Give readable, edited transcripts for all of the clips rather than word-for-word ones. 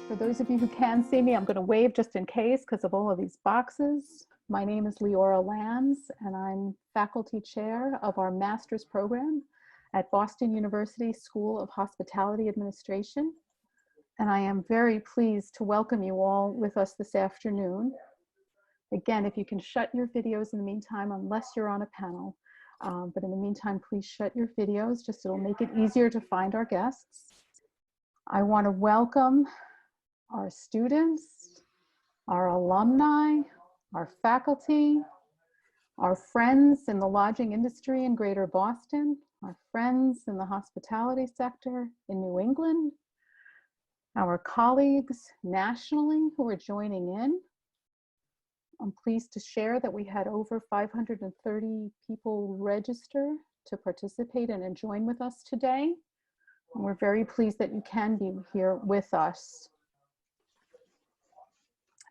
For those of you who can see me, I'm going to wave just in case because of all of these boxes. My name is Leora Lands, and I'm faculty chair of our master's program at Boston University School of Hospitality Administration. And I am very pleased to welcome you all with us this afternoon. Again, if you can shut your videos in the meantime, unless you're on a panel. But in the meantime, please shut your videos, just it'll make it easier to find our guests. I want to welcome our students, our alumni, our faculty, our friends in the lodging industry in Greater Boston, our friends in the hospitality sector in New England, our colleagues nationally who are joining in. I'm pleased to share that we had over 530 people register to participate and join with us today. And we're very pleased that you can be here with us.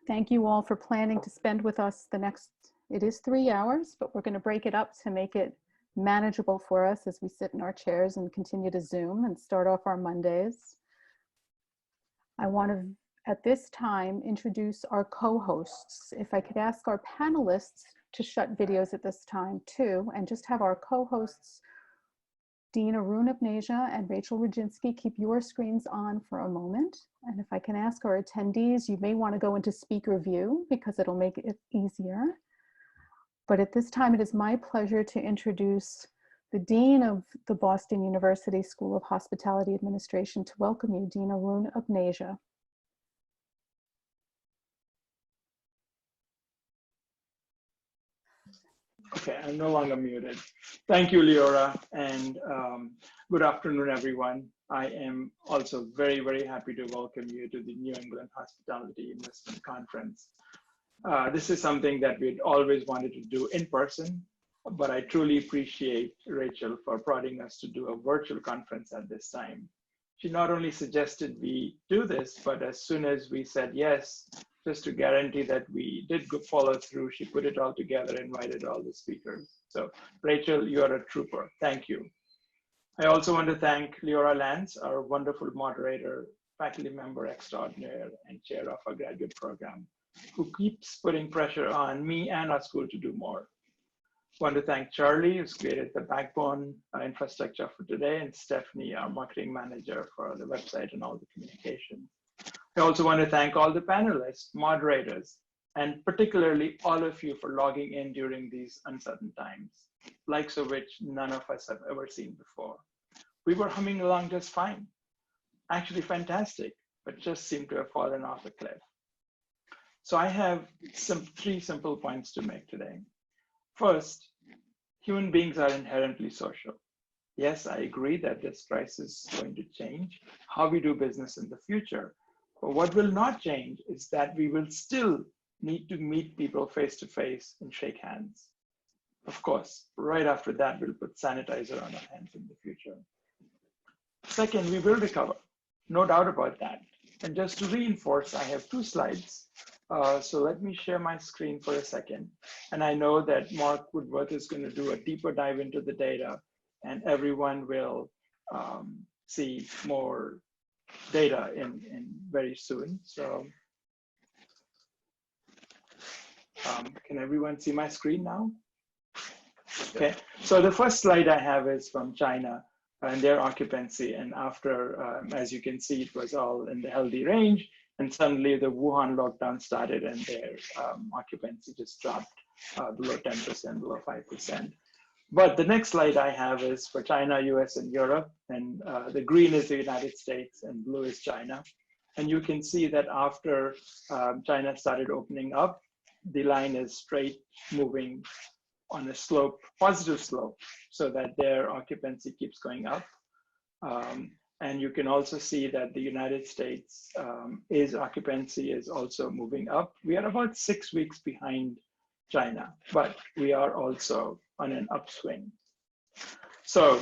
Thank you all for planning to spend with us the next, it is 3 hours, but we're going to break it up to make it manageable for us as we sit in our chairs and continue to Zoom and start off our Mondays. I want to, at this time, introduce our co-hosts. If I could ask our panelists to shut videos at this time too, and just have our co-hosts, Dean Arun of NASIA and Rachel Roginsky, keep your screens on for a moment. And if I can ask our attendees, you may want to go into speaker view because it'll make it easier. But at this time, it is my pleasure to introduce the Dean of the Boston University School of Hospitality Administration to welcome you, Dean Arun of NASIA. Okay, I'm no longer muted. Thank you, Leora, and good afternoon, everyone. I am also very, very happy to welcome you to the New England Hospitality Investment Conference. This is something that we'd always wanted to do in person, but I truly appreciate Rachel for prodding us to do a virtual conference at this time. She not only suggested we do this, but as soon as we said yes, just to guarantee that we did follow through, she put it all together, invited all the speakers. So Rachel, you're a trooper. Thank you. I also want to thank Leora Lands, our wonderful moderator, faculty member extraordinaire, and chair of our graduate program, who keeps putting pressure on me and our school to do more. I want to thank Charlie, who's created the backbone infrastructure for today, and Stephanie, our marketing manager, for the website and all the communication. I also want to thank all the panelists, moderators, and particularly all of you for logging in during these uncertain times, likes of which none of us have ever seen before. We were humming along just fine, actually fantastic, but just seemed to have fallen off a cliff. So I have three simple points to make today. First, human beings are inherently social. Yes, I agree that this crisis is going to change how we do business in the future. But what will not change is that we will still need to meet people face to face and shake hands. Of course, right after that, we'll put sanitizer on our hands in the future. Second, we will recover, no doubt about that. And just to reinforce, I have 2 slides. So let me share my screen for a second. And I know that Mark Woodworth is going to do a deeper dive into the data, and everyone will see more data in very soon. So can everyone see my screen now? Okay, so the first slide I have is from China and their occupancy. And after, as you can see, it was all in the healthy range. And suddenly the Wuhan lockdown started and their occupancy just dropped below 10%, below 5%. But the next slide I have is for China, US, and Europe. And the green is the United States and blue is China. And you can see that after China started opening up, the line is straight moving on a slope, positive slope, so that their occupancy keeps going up. And you can also see that the United States occupancy is also moving up. We are about 6 weeks behind China, but we are also on an upswing. So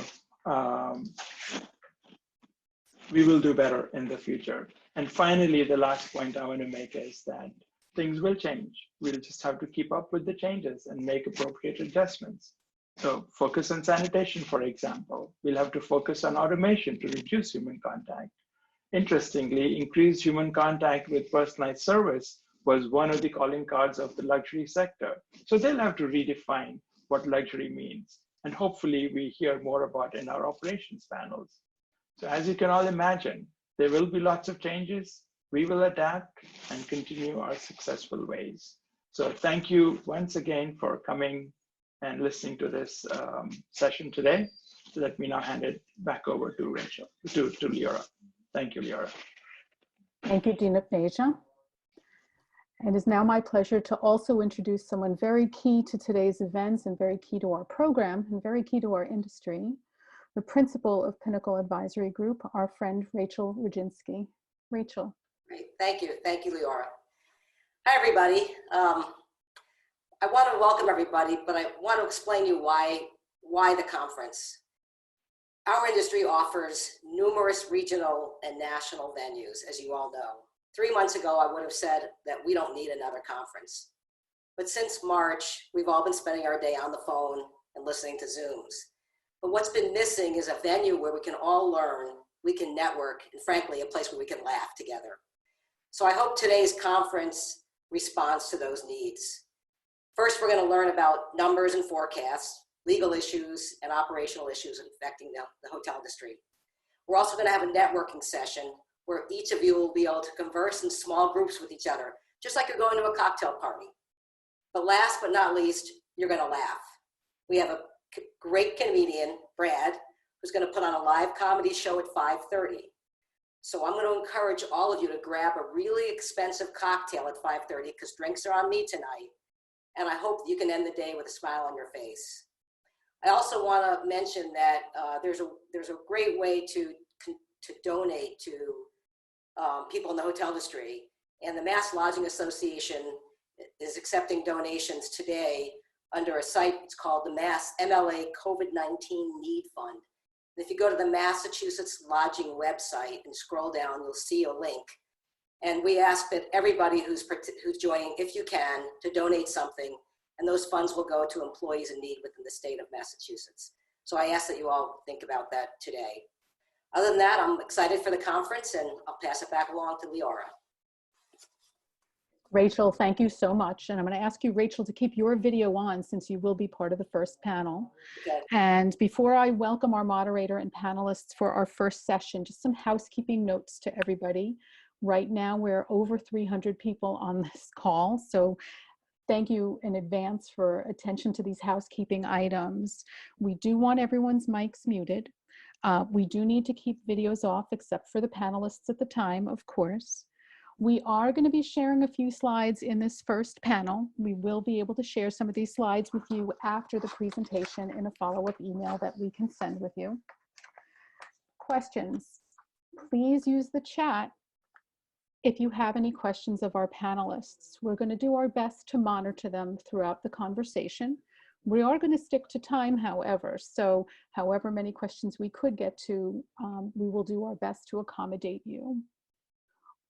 we will do better in the future. And finally, the last point I want to make is that things will change. We'll just have to keep up with the changes and make appropriate adjustments. So focus on sanitation, for example. We'll have to focus on automation to reduce human contact. Interestingly, increased human contact with personalized service was one of the calling cards of the luxury sector. So they'll have to redefine what luxury means. And hopefully we hear more about it in our operations panels. So as you can all imagine, there will be lots of changes. We will adapt and continue our successful ways. So thank you once again for coming and listening to this session today. So let me now hand it back over to Rachel, to Leora. Thank you, Leora. Thank you, Dean of Nasia. It is now my pleasure to also introduce someone very key to today's events and very key to our program and very key to our industry, the principal of Pinnacle Advisory Group, our friend Rachel Roginsky. Rachel. Great, thank you, Leora. Hi, everybody. I want to welcome everybody, but I want to explain to you why the conference. Our industry offers numerous regional and national venues, as you all know. 3 months ago, I would have said that we don't need another conference. But since March, we've all been spending our day on the phone and listening to Zooms. But what's been missing is a venue where we can all learn, we can network, and frankly, a place where we can laugh together. So I hope today's conference responds to those needs. First, we're going to learn about numbers and forecasts, legal issues, and operational issues affecting the hotel industry. We're also going to have a networking session where each of you will be able to converse in small groups with each other, just like you're going to a cocktail party. But last but not least, you're going to laugh. We have a great comedian, Brad, who's going to put on a live comedy show at 5:30. So I'm going to encourage all of you to grab a really expensive cocktail at 5:30 because drinks are on me tonight. And I hope you can end the day with a smile on your face. I also want to mention that there's a great way to donate to people in the hotel industry. And the Mass Lodging Association is accepting donations today under a site. It's called the Mass MLA COVID-19 Need Fund. And if you go to the Massachusetts Lodging website and scroll down, you'll see a link. And we ask that everybody who's joining, if you can, to donate something, and those funds will go to employees in need within the state of Massachusetts. So I ask that you all think about that today. Other than that, I'm excited for the conference, and I'll pass it back along to Leora. Rachel, thank you so much. And I'm going to ask you, Rachel, to keep your video on since you will be part of the first panel. Okay. And before I welcome our moderator and panelists for our first session, just some housekeeping notes to everybody. Right now, we're over 300 people on this call. So thank you in advance for attention to these housekeeping items. We do want everyone's mics muted. We do need to keep videos off except for the panelists at the time, of course. We are going to be sharing a few slides in this first panel. We will be able to share some of these slides with you after the presentation in a follow-up email that we can send with you. Questions? Please use the chat if you have any questions of our panelists. We're going to do our best to monitor them throughout the conversation. We are going to stick to time, however, so however many questions we could get to, we will do our best to accommodate you.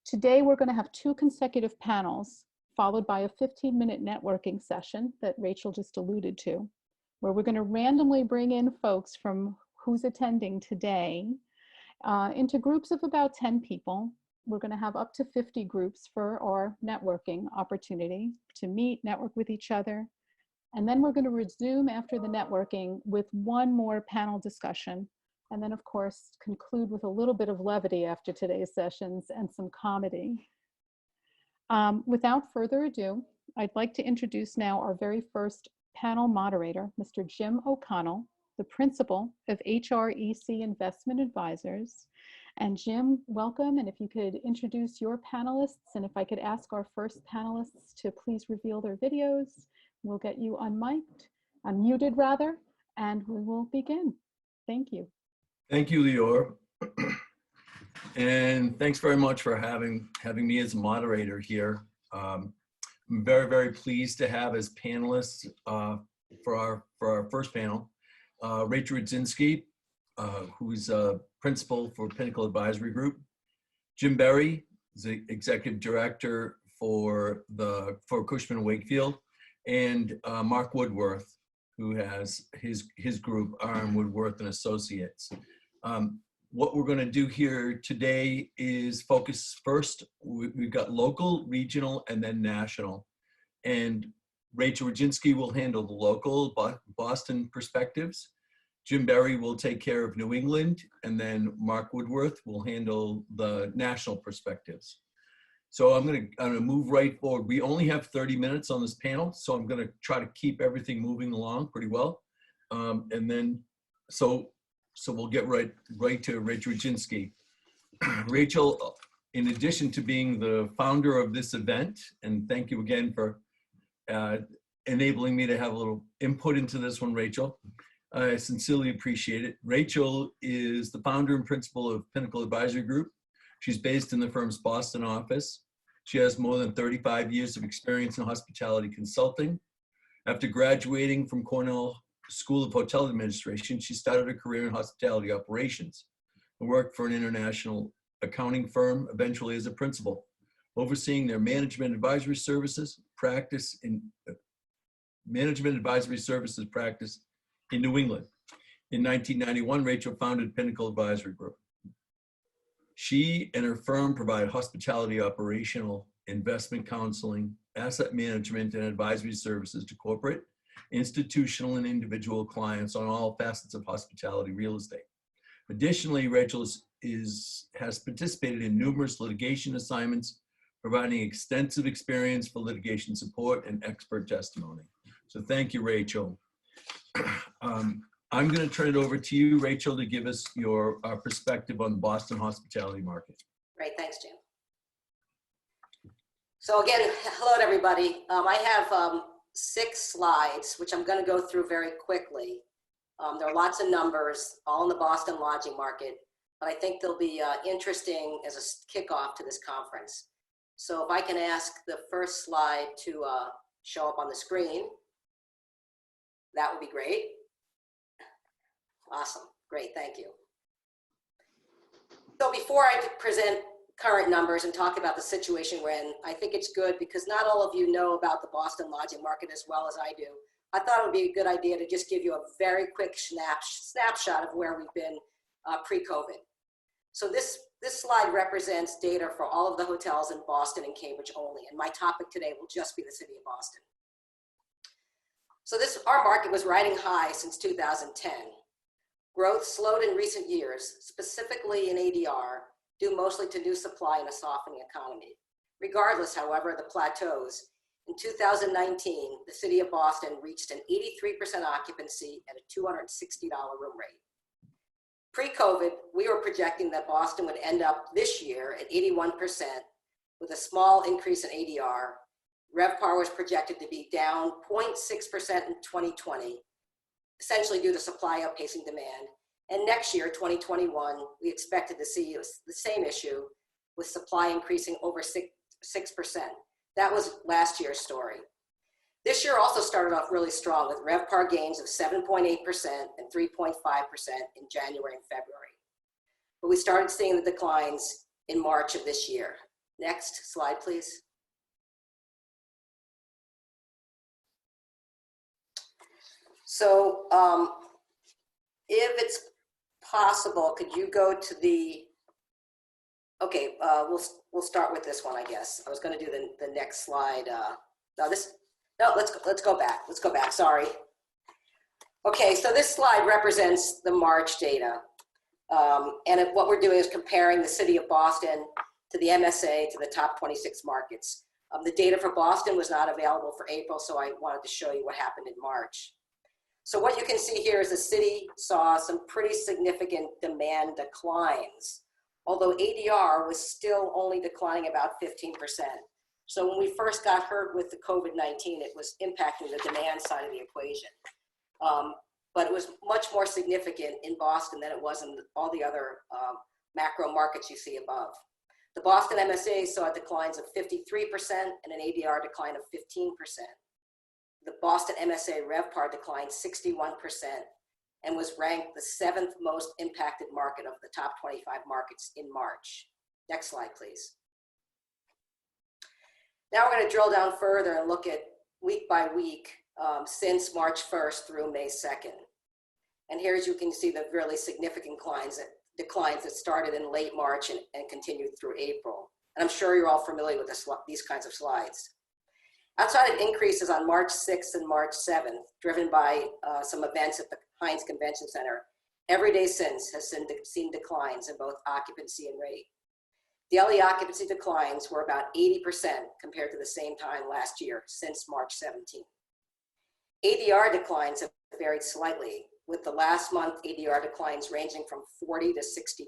Today, we're going to have 2 consecutive panels, followed by a 15-minute networking session that Rachel just alluded to, where we're going to randomly bring in folks from who's attending today into groups of about 10 people. We're going to have up to 50 groups for our networking opportunity to meet, network with each other. And then we're going to resume after the networking with one more panel discussion. And then, of course, conclude with a little bit of levity after today's sessions and some comedy. Without further ado, I'd like to introduce now our very first panel moderator, Mr. Jim O'Connell, the principal of HREC Investment Advisors. And Jim, welcome. And if you could introduce your panelists, and if I could ask our first panelists to please reveal their videos, we'll get you unmuted rather, and we will begin. Thank you. Thank you, Leora. And thanks very much for having me as moderator here. I'm very, very pleased to have as panelists for our first panel, Rachel Roginsky, who's a principal for Pinnacle Advisory Group, Jim Berry is the executive director for Cushman Wakefield, and Mark Woodworth, who has his group, Woodworth Associates. What we're going to do here today is focus first. We've got local, regional, and then national. And Rachel Roginsky will handle the local Boston perspectives. Jim Berry will take care of New England, and then Mark Woodworth will handle the national perspectives. So I'm gonna move right forward. We only have 30 minutes on this panel, so I'm gonna try to keep everything moving along pretty well. And then, so we'll get right to Rachel Roginsky. Rachel, in addition to being the founder of this event, and thank you again for enabling me to have a little input into this one, Rachel. I sincerely appreciate it. Rachel is the founder and principal of Pinnacle Advisory Group. She's based in the firm's Boston office. She has more than 35 years of experience in hospitality consulting. After graduating from Cornell School of Hotel Administration, she started a career in hospitality operations and worked for an international accounting firm, eventually as a principal, overseeing their management advisory services practice in New England. In 1991, Rachel founded Pinnacle Advisory Group. She and her firm provide hospitality operational, investment counseling, asset management, and advisory services to corporate, institutional, and individual clients on all facets of hospitality real estate. Additionally, Rachel has participated in numerous litigation assignments, providing extensive experience for litigation support and expert testimony. So thank you, Rachel. I'm going to turn it over to you, Rachel, to give us your perspective on the Boston hospitality market. Great, thanks, Jim. So again, hello to everybody. I have 6 slides, which I'm going to go through very quickly. There are lots of numbers, all in the Boston lodging market, but I think they'll be interesting as a kickoff to this conference. So if I can ask the first slide to show up on the screen, that would be great. Awesome, great, thank you. So before I present current numbers and talk about the situation we're in, I think it's good because not all of you know about the Boston lodging market as well as I do. I thought it would be a good idea to just give you a very quick snapshot of where we've been pre-COVID. So this slide represents data for all of the hotels in Boston and Cambridge only, and my topic today will just be the city of Boston. So our market was riding high since 2010. Growth slowed in recent years, specifically in ADR, due mostly to new supply and a softening economy. Regardless, however, of the plateaus, in 2019, the city of Boston reached an 83% occupancy at a $260 room rate. Pre-COVID, we were projecting that Boston would end up this year at 81% with a small increase in ADR. RevPAR was projected to be down 0.6% in 2020, essentially due to supply outpacing demand. And next year, 2021, we expected to see the same issue with supply increasing over 6%. That was last year's story. This year also started off really strong with RevPAR gains of 7.8% and 3.5% in January and February. But we started seeing the declines in March of this year. Next slide, please. So if it's possible, could you go to the, okay, we'll start with this one, I guess. I was going to do the next slide. Let's go back, sorry. Okay, so this slide represents the March data. And what we're doing is comparing the city of Boston to the MSA to the top 26 markets. The data for Boston was not available for April, so I wanted to show you what happened in March. So what you can see here is the city saw some pretty significant demand declines, although ADR was still only declining about 15%. So when we first got hurt with the COVID-19, it was impacting the demand side of the equation. But it was much more significant in Boston than it was in all the other macro markets you see above. The Boston MSA saw declines of 53% and an ADR decline of 15%. The Boston MSA RevPAR declined 61% and was ranked the 7th most impacted market of the top 25 markets in March. Next slide, please. Now we're going to drill down further and look at week by week since March 1st through May 2nd. And here, as you can see, the really significant declines that started in late March and continued through April. And I'm sure you're all familiar with these kinds of slides. Outside of increases on March 6th and March 7th, driven by some events at the Heinz Convention Center, every day since has seen declines in both occupancy and rate. Daily occupancy declines were about 80% compared to the same time last year since March 17th. ADR declines have varied slightly, with the last month ADR declines ranging from 40 to 60%.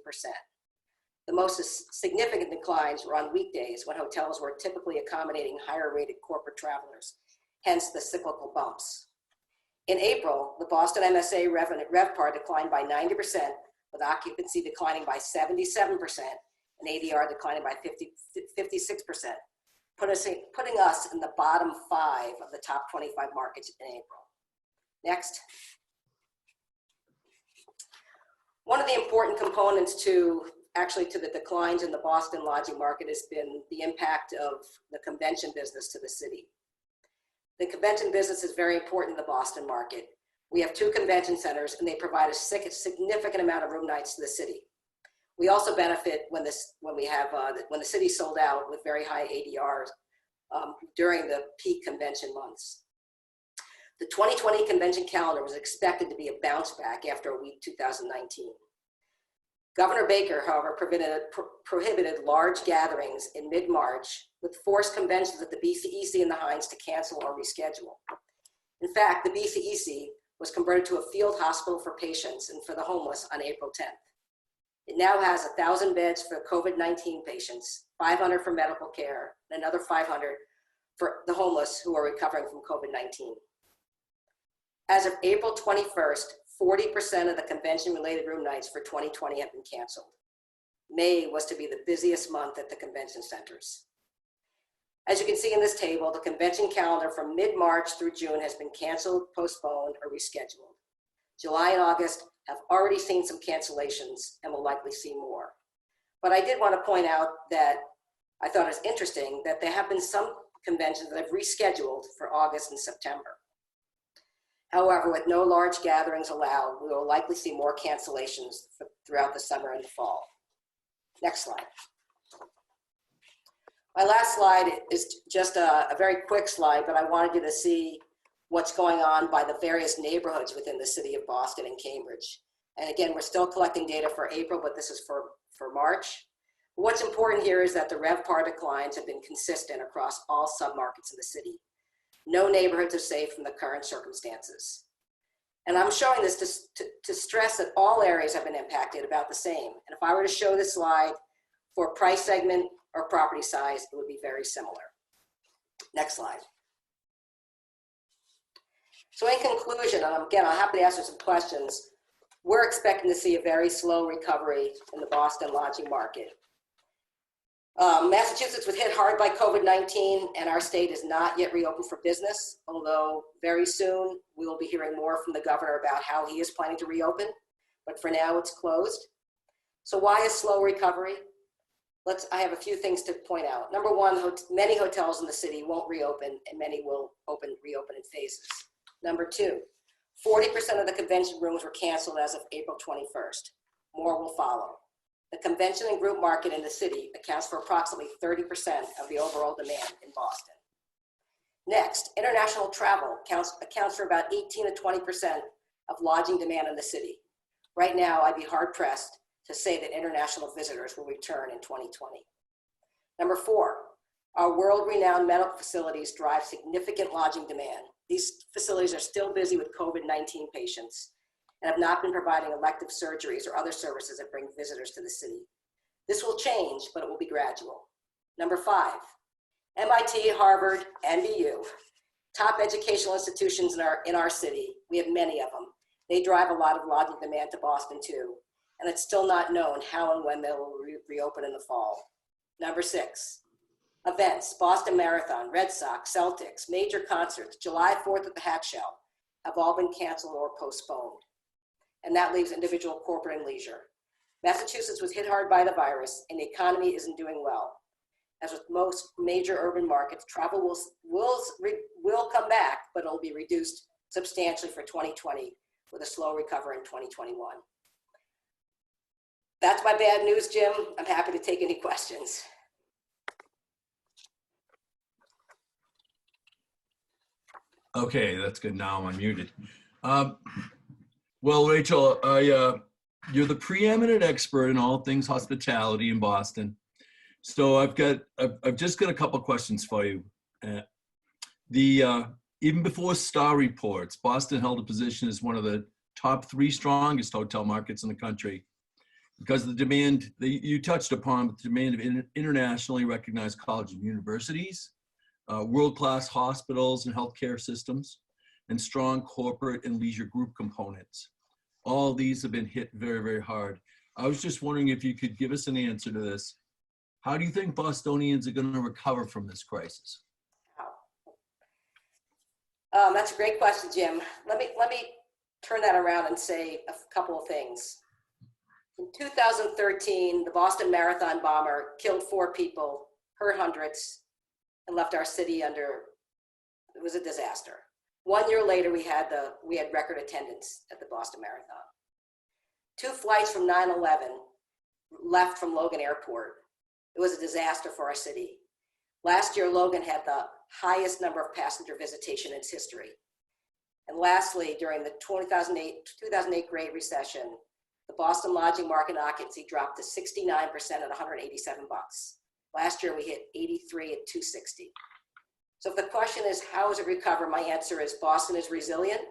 The most significant declines were on weekdays when hotels were typically accommodating higher rated corporate travelers, hence the cyclical bumps. In April, the Boston MSA RevPAR declined by 90%, with occupancy declining by 77% and ADR declining by 56%, putting us in the bottom 5 of the top 25 markets in April. Next. One of the important components to the declines in the Boston lodging market has been the impact of the convention business to the city. The convention business is very important in the Boston market. We have 2 convention centers and they provide a significant amount of room nights to the city. We also benefit when the city sold out with very high ADRs during the peak convention months. The 2020 convention calendar was expected to be a bounce back after a weak 2019. Governor Baker, however, prohibited large gatherings in mid-March with forced conventions at the BCEC and the Heinz to cancel or reschedule. In fact, the BCEC was converted to a field hospital for patients and for the homeless on April 10th. It now has 1,000 beds for COVID-19 patients, 500 for medical care, and another 500 for the homeless who are recovering from COVID-19. As of April 21st, 40% of the convention-related room nights for 2020 have been canceled. May was to be the busiest month at the convention centers. As you can see in this table, the convention calendar from mid-March through June has been canceled, postponed, or rescheduled. July and August have already seen some cancellations and will likely see more. But I did want to point out that I thought it was interesting that there have been some conventions that have rescheduled for August and September. However, with no large gatherings allowed, we will likely see more cancellations throughout the summer and the fall. Next slide. My last slide is just a very quick slide, but I wanted you to see what's going on by the various neighborhoods within the city of Boston and Cambridge. And again, we're still collecting data for April, but this is for March. What's important here is that the RevPAR declines have been consistent across all submarkets in the city. No neighborhoods are safe from the current circumstances. And I'm showing this to stress that all areas have been impacted about the same. And if I were to show this slide for price segment or property size, it would be very similar. Next slide. So in conclusion, and again, I'm happy to answer some questions, we're expecting to see a very slow recovery in the Boston lodging market. Massachusetts was hit hard by COVID-19 and our state is not yet reopened for business, although very soon we will be hearing more from the governor about how he is planning to reopen, but for now it's closed. So why a slow recovery? I have a few things to point out. Number one, many hotels in the city won't reopen and many will reopen in phases. Number two, 40% of the convention rooms were canceled as of April 21st. More will follow. The convention and group market in the city accounts for approximately 30% of the overall demand in Boston. Next, international travel accounts for about 18 to 20% of lodging demand in the city. Right now, I'd be hard pressed to say that international visitors will return in 2020. Number four, our world-renowned medical facilities drive significant lodging demand. These facilities are still busy with COVID-19 patients and have not been providing elective surgeries or other services that bring visitors to the city. This will change, but it will be gradual. Number five, MIT, Harvard, NBU, top educational institutions in our city. We have many of them. They drive a lot of lodging demand to Boston too, and it's still not known how and when they will reopen in the fall. Number six, events, Boston Marathon, Red Sox, Celtics, major concerts, July 4th at the Hat Shell have all been canceled or postponed. And that leaves individual, corporate, and leisure. Massachusetts was hit hard by the virus and the economy isn't doing well. As with most major urban markets, travel will come back, but it'll be reduced substantially for 2020 with a slow recovery in 2021. That's my bad news, Jim. I'm happy to take any questions. Okay, that's good. Now I'm unmuted. Well, Rachel, you're the preeminent expert in all things hospitality in Boston. So I've just got a couple questions for you. Even before Star Reports, Boston held a position as one of the top 3 strongest hotel markets in the country because the demand that you touched upon, the demand of internationally recognized colleges and universities, world-class hospitals and healthcare systems, and strong corporate and leisure group components. All these have been hit very, very hard. I was just wondering if you could give us an answer to this. How do you think Bostonians are going to recover from this crisis? That's a great question, Jim. Let me turn that around and say a couple of things. In 2013, the Boston Marathon bomber killed 4 people, hurt hundreds, and left our city it was a disaster. 1 year later, we had record attendance at the Boston Marathon. 2 flights from 9/11 left from Logan Airport. It was a disaster for our city. Last year, Logan had the highest number of passenger visitation in its history. And lastly, during the 2008 Great Recession, the Boston lodging market occupancy dropped to 69% at $187. Last year, we hit 83 at $260. So if the question is, how does it recover? My answer is Boston is resilient.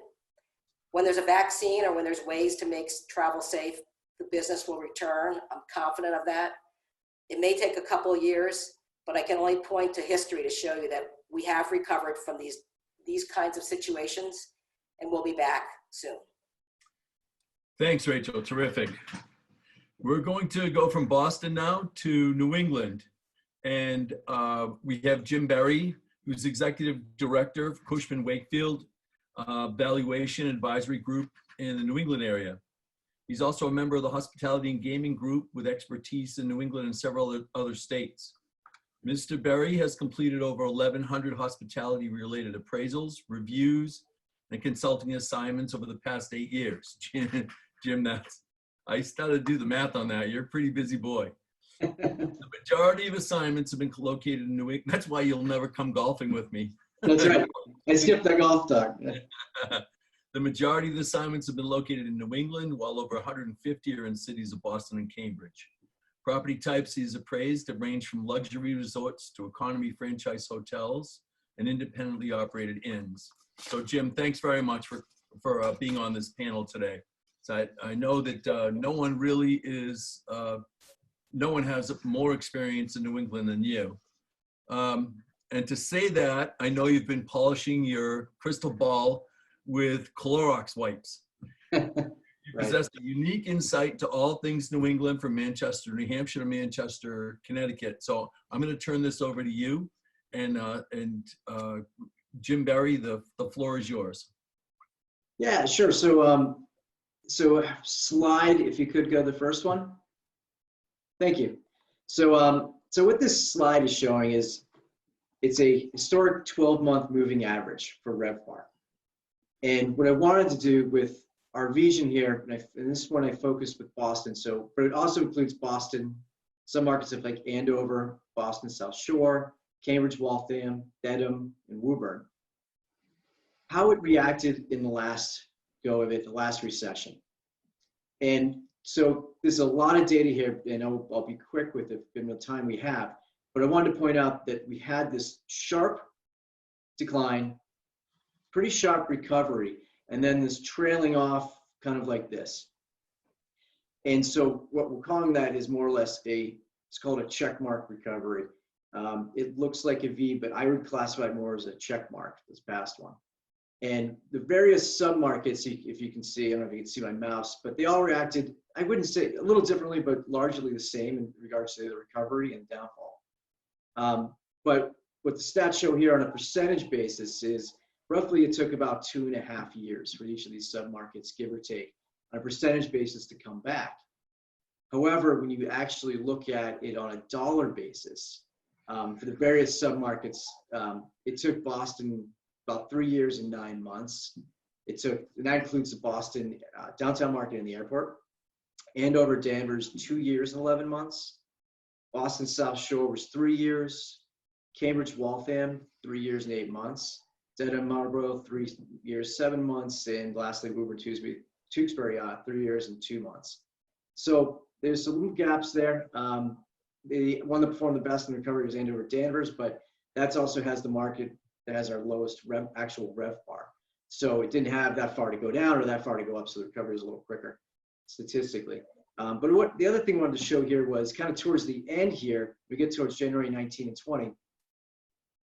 When there's a vaccine or when there's ways to make travel safe, the business will return. I'm confident of that. It may take a couple of years, but I can only point to history to show you that we have recovered from these kinds of situations, and we'll be back soon. Thanks, Rachel. Terrific. We're going to go from Boston now to New England. And we have Jim Berry, who's Executive Director of Cushman Wakefield Valuation Advisory Group in the New England area. He's also a member of the Hospitality and Gaming Group with expertise in New England and several other states. Mr. Berry has completed over 1,100 hospitality-related appraisals, reviews, and consulting assignments over the past 8 years. Jim, I started to do the math on that. You're a pretty busy boy. The majority of assignments have been located in New England. That's why you'll never come golfing with me. That's right. I skipped the golf talk. The majority of the assignments have been located in New England, while over 150 are in cities of Boston and Cambridge. Property types he's appraised have ranged from luxury resorts to economy franchise hotels and independently operated inns. So Jim, thanks very much for being on this panel today. So I know that no one has more experience in New England than you. And to say that, I know you've been polishing your crystal ball with Clorox wipes. You possess a unique insight to all things New England, from Manchester, New Hampshire to Manchester, Connecticut. So I'm going to turn this over to you, and Jim Berry, the floor is yours. Yeah, sure. So slide, if you could go the first one. Thank you. So what this slide is showing is it's a historic 12-month moving average for RevPAR. And what I wanted to do with our vision here, and this one I focused with Boston, but it also includes Boston, some markets of like Andover, Boston South Shore, Cambridge, Waltham, Dedham, and Woburn. How it reacted in the last go of it, the last recession. And so there's a lot of data here, and I'll be quick with it in the time we have, but I wanted to point out that we had this sharp decline, pretty sharp recovery, and then this trailing off kind of like this. And so what we're calling that is more or less it's called a check mark recovery. It looks like a V, but I would classify it more as a check mark, this past one. And the various sub-markets, if you can see, I don't know if you can see my mouse, but they all reacted, I wouldn't say a little differently, but largely the same in regards to the recovery and downfall. But what the stats show here on a percentage basis is roughly it took about 2.5 years for each of these sub-markets, give or take, on a percentage basis to come back. However, when you actually look at it on a dollar basis, for the various sub-markets, it took Boston about 3 years and 9 months. And that includes the Boston downtown market and the airport. Andover, Danvers, 2 years and 11 months. Boston South Shore was 3 years. Cambridge, Waltham, 3 years and 8 months. Dedham, Marlborough, 3 years, 7 months. And lastly, Woodward, Tewksbury, 3 years and 2 months. So there's some gaps there. The one that performed the best in recovery was Andover, Danvers, but that also has the market that has our lowest actual RevPAR. So it didn't have that far to go down or that far to go up, so the recovery is a little quicker statistically. But what the other thing I wanted to show here was kind of towards the end here, we get towards January 19 and 20,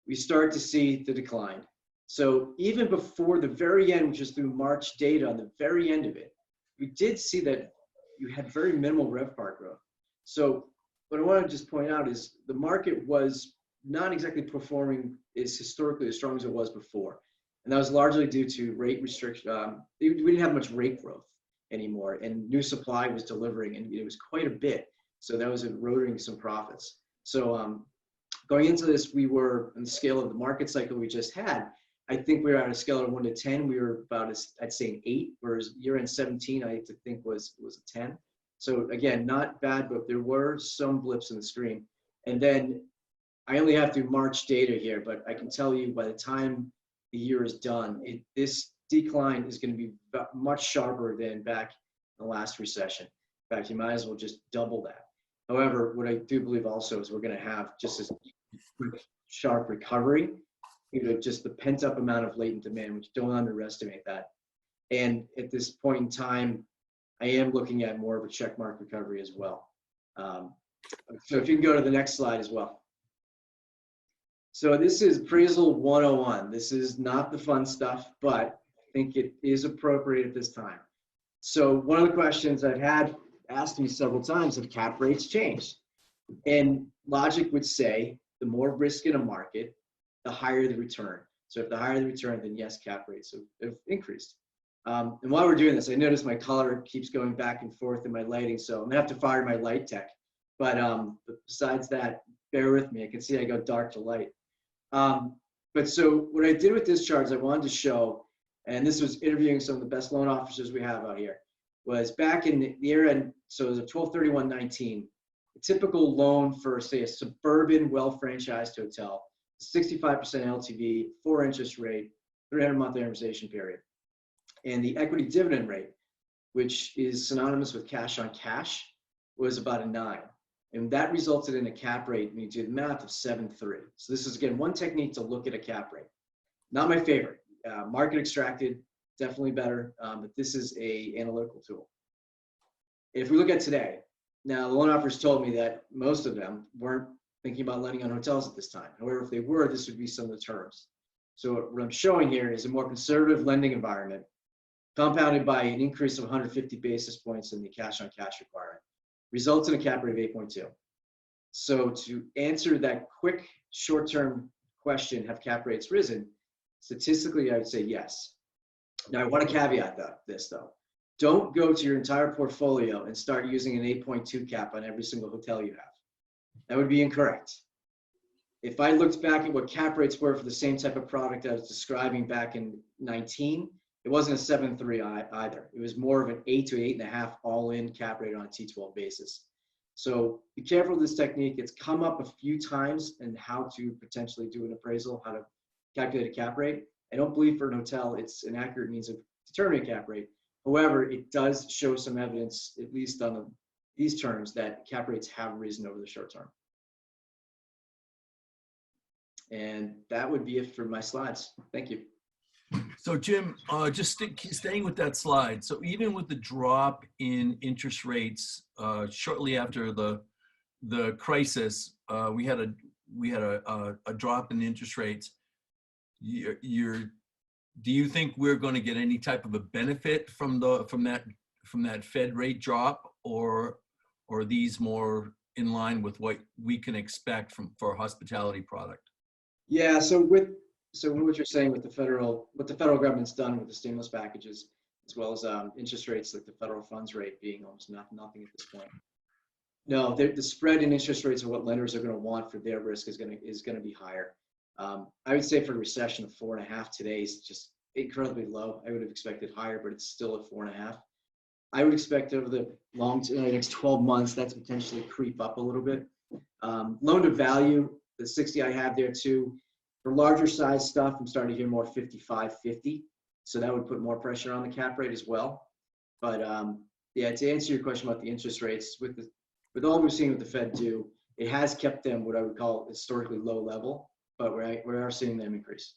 we start to see the decline. So even before the very end, which is through March data, on the very end of it, we did see that you had very minimal RevPAR growth. So what I want to just point out is the market was not exactly performing as historically as strong as it was before. And that was largely due to rate restriction. We didn't have much rate growth anymore, and new supply was delivering, and it was quite a bit. So that was eroding some profits. So going into this, we were on the scale of the market cycle we just had. I think we were at a scale of 1 to 10. We were about, I'd say, an 8, whereas year-end 17, I think was a 10. So again, not bad, but there were some blips in the screen. And then I only have through March data here, but I can tell you by the time the year is done, this decline is going to be much sharper than back in the last recession. In fact, you might as well just double that. However, what I do believe also is we're going to have just this quick, sharp recovery due to just the pent-up amount of latent demand, which don't underestimate that. And at this point in time, I am looking at more of a check mark recovery as well. So if you can go to the next slide as well. So this is Appraisal 101. This is not the fun stuff, but I think it is appropriate at this time. So one of the questions I've had asked me several times, have cap rates changed? And logic would say the more risk in a market, the higher the return. So if the higher the return, then yes, cap rates have increased. And while we're doing this, I notice my color keeps going back and forth in my lighting, so I'm gonna have to fire my light tech. But besides that, bear with me. I can see I go dark to light. But so what I did with this chart is I wanted to show, and this was interviewing some of the best loan officers we have out here, was back in the year end, so it was a 12/31/19, a typical loan for, say, a suburban, well-franchised hotel, 65% LTV, 4 interest rate, 300-month amortization period. And the equity dividend rate, which is synonymous with cash on cash, was about a 9. And that resulted in a cap rate, when you do the math, of 7.3. So this is, again, one technique to look at a cap rate. Not my favorite. Market extracted, definitely better, but this is a analytical tool. If we look at today, now the loan offers told me that most of them weren't thinking about lending on hotels at this time. However, if they were, this would be some of the terms. So what I'm showing here is a more conservative lending environment, compounded by an increase of 150 basis points in the cash on cash requirement, results in a cap rate of 8.2. So to answer that quick short-term question, have cap rates risen? Statistically, I would say yes. Now I want to caveat this though. Don't go to your entire portfolio and start using an 8.2 cap on every single hotel you have. That would be incorrect. If I looked back at what cap rates were for the same type of product I was describing back in 19, it wasn't a 7.3 either. It was more of an 8 to 8.5 all-in cap rate on a T12 basis. So be careful with this technique. It's come up a few times in how to potentially do an appraisal, how to calculate a cap rate. I don't believe for an hotel it's an accurate means of determining a cap rate. However, it does show some evidence, at least on these terms, that cap rates have risen over the short term. And that would be it for my slides. Thank you. So Jim, just staying with that slide. So even with the drop in interest rates shortly after the crisis, we had a drop in interest rates. Do you think we're going to get any type of a benefit from that Fed rate drop, or are these more in line with what we can expect for a hospitality product? Yeah. So what you're saying with what the federal government's done with the stimulus packages, as well as interest rates, like the federal funds rate being almost nothing at this point. No, the spread in interest rates of what lenders are going to want for their risk is going to be higher. I would say for a recession of 4.5 today is just incredibly low. I would have expected higher, but it's still at 4.5. I would expect over the next 12 months that to potentially creep up a little bit. Loan to value, the 60 I have there too. For larger size stuff, I'm starting to hear more 55, 50. So that would put more pressure on the cap rate as well. But yeah, to answer your question about the interest rates, with all we've seen with the Fed do, it has kept them what I would call historically low level, but we are seeing them increase.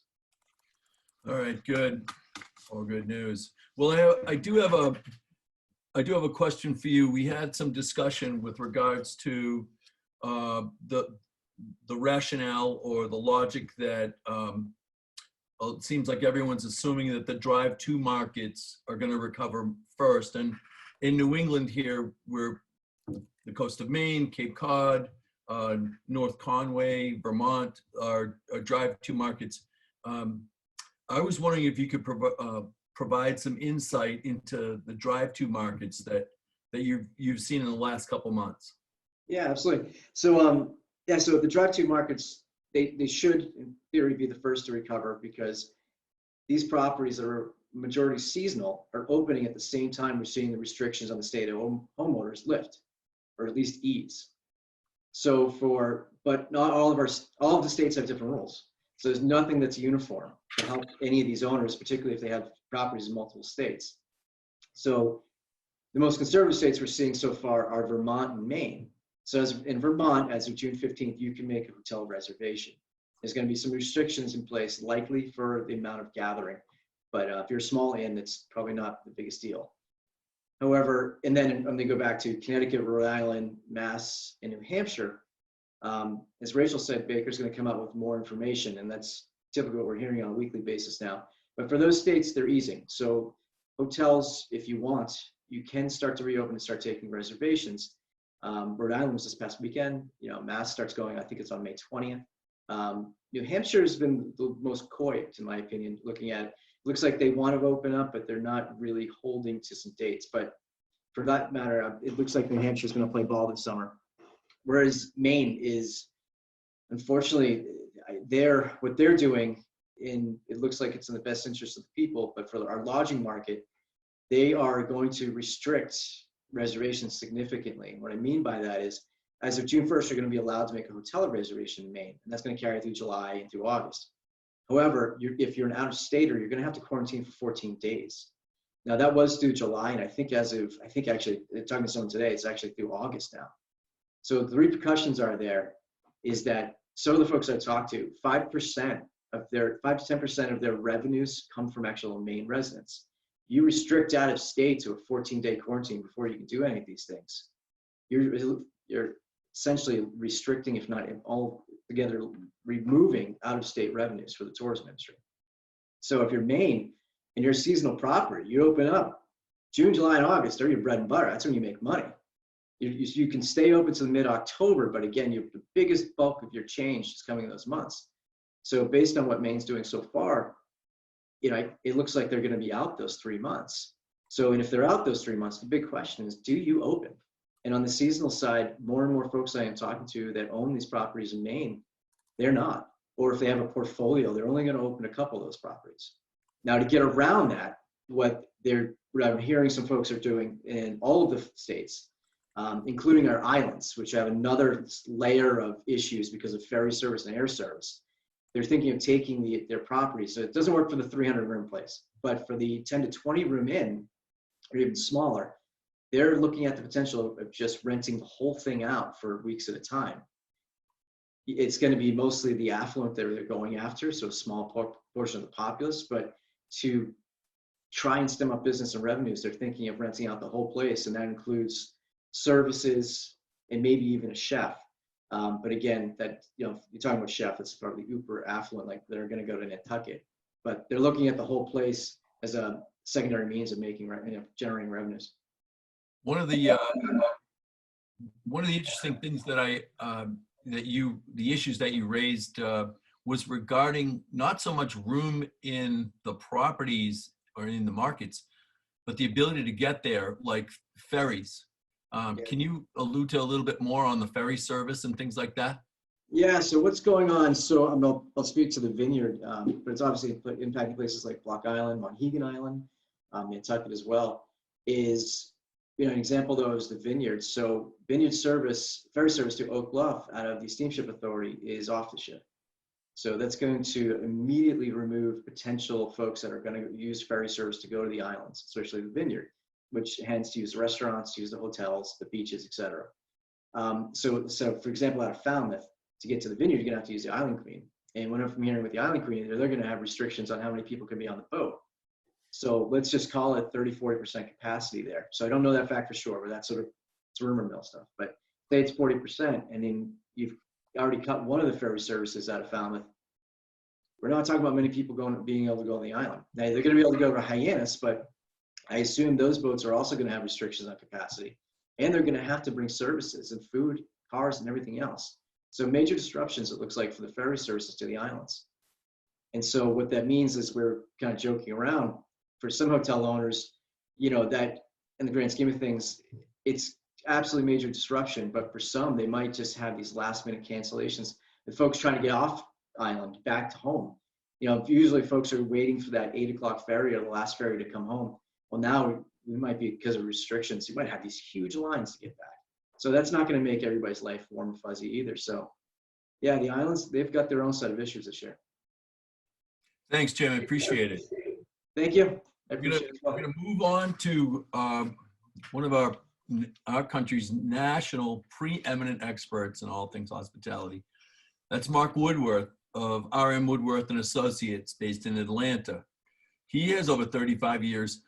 All right, good. All good news. Well, I do have a question for you. We had some discussion with regards to the rationale or the logic that it seems like everyone's assuming that the drive-to markets are going to recover first. And in New England here, we're the coast of Maine, Cape Cod, North Conway, Vermont are drive-to markets. I was wondering if you could provide some insight into the drive-to markets that you've seen in the last couple months. Yeah, absolutely. So so the drive-to markets, they should in theory be the first to recover, because these properties that are majority seasonal are opening at the same time we're seeing the restrictions on the state of homeowners lift, or at least ease. So but not all of the states have different rules. So there's nothing that's uniform to help any of these owners, particularly if they have properties in multiple states. So the most conservative states we're seeing so far are Vermont and Maine. So in Vermont, as of June 15th, you can make a hotel reservation. There's going to be some restrictions in place, likely for the amount of gathering. But if you're a small inn, it's probably not the biggest deal. However, and then I'm going to go back to Connecticut, Rhode Island, Mass, and New Hampshire. As Rachel said, Baker's going to come out with more information, and that's typically what we're hearing on a weekly basis now. But for those states, they're easing. So hotels, if you want, you can start to reopen and start taking reservations. Rhode Island was this past weekend. Mass starts going, I think it's on May 20th. New Hampshire has been the most coy, in my opinion, looking at it. Looks like they want to open up, but they're not really holding to some dates. But for that matter, it looks like New Hampshire is going to play ball this summer. Whereas Maine is, unfortunately, what they're doing, it looks like it's in the best interest of the people, but for our lodging market, they are going to restrict reservations significantly. What I mean by that is, as of June 1st, you're going to be allowed to make a hotel reservation in Maine, and that's going to carry through July and through August. However, if you're an out-of-stater, you're going to have to quarantine for 14 days. Now, that was through July, and I think actually, talking to someone today, it's actually through August now. So the repercussions are there is that some of the folks I talked to, 5 to 10% of their revenues come from actual Maine residents. You restrict out of state to a 14-day quarantine before you can do any of these things. You're essentially restricting, if not altogether removing out-of-state revenues for the tourism industry. So if you're Maine and you're a seasonal property, you open up June, July, and August, they're your bread and butter. That's when you make money. You can stay open to mid-October, but again, the biggest bulk of your change is coming in those months. So based on what Maine's doing so far, it looks like they're going to be out those 3 months. So, and if they're out those 3 months, the big question is, do you open? And on the seasonal side, more and more folks I am talking to that own these properties in Maine, they're not. Or if they have a portfolio, they're only going to open a couple of those properties. Now, to get around that, what I'm hearing some folks are doing in all of the states, including our islands, which have another layer of issues because of ferry service and air service. They're thinking of taking their properties. So it doesn't work for the 300 room place, but for the 10 to 20 room inn, or even smaller, they're looking at the potential of just renting the whole thing out for weeks at a time. It's going to be mostly the affluent that they're going after, so a small portion of the populace, but to try and stem up business and revenues, they're thinking of renting out the whole place, and that includes services and maybe even a chef. But again, you're talking about chef, that's probably uber affluent, like they're going to go to Nantucket, but they're looking at the whole place as a secondary means of generating revenues. One of the interesting things that the issues that you raised was regarding not so much room in the properties or in the markets, but the ability to get there, like ferries. Can you allude to a little bit more on the ferry service and things like that? Yeah, so what's going on, so I'll speak to the Vineyard, but it's obviously impacting places like Block Island, Monhegan Island, Nantucket as well, is an example though is the Vineyard. So Vineyard service, ferry service to Oak Bluff out of the Steamship Authority is off the ship. So that's going to immediately remove potential folks that are going to use ferry service to go to the islands, especially the Vineyard, which hence use the restaurants, use the hotels, the beaches, etc. So for example, out of Falmouth, to get to the Vineyard, you're going to have to use the Island Queen. And when I'm hearing with the Island Queen, they're going to have restrictions on how many people can be on the boat. So let's just call it 30–40% capacity there. So I don't know that fact for sure, but that's sort of, it's rumor mill stuff. But say it's 40%, and then you've already cut one of the ferry services out of Falmouth. We're not talking about many people being able to go on the island. Now they're going to be able to go to Hyannis, but I assume those boats are also going to have restrictions on capacity, and they're going to have to bring services and food, cars, and everything else. So major disruptions, it looks like, for the ferry services to the islands. And so what that means is, we're kind of joking around, for some hotel owners, that in the grand scheme of things, it's absolutely major disruption. But for some, they might just have these last minute cancellations. The folks trying to get off island back to home. Usually folks are waiting for that 8 o'clock ferry or the last ferry to come home. Well, now we might be, because of restrictions, you might have these huge lines to get back. So that's not going to make everybody's life warm and fuzzy either. So yeah, the islands, they've got their own set of issues this year. Thanks, Jim. I appreciate it. Thank you. I'm going to move on to one of our country's national preeminent experts in all things hospitality. That's Mark Woodworth of RM Woodworth Associates, based in Atlanta. He has over 35 years.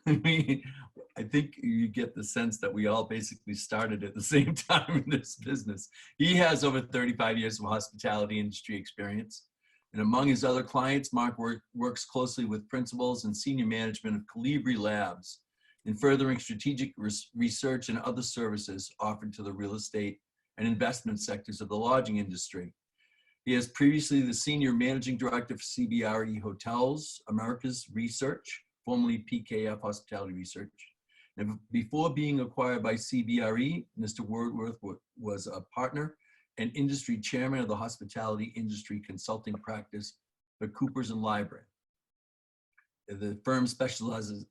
I think you get the sense that we all basically started at the same time in this business. He has over 35 years of hospitality industry experience. And among his other clients, Mark works closely with principals and senior management of Calibri Labs in furthering strategic research and other services offered to the real estate and investment sectors of the lodging industry. He is previously the senior managing director for CBRE Hotels, MRICS Research, formerly PKF Hospitality Research. And before being acquired by CBRE, Mr. Woodworth was a partner and industry chairman of the hospitality industry consulting practice for Coopers & Lybrand. The firm specializes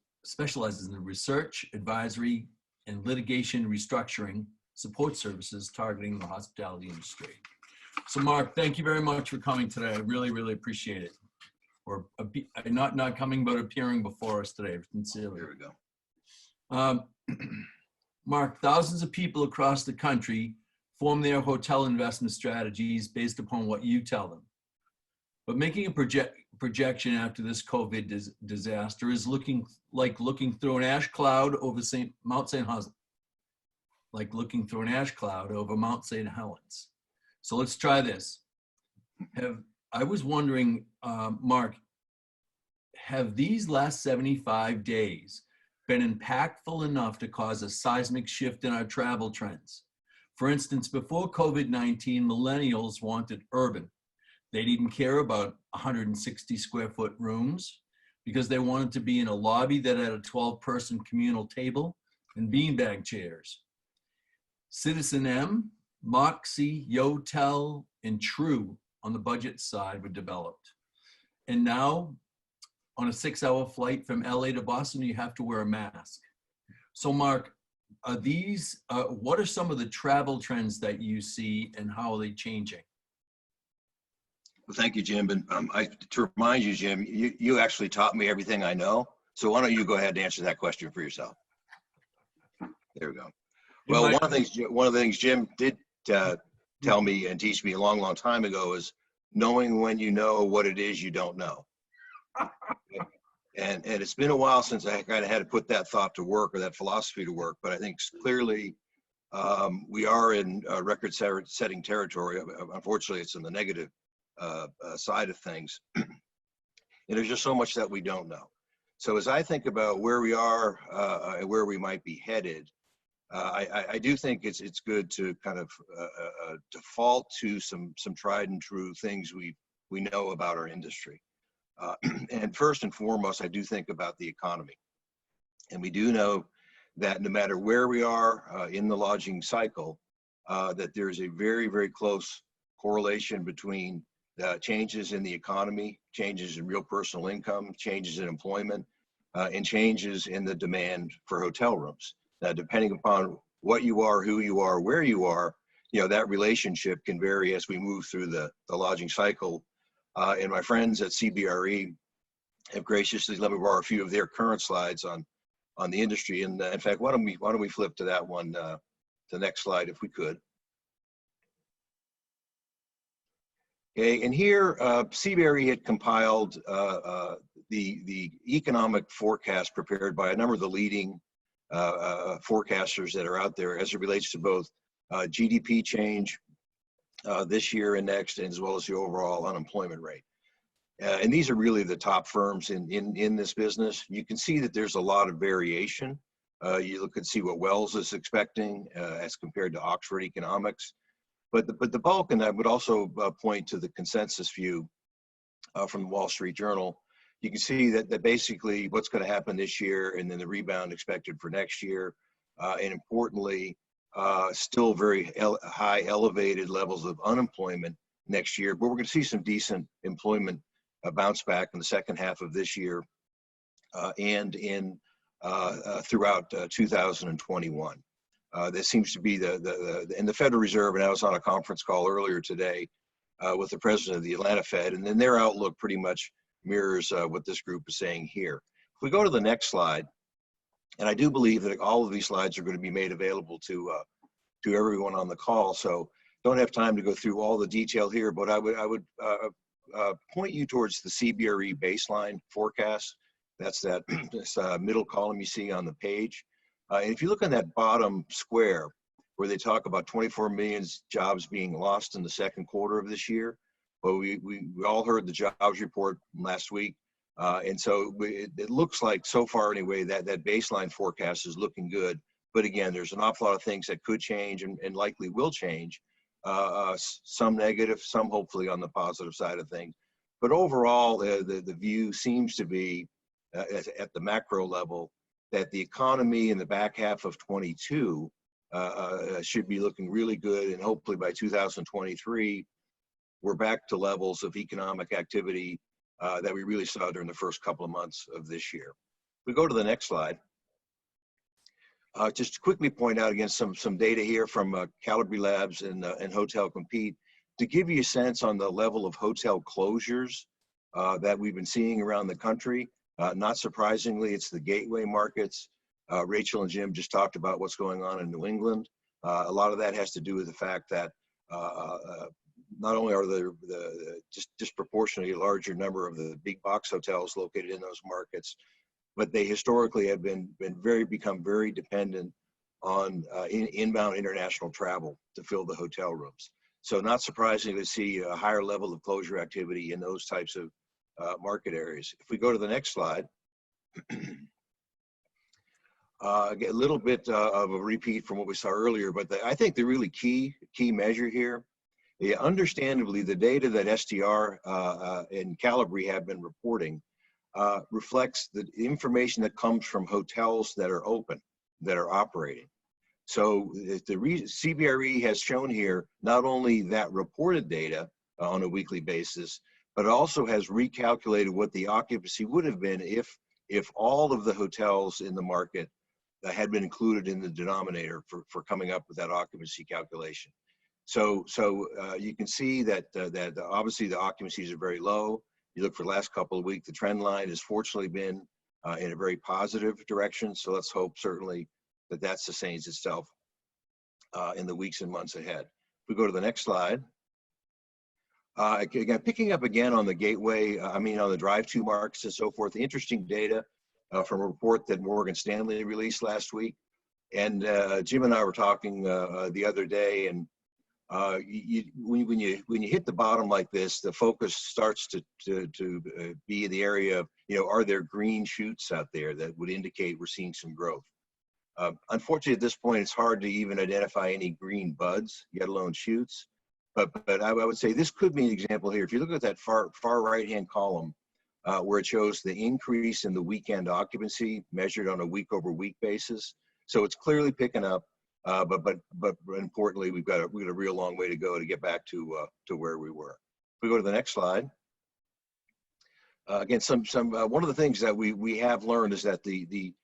in the research, advisory, and litigation restructuring support services targeting the hospitality industry. So Mark, thank you very much for coming today. I really, really appreciate it. Or not coming, but appearing before us today. Sincerely. There we go. Mark, thousands of people across the country form their hotel investment strategies based upon what you tell them. But making a projection after this COVID disaster is looking through an ash cloud over Mount St. Helens. Like looking through an ash cloud over Mount St. Helens. So let's try this. I was wondering, Mark, have these last 75 days been impactful enough to cause a seismic shift in our travel trends? For instance, before COVID-19, millennials wanted urban. They didn't care about 160 square foot rooms because they wanted to be in a lobby that had a 12-person communal table and beanbag chairs. Citizen M, Moxie, Yotel, and True on the budget side were developed. And now, on a 6-hour flight from LA to Boston, you have to wear a mask. So Mark, what are some of the travel trends that you see and how are they changing? Well, thank you, Jim. And to remind you, Jim, you actually taught me everything I know. So why don't you go ahead and answer that question for yourself? There we go. Well, one of the things Jim did tell me and teach me a long, long time ago is knowing when you know what it is you don't know. And it's been a while since I kind of had to put that thought to work or that philosophy to work, but I think clearly we are in record-setting territory. Unfortunately, it's in the negative side of things. And there's just so much that we don't know. So as I think about where we are and where we might be headed, I do think it's good to kind of default to some tried and true things we know about our industry. And first and foremost, I do think about the economy. And we do know that no matter where we are in the lodging cycle, that there's a very, very close correlation between changes in the economy, changes in real personal income, changes in employment, and changes in the demand for hotel rooms. Depending upon what you are, who you are, where you are, that relationship can vary as we move through the lodging cycle. And my friends at CBRE have graciously let me borrow a few of their current slides on the industry. And in fact, why don't we flip to that one, the next slide, if we could. Okay, and here CBRE had compiled the economic forecast prepared by a number of the leading forecasters that are out there as it relates to both GDP change this year and next, as well as the overall unemployment rate. And these are really the top firms in this business. You can see that there's a lot of variation. You look and see what Wells is expecting as compared to Oxford Economics. But the bulk, and I would also point to the consensus view from the Wall Street Journal. You can see that basically what's going to happen this year and then the rebound expected for next year. And importantly, still very high elevated levels of unemployment next year, but we're going to see some decent employment bounce back in the second half of this year and throughout 2021. That seems to be and the Federal Reserve, and I was on a conference call earlier today with the president of the Atlanta Fed, and then their outlook pretty much mirrors what this group is saying here. If we go to the next slide, and I do believe that all of these slides are going to be made available to everyone on the call, so don't have time to go through all the detail here, but I would point you towards the CBRE baseline forecast. That's that this, middle column you see on the page. And if you look on that bottom square where they talk about 24 million jobs being lost in the second quarter of this year, well, we all heard the jobs report last week. And so it looks like so far anyway that baseline forecast is looking good. But again, there's an awful lot of things that could change and likely will change. Some negative, some hopefully on the positive side of things. But overall, the view seems to be at the macro level that the economy in the back half of 22 should be looking really good. And hopefully by 2023, we're back to levels of economic activity that we really saw during the first couple of months of this year. We go to the next slide. Just to quickly point out again some data here from Calibre Labs and Hotel Compete to give you a sense on the level of hotel closures that we've been seeing around the country. Not surprisingly, it's the gateway markets. Rachel and Jim just talked about what's going on in New England. A lot of that has to do with the fact that not only are there just disproportionately larger number of the big box hotels located in those markets, but they historically have become very dependent on inbound international travel to fill the hotel rooms. So not surprising to see a higher level of closure activity in those types of market areas. If we go to the next slide, a little bit of a repeat from what we saw earlier, but I think the really key measure here, understandably, the data that STR and Calibre have been reporting reflects the information that comes from hotels that are open, that are operating. So the CBRE has shown here not only that reported data on a weekly basis, but also has recalculated what the occupancy would have been if all of the hotels in the market had been included in the denominator for coming up with that occupancy calculation. So you can see that obviously the occupancies are very low. You look for the last couple of weeks, the trend line has fortunately been in a very positive direction. So let's hope certainly that sustains itself in the weeks and months ahead. If we go to the next slide. Again, picking up again on the gateway, on the drive-to markets and so forth, interesting data from a report that Morgan Stanley released last week. And Jim and I were talking the other day, and when you hit the bottom like this, the focus starts to be in the area of, are there green shoots out there that would indicate we're seeing some growth? Unfortunately, at this point, it's hard to even identify any green buds, let alone shoots. But I would say this could be an example here. If you look at that far right-hand column, where it shows the increase in the weekend occupancy measured on a week-over-week basis, so it's clearly picking up. But importantly, we've got a real long way to go to get back to where we were. If we go to the next slide. Again, one of the things that we have learned is that the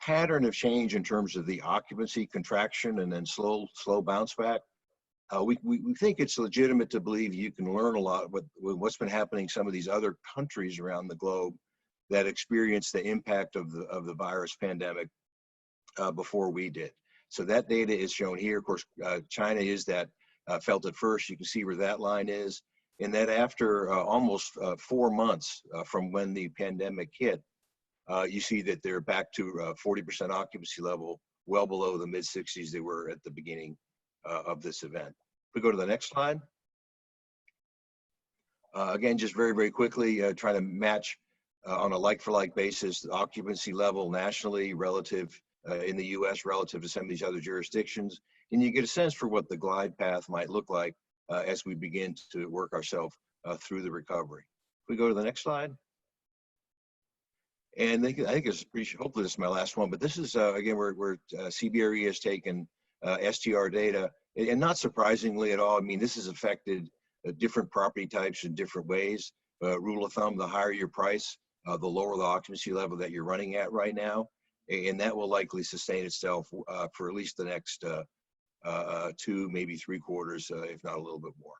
pattern of change in terms of the occupancy contraction and then slow bounce back. We think it's legitimate to believe you can learn a lot with what's been happening in some of these other countries around the globe that experienced the impact of the virus pandemic before we did. So that data is shown here. Of course, China is that felt it first. You can see where that line is. And that after almost 4 months from when the pandemic hit, you see that they're back to 40% occupancy level, well below the mid-60s they were at the beginning of this event. If we go to the next slide. Again, just very, very quickly, trying to match on a like-for-like basis, the occupancy level nationally relative in the US relative to some of these other jurisdictions. And you get a sense for what the glide path might look like as we begin to work ourselves through the recovery. If we go to the next slide. And I think it's pretty, hopefully this is my last one, but this is, again, where CBRE has taken STR data, and not surprisingly at all, I mean, this has affected different property types in different ways. Rule of thumb, the higher your price, the lower the occupancy level that you're running at right now. And that will likely sustain itself for at least the next 2, maybe 3 quarters, if not a little bit more.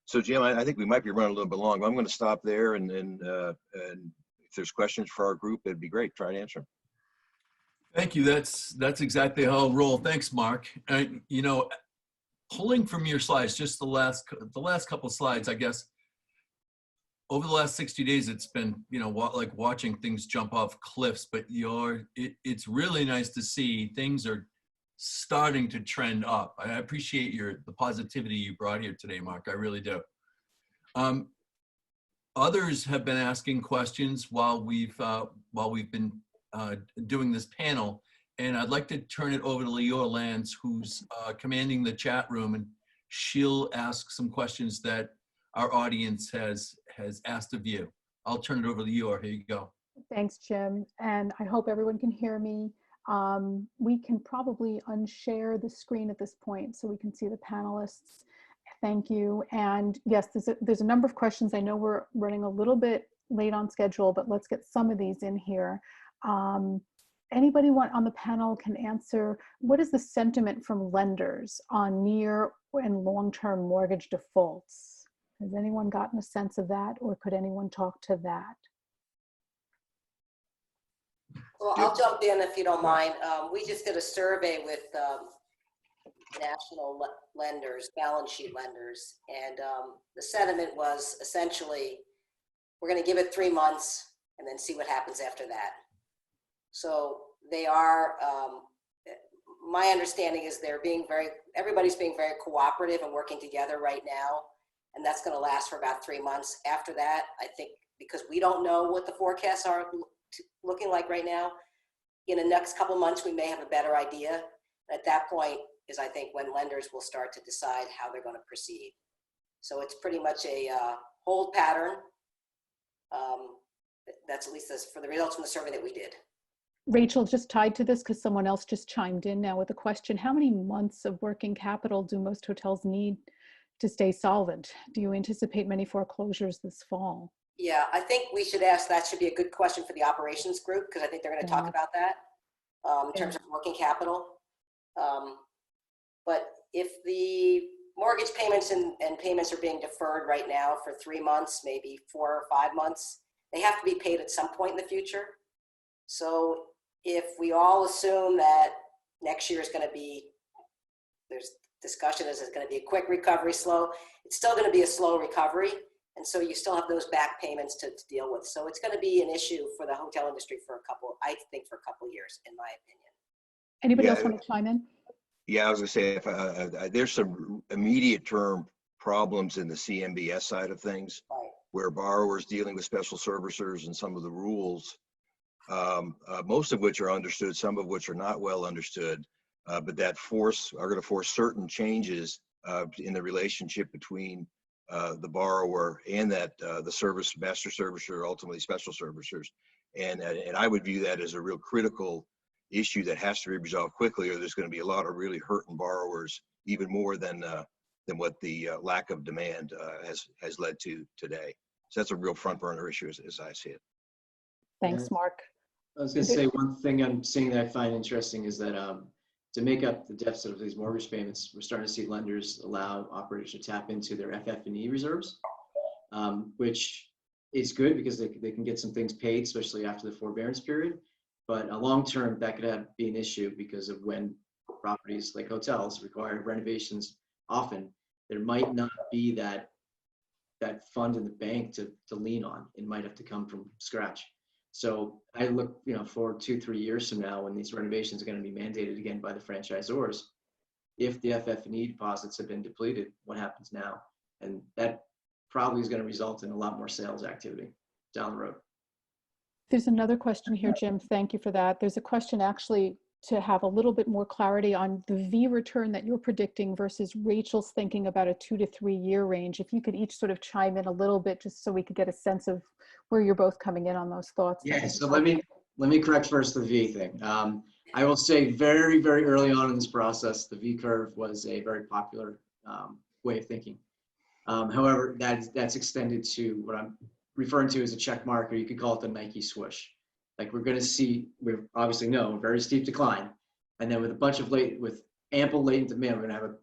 So Jim, I think we might be running a little bit long. I'm going to stop there, and if there's questions for our group, it'd be great. Try to answer them. Thank you. That's exactly how I'll roll. Thanks, Mark. You know, pulling from your slides, just the last couple of slides, I guess, over the last 60 days, it's been, you know, like watching things jump off cliffs, but it's really nice to see things are starting to trend up. I appreciate the positivity you brought here today, Mark. I really do. Others have been asking questions while we've been doing this panel, and I'd like to turn it over to Leora Lands, who's commanding the chat room, and she'll ask some questions that our audience has asked of you. I'll turn it over to Leora. Here you go. Thanks, Jim. And I hope everyone can hear me. We can probably unshare the screen at this point so we can see the panelists. Thank you. And yes, there's a number of questions. I know we're running a little bit late on schedule, but let's get some of these in here. Anybody on the panel can answer, what is the sentiment from lenders on near and long-term mortgage defaults? Has anyone gotten a sense of that, or could anyone talk to that? Well, I'll jump in if you don't mind. We just did a survey with national lenders, balance sheet lenders, and the sentiment was essentially, we're going to give it 3 months and then see what happens after that. So they are, my understanding is everybody's being very cooperative and working together right now, and that's going to last for about 3 months. After that, I think, because we don't know what the forecasts are looking like right now, in the next couple months we may have a better idea. At that point is, I think, when lenders will start to decide how they're going to proceed. So it's pretty much a hold pattern. That's at least for the results from the survey that we did. Rachel, just tied to this, because someone else just chimed in now with a question, how many months of working capital do most hotels need to stay solvent? Do you anticipate many foreclosures this fall? Yeah, I think we should ask, that should be a good question for the operations group, because I think they're going to talk about that in terms of working capital. But if the mortgage payments and payments are being deferred right now for 3 months, maybe 4 or 5 months, they have to be paid at some point in the future. So if we all assume that next year is going to be, there's discussion, is it going to be a quick recovery, slow? It's still going to be a slow recovery. And so you still have those back payments to deal with. So it's going to be an issue for the hotel industry for I think for a couple of years, in my opinion. Anybody else want to chime in? Yeah, I was going to say, if there's some immediate term problems in the CMBS side of things, Right. Where borrowers dealing with special servicers and some of the rules, most of which are understood, some of which are not well understood, but that are going to force certain changes in the relationship between the borrower and the master servicer, ultimately special servicers. And I would view that as a real critical issue that has to be resolved quickly, or there's going to be a lot of really hurting borrowers, even more than what the lack of demand has led to today. So that's a real front burner issue as I see it. Thanks, Mark. I was going to say one thing I'm seeing that I find interesting is that to make up the deficit of these mortgage payments, we're starting to see lenders allow operators to tap into their FF&E reserves, which is good because they can get some things paid, especially after the forbearance period. But long term, that could be an issue because of when properties like hotels require renovations often, there might not be that fund in the bank to lean on. It might have to come from scratch. So I look, forward 2-3 years from now when these renovations are going to be mandated again by the franchisors. If the FF&E deposits have been depleted, what happens now? And that probably is going to result in a lot more sales activity down the road. There's another question here, Jim. Thank you for that. There's a question actually to have a little bit more clarity on the V return that you're predicting versus Rachel's thinking about a 2 to 3 year range. If you could each sort of chime in a little bit, just so we could get a sense of where you're both coming in on those thoughts. Yeah, so let me correct first the V thing. I will say very, very early on in this process, the V curve was a very popular way of thinking. However, that's extended to what I'm referring to as a check mark, or you could call it the Nike swoosh. Like we obviously know a very steep decline, and then with ample latent demand, we're going to have a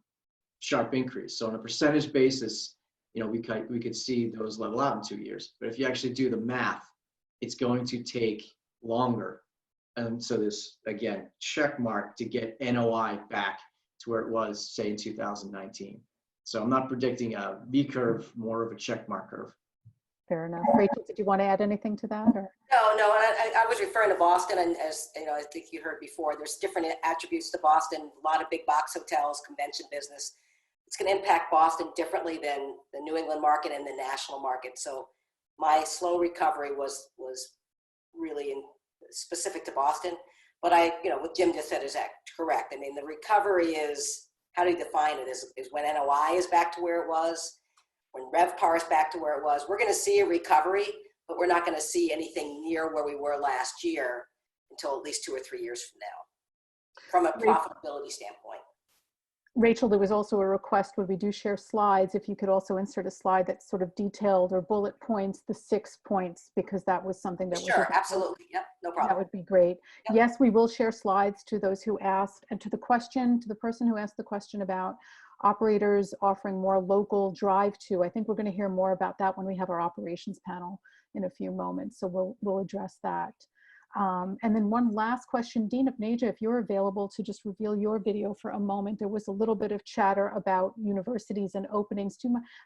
sharp increase. So on a percentage basis, we could see those level out in 2 years. But if you actually do the math, it's going to take longer. And so this, again, check mark to get NOI back to where it was, say, in 2019. So I'm not predicting a V curve, more of a check mark curve. Fair enough. Rachel, did you want to add anything to that? Or? No, I was referring to Boston, and as I think you heard before, there's different attributes to Boston, a lot of big box hotels, convention business. It's going to impact Boston differently than the New England market and the national market. So my slow recovery was really specific to Boston. But what Jim just said is correct. I mean, the recovery is, how do you define it? Is when NOI is back to where it was, when RevPAR is back to where it was. We're going to see a recovery, but we're not going to see anything near where we were last year until at least 2 or 3 years from now, from a profitability standpoint. Rachel, there was also a request, would we do share slides, if you could also insert a slide that sort of detailed or bullet points the 6 points, because that was something that Sure, absolutely. Yep, no problem. That would be great. Yep. Yes, we will share slides to those who asked, and to the person who asked the question about operators offering more local drive to. I think we're going to hear more about that when we have our operations panel in a few moments. So we'll address that. And then one last question, Dean of NAJA, if you're available to just reveal your video for a moment. There was a little bit of chatter about universities and openings.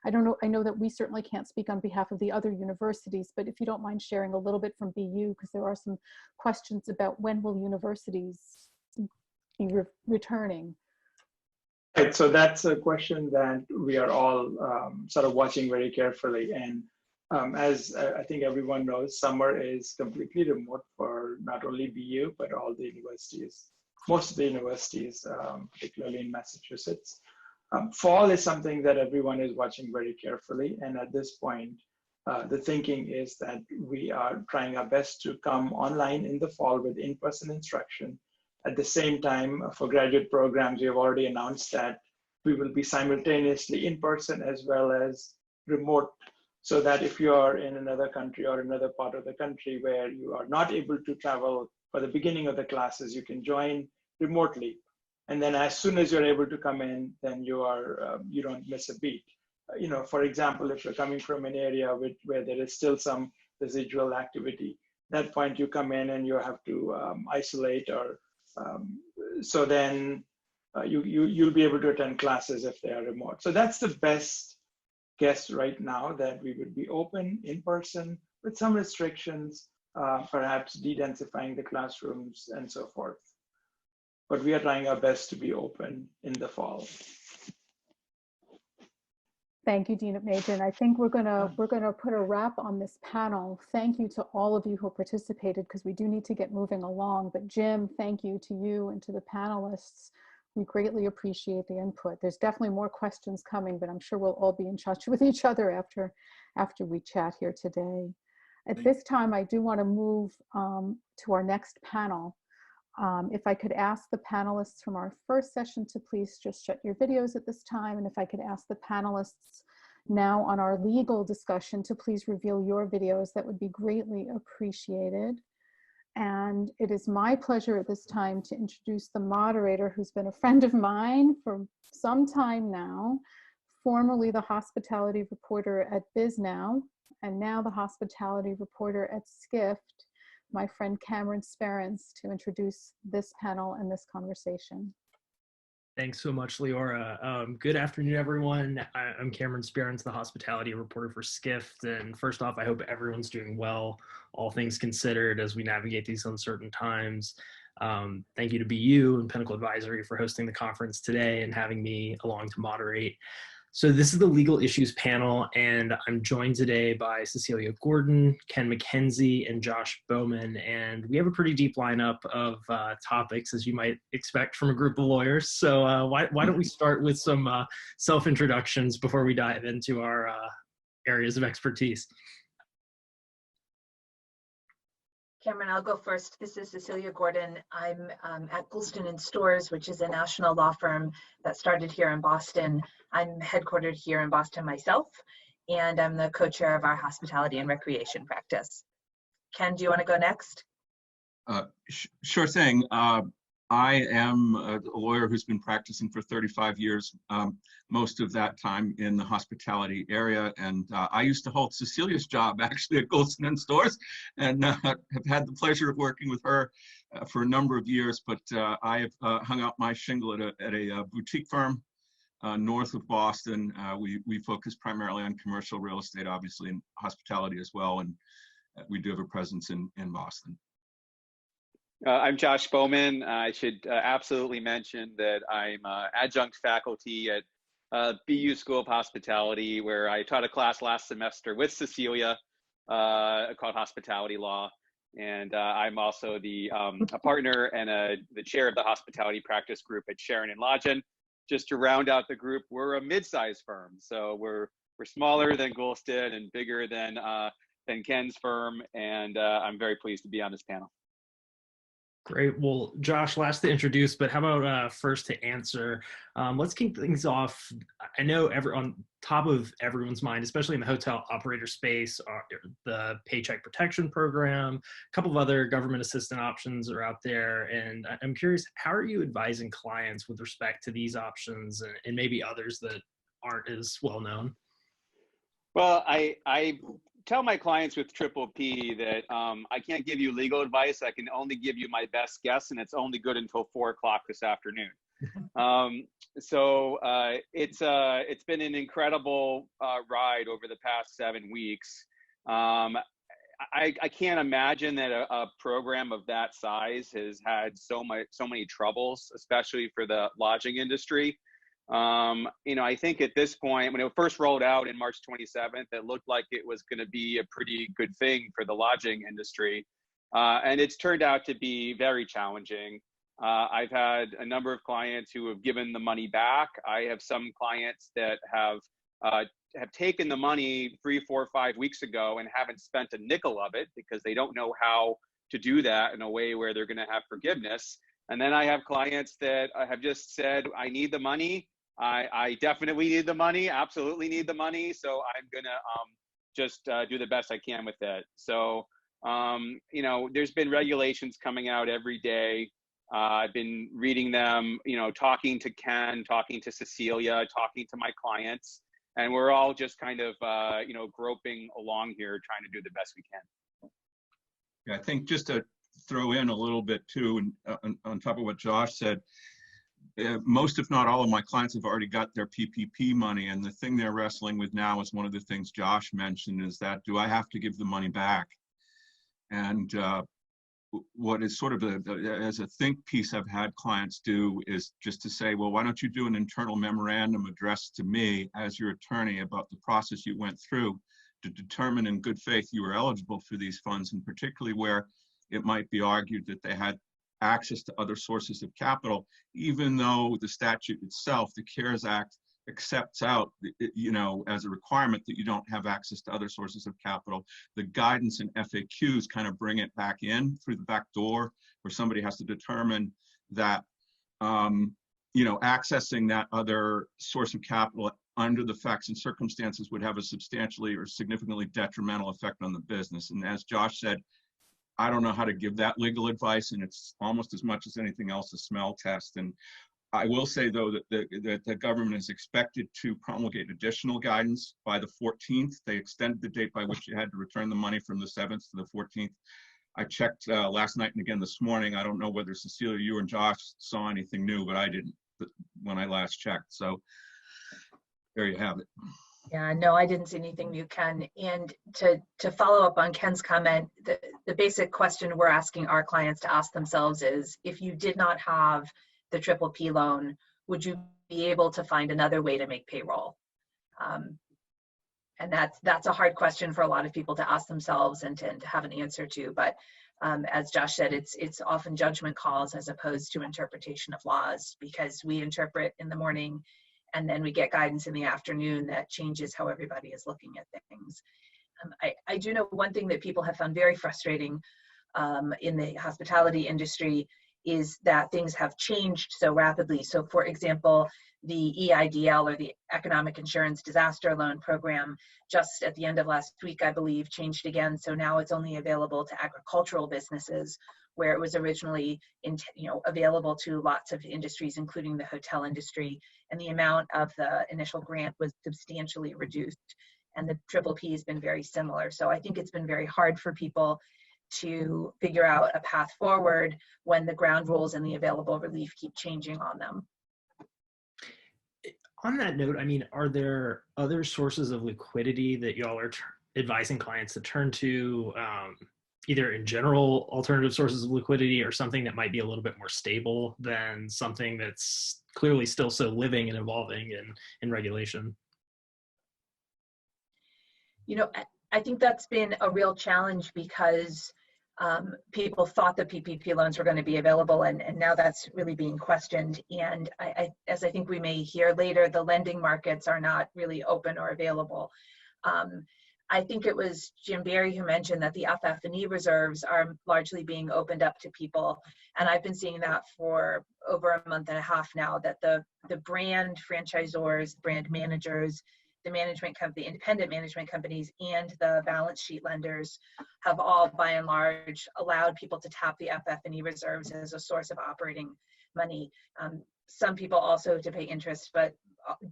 I don't know, I know that we certainly can't speak on behalf of the other universities, but if you don't mind sharing a little bit from BU, because there are some questions about when will universities be returning. Right, so that's a question that we are all sort of watching very carefully. And as I think everyone knows, summer is completely remote for not only BU, but all the universities, most of the universities, particularly in Massachusetts. Fall is something that everyone is watching very carefully. And at this point, the thinking is that we are trying our best to come online in the fall with in-person instruction. At the same time, for graduate programs, we have already announced that we will be simultaneously in person as well as remote, so that if you are in another country or another part of the country where you are not able to travel for the beginning of the classes, you can join remotely. And then as soon as you're able to come in, then you don't miss a beat. For example, if you're coming from an area where there is still some residual activity, at that point you come in and you have to isolate, or so then you'll be able to attend classes if they are remote. So that's the best guess right now, that we would be open in person with some restrictions, perhaps de-densifying the classrooms and so forth. But we are trying our best to be open in the fall. Thank you, Dean of NAJA. And I think we're gonna put a wrap on this panel. Thank you to all of you who participated, because we do need to get moving along. But Jim, thank you to you and to the panelists. We greatly appreciate the input. There's definitely more questions coming, but I'm sure we'll all be in touch with each other after we chat here today. At this time, I do want to move to our next panel. If I could ask the panelists from our first session to please just shut your videos at this time. And if I could ask the panelists now on our legal discussion to please reveal your videos, that would be greatly appreciated. And it is my pleasure at this time to introduce the moderator, who's been a friend of mine for some time now, formerly the hospitality reporter at BizNow, and now the hospitality reporter at Skift, my friend Cameron Sperance, to introduce this panel and this conversation. Thanks so much, Leora. Good afternoon, everyone. I'm Cameron Sperance, the hospitality reporter for Skift. And first off, I hope everyone's doing well, all things considered, as we navigate these uncertain times. Thank you to BU and Pinnacle Advisory for hosting the conference today and having me along to moderate. So this is the legal issues panel, and I'm joined today by Cecilia Gordon, Ken MacKenzie, and Josh Bowman. And we have a pretty deep lineup of topics, as you might expect from a group of lawyers. So why don't we start with some self-introductions before we dive into our areas of expertise. Cameron, I'll go first. This is Cecilia Gordon. I'm at Goulston Storrs, which is a national law firm that started here in Boston. I'm headquartered here in Boston myself, and I'm the co-chair of our hospitality and recreation practice. Ken, do you want to go next? Sure thing. I am a lawyer who's been practicing for 35 years, most of that time in the hospitality area. And I used to hold Cecilia's job actually at Goulston Storrs, and have had the pleasure of working with her for a number of years. But I have hung out my shingle at a boutique firm north of Boston. We focus primarily on commercial real estate, obviously, and hospitality as well. And we do have a presence in Boston. I'm Josh Bowman. I should absolutely mention that I'm adjunct faculty at BU School of Hospitality, where I taught a class last semester with Cecilia called Hospitality Law. And I'm also a partner and the chair of the hospitality practice group at Sherin and Lodgen. Just to round out the group, we're a mid-sized firm. So we're smaller than Goulston and bigger than Ken's firm. And I'm very pleased to be on this panel. Great. Well, Josh, last to introduce, but how about first to answer? Let's kick things off. I know on top of everyone's mind, especially in the hotel operator space, the Paycheck Protection Program, a couple of other government assistance options are out there. And I'm curious, how are you advising clients with respect to these options and maybe others that aren't as well known? Well, I tell my clients with Triple P that I can't give you legal advice. I can only give you my best guess, and it's only good until 4 o'clock this afternoon. So it's been an incredible ride over the past 7 weeks. I can't imagine that a program of that size has had so many troubles, especially for the lodging industry. I think at this point, when it first rolled out in March 27th, it looked like it was going to be a pretty good thing for the lodging industry. And it's turned out to be very challenging. I've had a number of clients who have given the money back. I have some clients that have taken the money 3, 4, 5 weeks ago and haven't spent a nickel of it because they don't know how to do that in a way where they're going to have forgiveness. And then I have clients that have just said, I need the money. I definitely need the money, absolutely need the money. So I'm going to just do the best I can with it. So, there's been regulations coming out every day. I've been reading them, talking to Ken, talking to Cecilia, talking to my clients, and we're all just kind of, groping along here, trying to do the best we can. Yeah, I think just to throw in a little bit too, and on top of what Josh said, most, if not all, of my clients have already got their PPP money, and the thing they're wrestling with now is one of the things Josh mentioned, is that, do I have to give the money back? And what is sort of as a think piece I've had clients do is just to say, well, why don't you do an internal memorandum addressed to me as your attorney about the process you went through to determine in good faith you were eligible for these funds, and particularly where it might be argued that they had access to other sources of capital, even though the statute itself, the CARES Act, accepts out, as a requirement that you don't have access to other sources of capital. The guidance and FAQs kind of bring it back in through the back door, where somebody has to determine that, accessing that other source of capital under the facts and circumstances would have a substantially or significantly detrimental effect on the business. And as Josh said, I don't know how to give that legal advice, and it's almost as much as anything else a smell test. And I will say, though, that the government is expected to promulgate additional guidance by the 14th. They extended the date by which you had to return the money from the 7th to the 14th. I checked last night and again this morning. I don't know whether Cecilia, you and Josh saw anything new, but I didn't when I last checked. So there you have it. Yeah, no, I didn't see anything new, Ken. And to follow up on Ken's comment, the basic question we're asking our clients to ask themselves is, if you did not have the PPP loan, would you be able to find another way to make payroll? And that's a hard question for a lot of people to ask themselves and to have an answer to. But as Josh said, it's often judgment calls as opposed to interpretation of laws, because we interpret in the morning and then we get guidance in the afternoon that changes how everybody is looking at things. I do know one thing that people have found very frustrating in the hospitality industry is that things have changed so rapidly. So for example, the EIDL, or the Economic Insurance Disaster Loan Program, just at the end of last week, I believe, changed again. So now it's only available to agricultural businesses, where it was originally available to lots of industries, including the hotel industry. And the amount of the initial grant was substantially reduced. And the PPP has been very similar. So I think it's been very hard for people to figure out a path forward when the ground rules and the available relief keep changing on them. On that note, I mean, are there other sources of liquidity that y'all are advising clients to turn to, either in general alternative sources of liquidity, or something that might be a little bit more stable than something that's clearly still so living and evolving in regulation? I think that's been a real challenge, because people thought the PPP loans were going to be available, and now that's really being questioned. And as I think we may hear later, the lending markets are not really open or available. I think it was Jim Barry who mentioned that the FF&E reserves are largely being opened up to people. And I've been seeing that for over a month and a half now, that the brand franchisors, brand managers, the independent management companies, and the balance sheet lenders have all, by and large, allowed people to tap the FF&E reserves as a source of operating money. Some people also to pay interest, but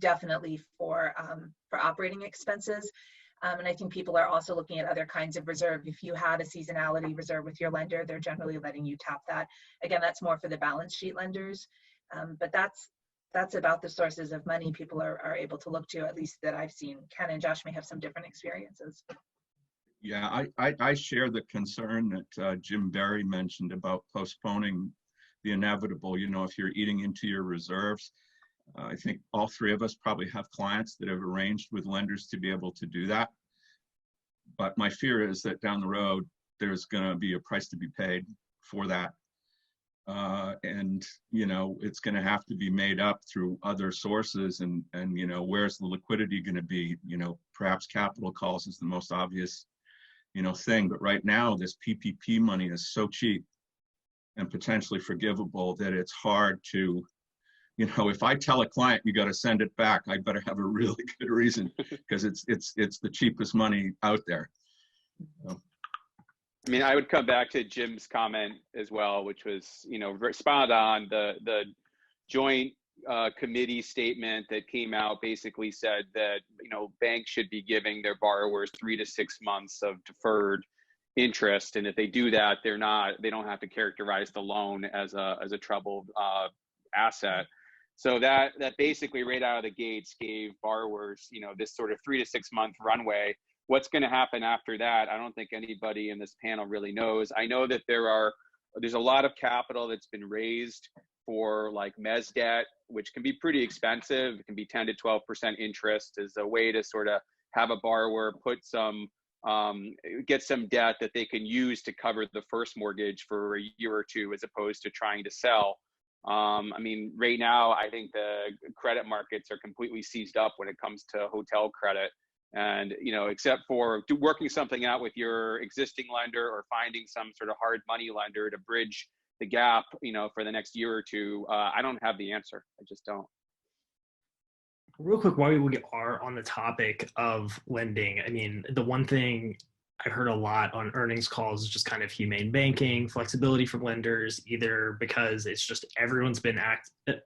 definitely for operating expenses. And I think people are also looking at other kinds of reserve. If you had a seasonality reserve with your lender, they're generally letting you tap that. Again, that's more for the balance sheet lenders, but that's about the sources of money people are able to look to, at least that I've seen. Ken and Josh may have some different experiences. Yeah, I share the concern that Jim Barry mentioned about postponing the inevitable. If you're eating into your reserves, I think all three of us probably have clients that have arranged with lenders to be able to do that. But my fear is that down the road, there's going to be a price to be paid for that. And it's going to have to be made up through other sources. And where's the liquidity going to be? Perhaps capital calls is the most obvious, thing. But right now, this PPP money is so cheap and potentially forgivable that it's hard to, if I tell a client you got to send it back, I better have a really good reason, because it's the cheapest money out there. So. I mean, I would come back to Jim's comment as well, which was, spot on. The joint committee statement that came out basically said that, banks should be giving their borrowers 3 to 6 months of deferred interest. And if they do that, they don't have to characterize the loan as a troubled asset. So that basically right out of the gates gave borrowers, this sort of 3 to 6 month runway. What's going to happen after that? I don't think anybody in this panel really knows. I know that there's a lot of capital that's been raised for like mezz debt, which can be pretty expensive. It can be 10 to 12% interest as a way to sort of have a borrower put get some debt that they can use to cover the first mortgage for a year or two, as opposed to trying to sell. I mean, right now, I think the credit markets are completely seized up when it comes to hotel credit. And, except for working something out with your existing lender or finding some sort of hard money lender to bridge the gap, for the next year or two, I don't have the answer. I just don't. Real quick, while we are on the topic of lending, I mean, the one thing I've heard a lot on earnings calls, just kind of humane banking, flexibility from lenders, either because it's just everyone's been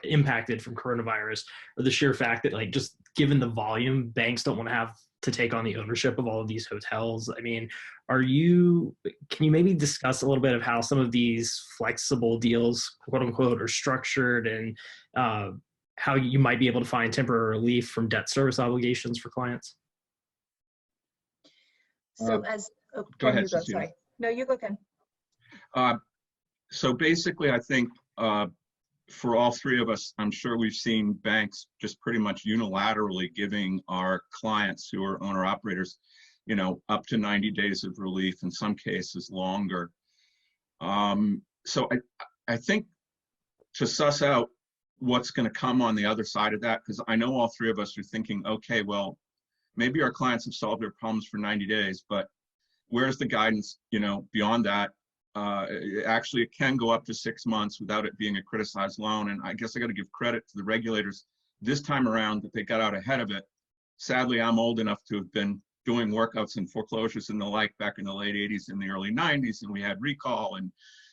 impacted from coronavirus, or the sheer fact that, like, just given the volume, banks don't want to have to take on the ownership of all of these hotels. I mean, can you maybe discuss a little bit of how some of these flexible deals, quote unquote, are structured, and how you might be able to find temporary relief from debt service obligations for clients? So go ahead, you go, Cecilia. sorry. No, you go, Ken. So basically, I think for all three of us, I'm sure we've seen banks just pretty much unilaterally giving our clients who are owner operators, you know, up to 90 days of relief, in some cases longer. So I think to suss out what's going to come on the other side of that, because I know all three of us are thinking, okay, well, maybe our clients have solved their problems for 90 days, but where's the guidance, you know, beyond that? Actually, it can go up to 6 months without it being a criticized loan. And I guess I got to give credit to the regulators this time around that they got out ahead of it. Sadly, I'm old enough to have been doing workouts and foreclosures and the like back in the late 80s and the early 90s, and we had recall, and,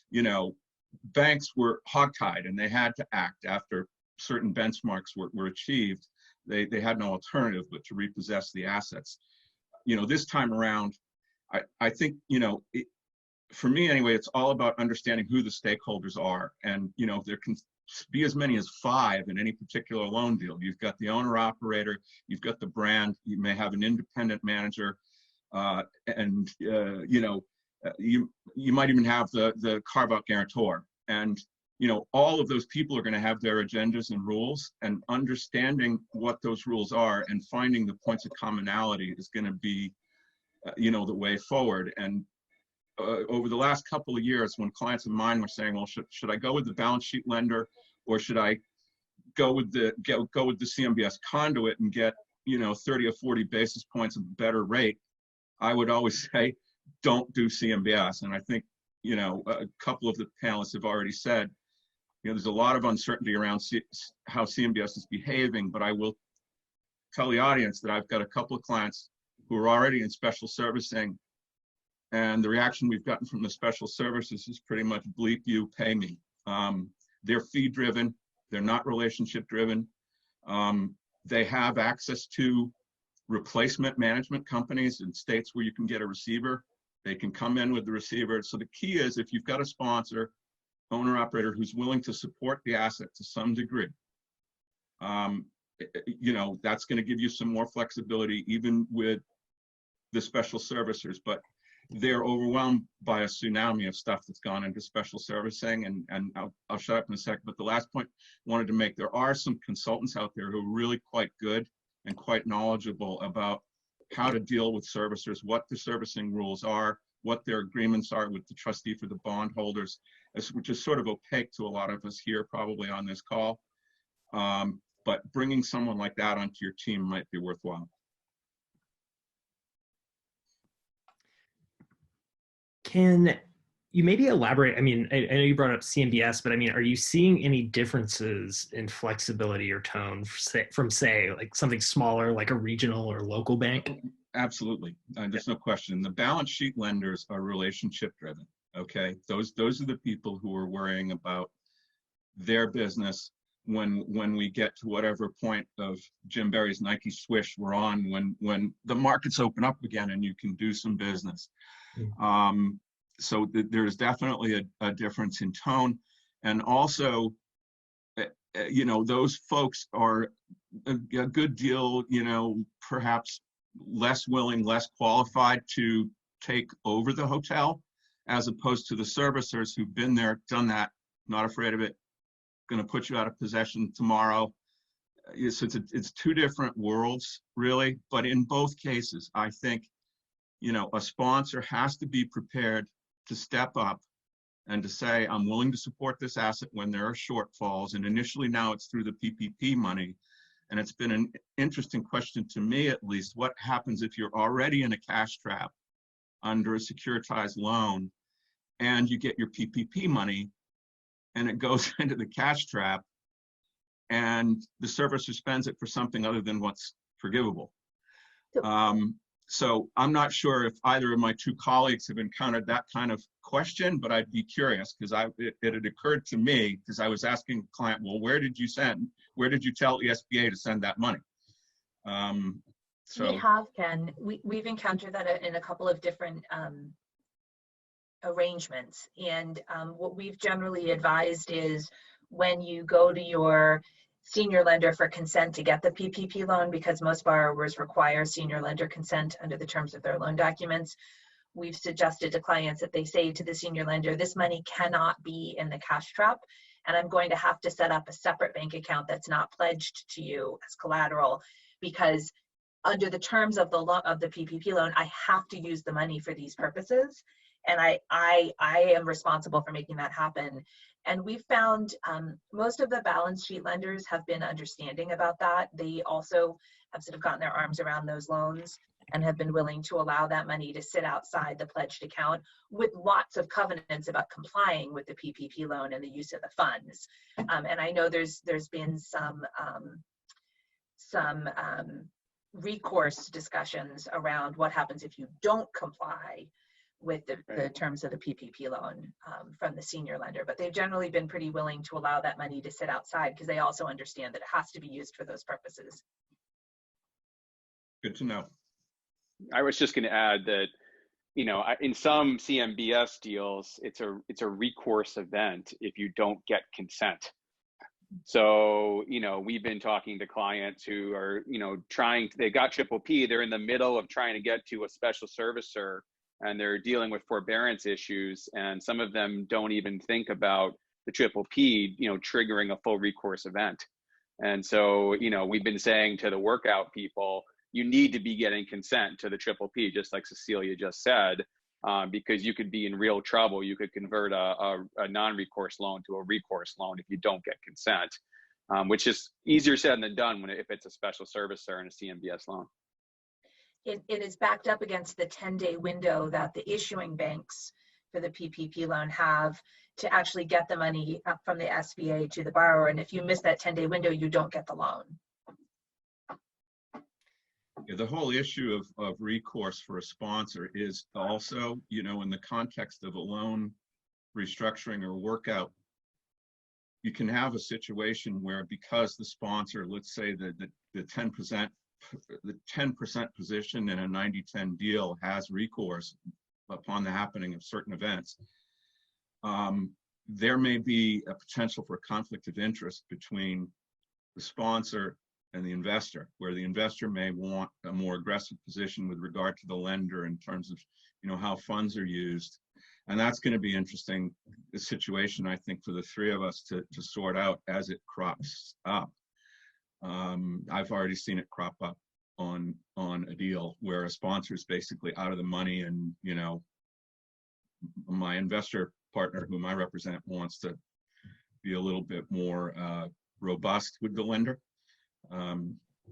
you know, banks were hogtied and they had to act after certain benchmarks were achieved. They had no alternative but to repossess the assets. You know, this time around, I think, you know, for me anyway, it's all about understanding who the stakeholders are. And, you know, there can be as many as 5 in any particular loan deal. You've got the owner operator, you've got the brand, you may have an independent manager, and, you know, you might even have the carve-out guarantor. And, you know, all of those people are going to have their agendas and rules, and understanding what those rules are and finding the points of commonality is going to be, you know, the way forward. And over the last couple of years, when clients of mine were saying, well, should I go with the balance sheet lender, or should I go with the CMBS conduit and get, you know, 30 or 40 basis points of better rate, I would always say, don't do CMBS. And I think, you know, a couple of the panelists have already said, you know, there's a lot of uncertainty around how CMBS is behaving, but I will tell the audience that I've got a couple of clients who are already in special servicing, and the reaction we've gotten from the special services is pretty much bleep you, pay me. They're fee driven, they're not relationship driven. They have access to replacement management companies in states where you can get a receiver. They can come in with the receiver. So the key is, if you've got a sponsor, owner operator who's willing to support the asset to some degree, you know, that's going to give you some more flexibility even with the special servicers. But they're overwhelmed by a tsunami of stuff that's gone into special servicing, and I'll shut up in a second. But the last point I wanted to make, there are some consultants out there who are really quite good and quite knowledgeable about how to deal with servicers, what the servicing rules are, what their agreements are with the trustee for the bondholders, which is sort of opaque to a lot of us here probably on this call. But bringing someone like that onto your team might be worthwhile. Can you maybe elaborate? I mean, I know you brought up CMBS, but I mean, are you seeing any differences in flexibility or tone from say, like something smaller, like a regional or local bank? Absolutely. There's no question. The balance sheet lenders are relationship driven. Okay. Those are the people who are worrying about their business when we get to whatever point of Jim Barry's Nike swish we're on, when the markets open up again and you can do some business. So there's definitely a difference in tone. And also, you know, those folks are a good deal, you know, perhaps less willing, less qualified to take over the hotel, as opposed to the servicers who've been there, done that, not afraid of it, going to put you out of possession tomorrow. It's two different worlds, really. But in both cases, I think, you know, a sponsor has to be prepared to step up and to say, I'm willing to support this asset when there are shortfalls. And initially now it's through the PPP money. And it's been an interesting question to me, at least, what happens if you're already in a cash trap under a securitized loan and you get your PPP money and it goes into the cash trap and the servicer spends it for something other than what's forgivable. So I'm not sure if either of my two colleagues have encountered that kind of question, but I'd be curious because it had occurred to me because I was asking the client, well, where did you tell ESBA to send that money? We have, Ken. We've encountered that in a couple of different arrangements. And what we've generally advised is when you go to your senior lender for consent to get the PPP loan, because most borrowers require senior lender consent under the terms of their loan documents, we've suggested to clients that they say to the senior lender, this money cannot be in the cash trap, and I'm going to have to set up a separate bank account that's not pledged to you as collateral, because under the terms of the PPP loan, I have to use the money for these purposes, and I am responsible for making that happen. And we've found most of the balance sheet lenders have been understanding about that. They also have sort of gotten their arms around those loans and have been willing to allow that money to sit outside the pledged account with lots of covenants about complying with the PPP loan and the use of the funds. And I know there's been some recourse discussions around what happens if you don't comply with the terms of the PPP loan from the senior lender, but they've generally been pretty willing to allow that money to sit outside because they also understand that it has to be used for those purposes. Good to know. I was just going to add that, you know, in some CMBS deals, it's a recourse event if you don't get consent. So, you know, we've been talking to clients who are, you know, they got PPP, they're in the middle of trying to get to a special servicer, and they're dealing with forbearance issues, and some of them don't even think about the PPP, you know, triggering a full recourse event. And so, you know, we've been saying to the workout people, you need to be getting consent to the PPP, just like Cecilia just said, because you could be in real trouble. You could convert a non-recourse loan to a recourse loan if you don't get consent, which is easier said than done if it's a special servicer and a CMBS loan. It is backed up against the 10-day window that the issuing banks for the PPP loan have to actually get the money up from the SBA to the borrower. And if you miss that 10-day window, you don't get the loan. Yeah, the whole issue of recourse for a sponsor is also, you know, in the context of a loan restructuring or workout, you can have a situation where because the sponsor, let's say the 10% position in a 90-10 deal has recourse upon the happening of certain events, there may be a potential for conflict of interest between the sponsor and the investor, where the investor may want a more aggressive position with regard to the lender in terms of, you know, how funds are used. And that's going to be interesting, the situation, I think, for the three of us to sort out as it crops up. I've already seen it crop up on a deal where a sponsor is basically out of the money, and, you know, my investor partner, whom I represent, wants to be a little bit more robust with the lender.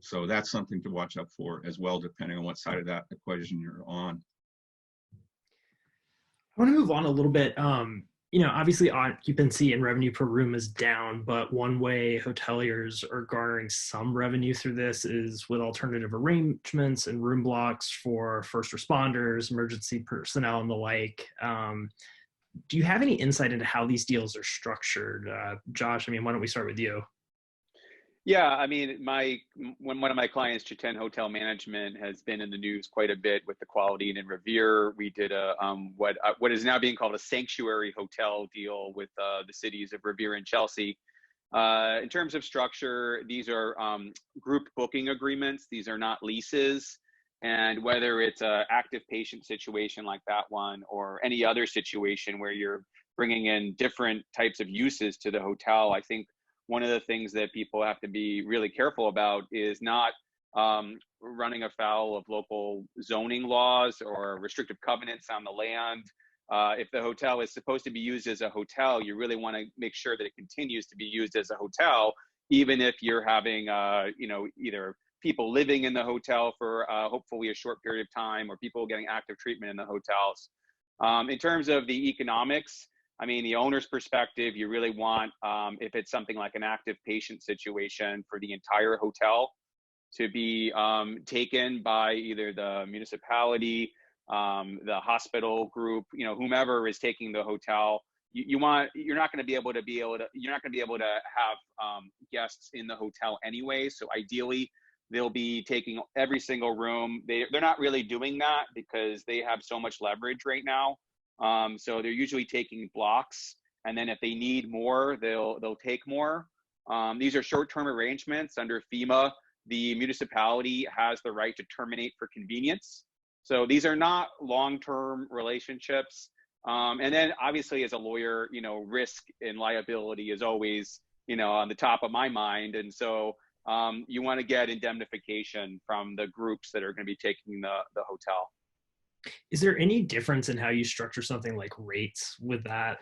So that's something to watch out for as well, depending on what side of that equation you're on. I want to move on a little bit. You know, obviously occupancy and revenue per room is down, but one way hoteliers are garnering some revenue through this is with alternative arrangements and room blocks for first responders, emergency personnel, and the like. Do you have any insight into how these deals are structured? Josh, I mean, why don't we start with you? Yeah, I mean, one of my clients, Chetan Hotel Management, has been in the news quite a bit with the Quality Inn in Revere. We did a what is now being called a sanctuary hotel deal with the cities of Revere and Chelsea. In terms of structure, these are group booking agreements. These are not leases. And whether it's an active patient situation like that one or any other situation where you're bringing in different types of uses to the hotel, I think one of the things that people have to be really careful about is not running afoul of local zoning laws or restrictive covenants on the land. If the hotel is supposed to be used as a hotel, you really want to make sure that it continues to be used as a hotel, even if you're having, you know, either people living in the hotel for hopefully a short period of time, or people getting active treatment in the hotels. In terms of the economics, I mean, the owner's perspective, you really want, if it's something like an active patient situation, for the entire hotel. to be taken by either the municipality, the hospital group, whomever is taking the hotel. You're not going to be able to have guests in the hotel anyway. So ideally, they'll be taking every single room. They're not really doing that because they have so much leverage right now. So they're usually taking blocks, and then if they need more, they'll take more. These are short-term arrangements under FEMA. The municipality has the right to terminate for convenience. So these are not long-term relationships. And then obviously as a lawyer, risk and liability is always, on the top of my mind. And so you want to get indemnification from the groups that are going to be taking the hotel. Is there any difference in how you structure something like rates with that?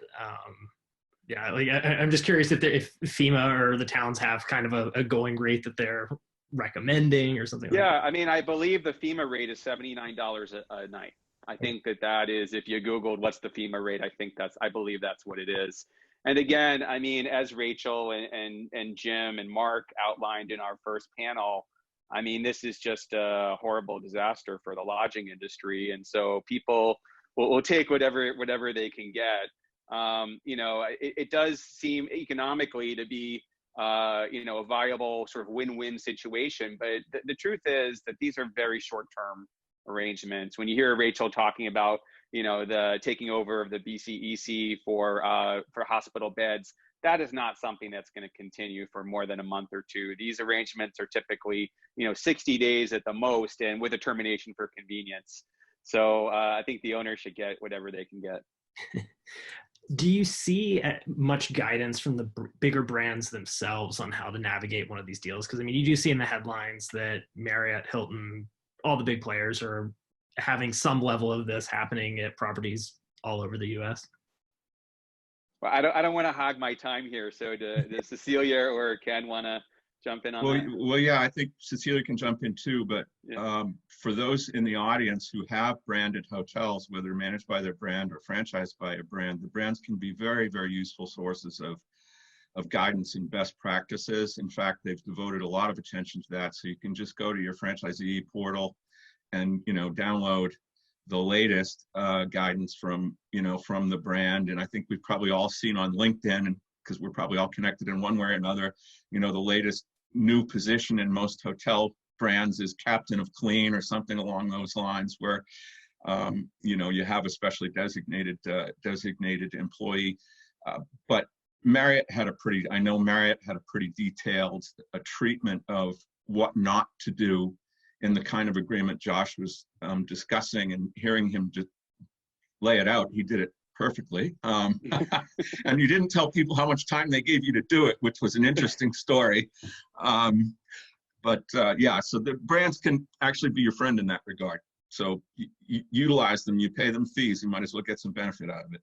Yeah, like I'm just curious if FEMA or the towns have kind of a going rate that they're recommending or something. Yeah, like that. I mean, I believe the FEMA rate is $79 a night. I think that is, if you Googled what's the FEMA rate, I believe that's what it is. And again, I mean, as Rachel and Jim and Mark outlined in our first panel, I mean, this is just a horrible disaster for the lodging industry. And so people will take whatever they can get. It does seem economically to be, a viable sort of win-win situation. But the truth is that these are very short-term arrangements. When you hear Rachel talking about, the taking over of the BCEC for hospital beds, that is not something that's going to continue for more than a month or two. These arrangements are typically, 60 days at the most, and with a termination for convenience. So I think the owner should get whatever they can get. Do you see much guidance from the bigger brands themselves on how to navigate one of these deals? Because I mean, you do see in the headlines that Marriott, Hilton, all the big players are having some level of this happening at properties all over the U.S. Well, I don't want to hog my time here. So does Cecilia or Ken want to jump in on that? Well, yeah, I think Cecilia can jump in too. But for those in the audience who have branded hotels, whether managed by their brand or franchised by a brand, the brands can be very, very useful sources of guidance and best practices. In fact, they've devoted a lot of attention to that. So you can just go to your franchisee portal and download the latest guidance from the brand. And I think we've probably all seen on LinkedIn, and because we're probably all connected in one way or another, the latest new position in most hotel brands is captain of clean or something along those lines, where you have a specially designated employee. But Marriott had a pretty detailed treatment of what not to do in the kind of agreement Josh was discussing, and hearing him just lay it out. He did it perfectly. And you didn't tell people how much time they gave you to do it, which was an interesting story. Yeah, so the brands can actually be your friend in that regard. So utilize them, you pay them fees, you might as well get some benefit out of it.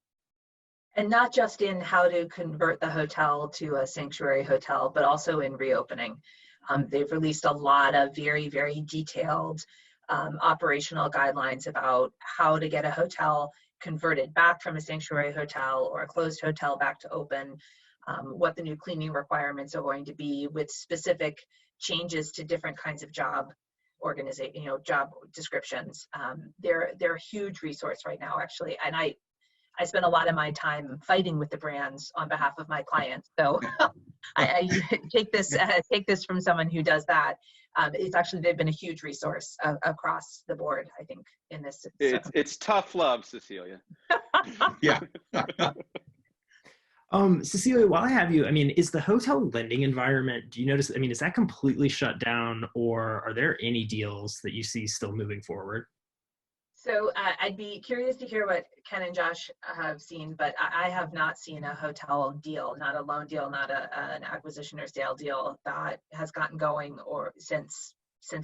And not just in how to convert the hotel to a sanctuary hotel, but also in reopening. They've released a lot of very, very detailed operational guidelines about how to get a hotel converted back from a sanctuary hotel or a closed hotel back to open, what the new cleaning requirements are going to be, with specific changes to different kinds of job organization, job descriptions. They're a huge resource right now, actually. And I spend a lot of my time fighting with the brands on behalf of my clients. So I take this from someone who does that. They've been a huge resource across the board, I think, in this. It's tough love, Cecilia. Yeah. Cecilia, while I have you, I mean, is the hotel lending environment, do you notice, I mean, is that completely shut down, or are there any deals that you see still moving forward? So I'd be curious to hear what Ken and Josh have seen, but I have not seen a hotel deal, not a loan deal, not an acquisition or sale deal that has gotten going or since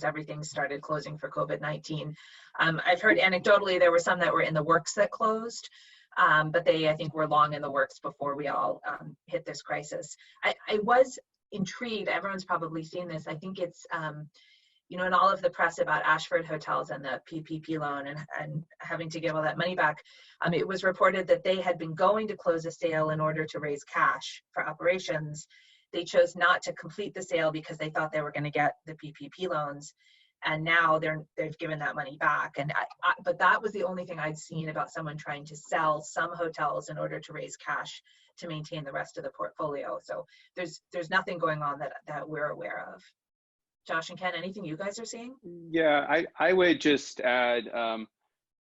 everything started closing for COVID-19. I've heard anecdotally there were some that were in the works that closed, but I think were long in the works before we all hit this crisis. I was intrigued, everyone's probably seen this, I think it's, in all of the press about Ashford Hotels and the PPP loan and having to give all that money back, it was reported that they had been going to close a sale in order to raise cash for operations. They chose not to complete the sale because they thought they were going to get the PPP loans. And now they've given that money back. And but that was the only thing I'd seen about someone trying to sell some hotels in order to raise cash to maintain the rest of the portfolio. So there's nothing going on that we're aware of. Josh and Ken, anything you guys are seeing? Yeah, I would just add,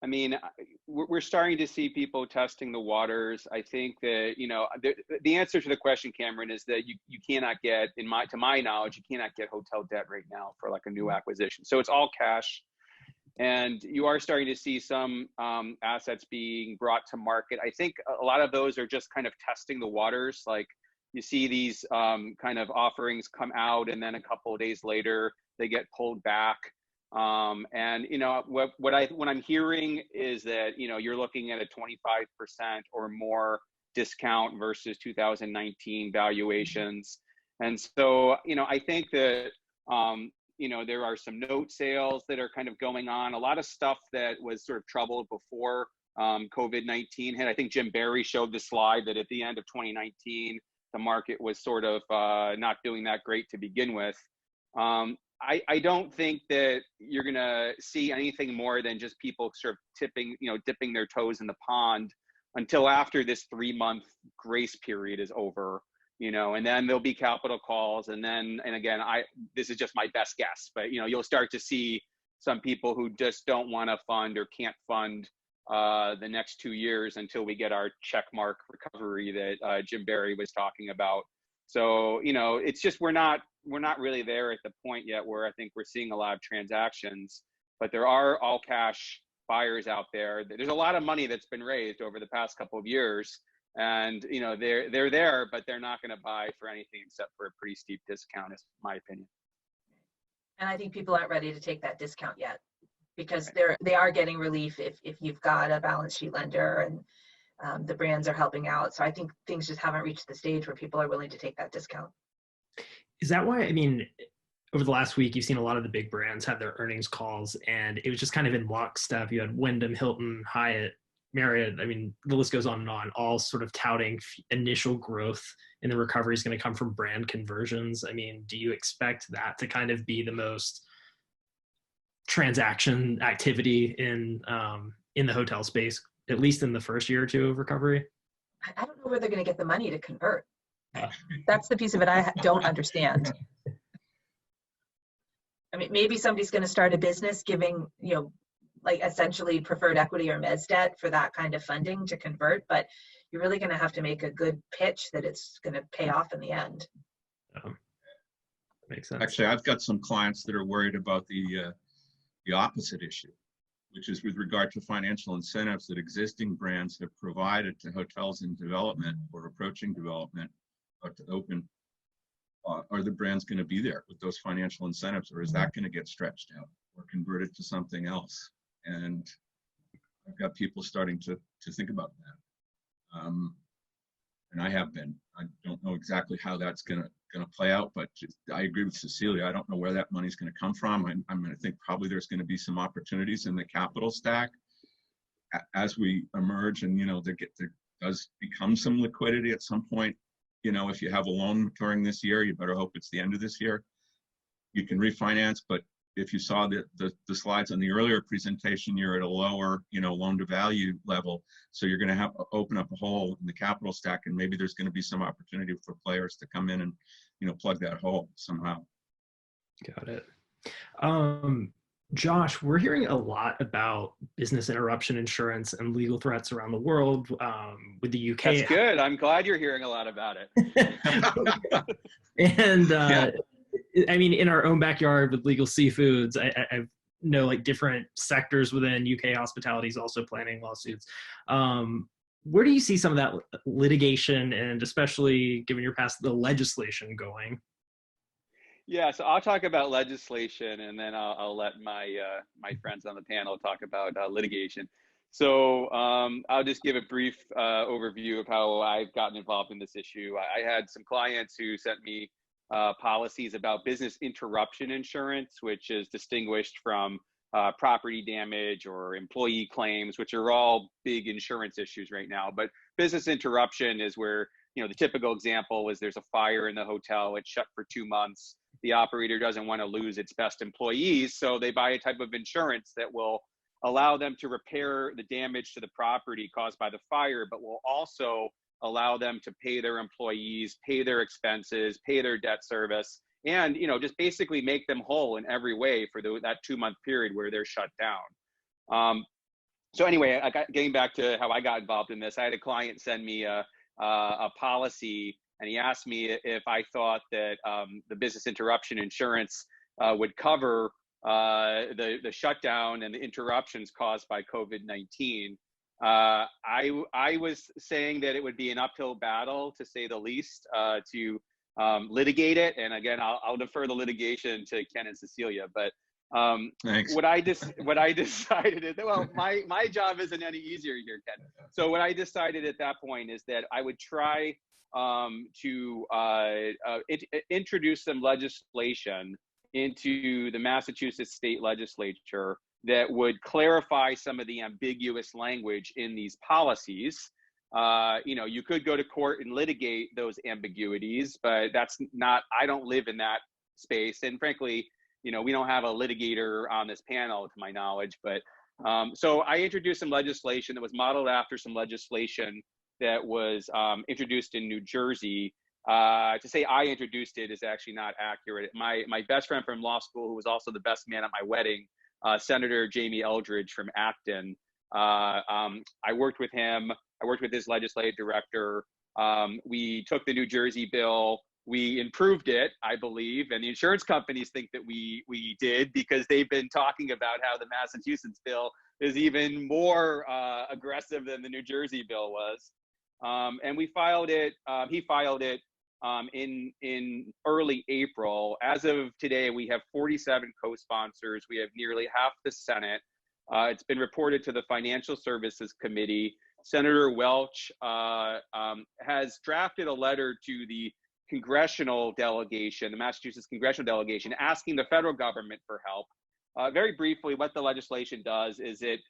I mean, we're starting to see people testing the waters. I think that, you know, the answer to the question, Cameron, is that you cannot get, to my knowledge, you cannot get hotel debt right now for like a new acquisition. So it's all cash. And you are starting to see some assets being brought to market. I think a lot of those are just kind of testing the waters. Like you see these kind of offerings come out, and then a couple of days later, they get pulled back. And you know what I'm hearing is that, you know, you're looking at a 25% or more discount versus 2019 valuations. And so, you know, I think that you know, there are some note sales that are kind of going on, a lot of stuff that was sort of troubled before COVID-19 hit. I think Jim Barry showed the slide that at the end of 2019 the market was sort of not doing that great to begin with. I don't think that you're going to see anything more than just people sort of dipping their toes in the pond until after this 3-month grace period is over, you know, and then there'll be capital calls. And again, this is just my best guess, but, you know, you'll start to see some people who just don't want to fund or can't fund the next 2 years until we get our check mark recovery that Jim Barry was talking about. So, you know, it's just, we're not really there at the point yet where I think we're seeing a lot of transactions, but there are all cash buyers out there. There's a lot of money that's been raised over the past couple of years, and, you know, they're there, but they're not going to buy for anything except for a pretty steep discount, is my opinion. And I think people aren't ready to take that discount yet, because they are getting relief if you've got a balance sheet lender, and the brands are helping out. So I think things just haven't reached the stage where people are willing to take that discount. Is that why, I mean, over the last week, you've seen a lot of the big brands have their earnings calls, and it was just kind of in lockstep. You had Wyndham, Hilton, Hyatt, Marriott, I mean, the list goes on and on, all sort of touting initial growth in the recovery is going to come from brand conversions. I mean, do you expect that to kind of be the most transaction activity in the hotel space, at least in the first year or two of recovery? I don't know where they're going to get the money to convert. That's the piece of it I don't understand. I mean, maybe somebody's going to start a business giving, you know, like essentially preferred equity or mezz debt for that kind of funding to convert, but you're really going to have to make a good pitch that it's going to pay off in the end. Makes sense. Actually, I've got some clients that are worried about the opposite issue, which is with regard to financial incentives that existing brands have provided to hotels in development or approaching development to open. Are the brands going to be there with those financial incentives, or is that going to get stretched out or converted to something else? And I've got people starting to think about that. And I have been. I don't know exactly how that's going to play out, but I agree with Cecilia. I don't know where that money's going to come from. I'm going to think probably there's going to be some opportunities in the capital stack as we emerge, and, you know, there does become some liquidity at some point. You know, if you have a loan maturing this year, you better hope it's the end of this year. You can refinance, but if you saw the slides on the earlier presentation, you're at a lower, you know, loan to value level. So you're going to have to open up a hole in the capital stack, and maybe there's going to be some opportunity for players to come in and, you know, plug that hole somehow. Got it. Josh, we're hearing a lot about business interruption insurance and legal threats around the world, with the UK. That's good. I'm glad you're hearing a lot about it. And I mean, in our own backyard with Legal Seafoods, I know like different sectors within UK hospitality is also planning lawsuits. Where do you see some of that litigation, and especially given your past, the legislation going? Yeah, so I'll talk about legislation, and then I'll let my friends on the panel talk about litigation. So I'll just give a brief overview of how I've gotten involved in this issue. I had some clients who sent me policies about business interruption insurance, which is distinguished from property damage or employee claims, which are all big insurance issues right now. But business interruption is where, the typical example was there's a fire in the hotel, it's shut for 2 months. The operator doesn't want to lose its best employees, so they buy a type of insurance that will allow them to repair the damage to the property caused by the fire, but will also allow them to pay their employees, pay their expenses, pay their debt service, and just basically make them whole in every way for that 2-month period where they're shut down. So anyway, getting back to how I got involved in this, I had a client send me a policy, and he asked me if I thought that the business interruption insurance would cover the shutdown and the interruptions caused by COVID-19. I was saying that it would be an uphill battle, to say the least, to litigate it. And again, I'll defer the litigation to Ken and Cecilia. But Thanks. what I decided is, well, my job isn't any easier here, Ken. So what I decided at that point is that I would try to introduce some legislation into the Massachusetts state legislature that would clarify some of the ambiguous language in these policies. You could go to court and litigate those ambiguities, but that's not, I don't live in that space. And frankly, we don't have a litigator on this panel to my knowledge, but so I introduced some legislation that was modeled after some legislation that was introduced in New Jersey. To say I introduced it is actually not accurate. My best friend from law school, who was also the best man at my wedding, Senator Jamie Eldridge from Acton. I worked with him. I worked with his legislative director. We took the New Jersey bill. We improved it, I believe, and the insurance companies think that we did, because they've been talking about how the Massachusetts bill is even more aggressive than the New Jersey bill was. And we filed it. He filed it in early April. As of today, we have 47 co-sponsors. We have nearly half the Senate. It's been reported to the Financial Services Committee. Senator Welch has drafted a letter to the congressional delegation, the Massachusetts congressional delegation, asking the federal government for help. Very briefly, what the legislation does is it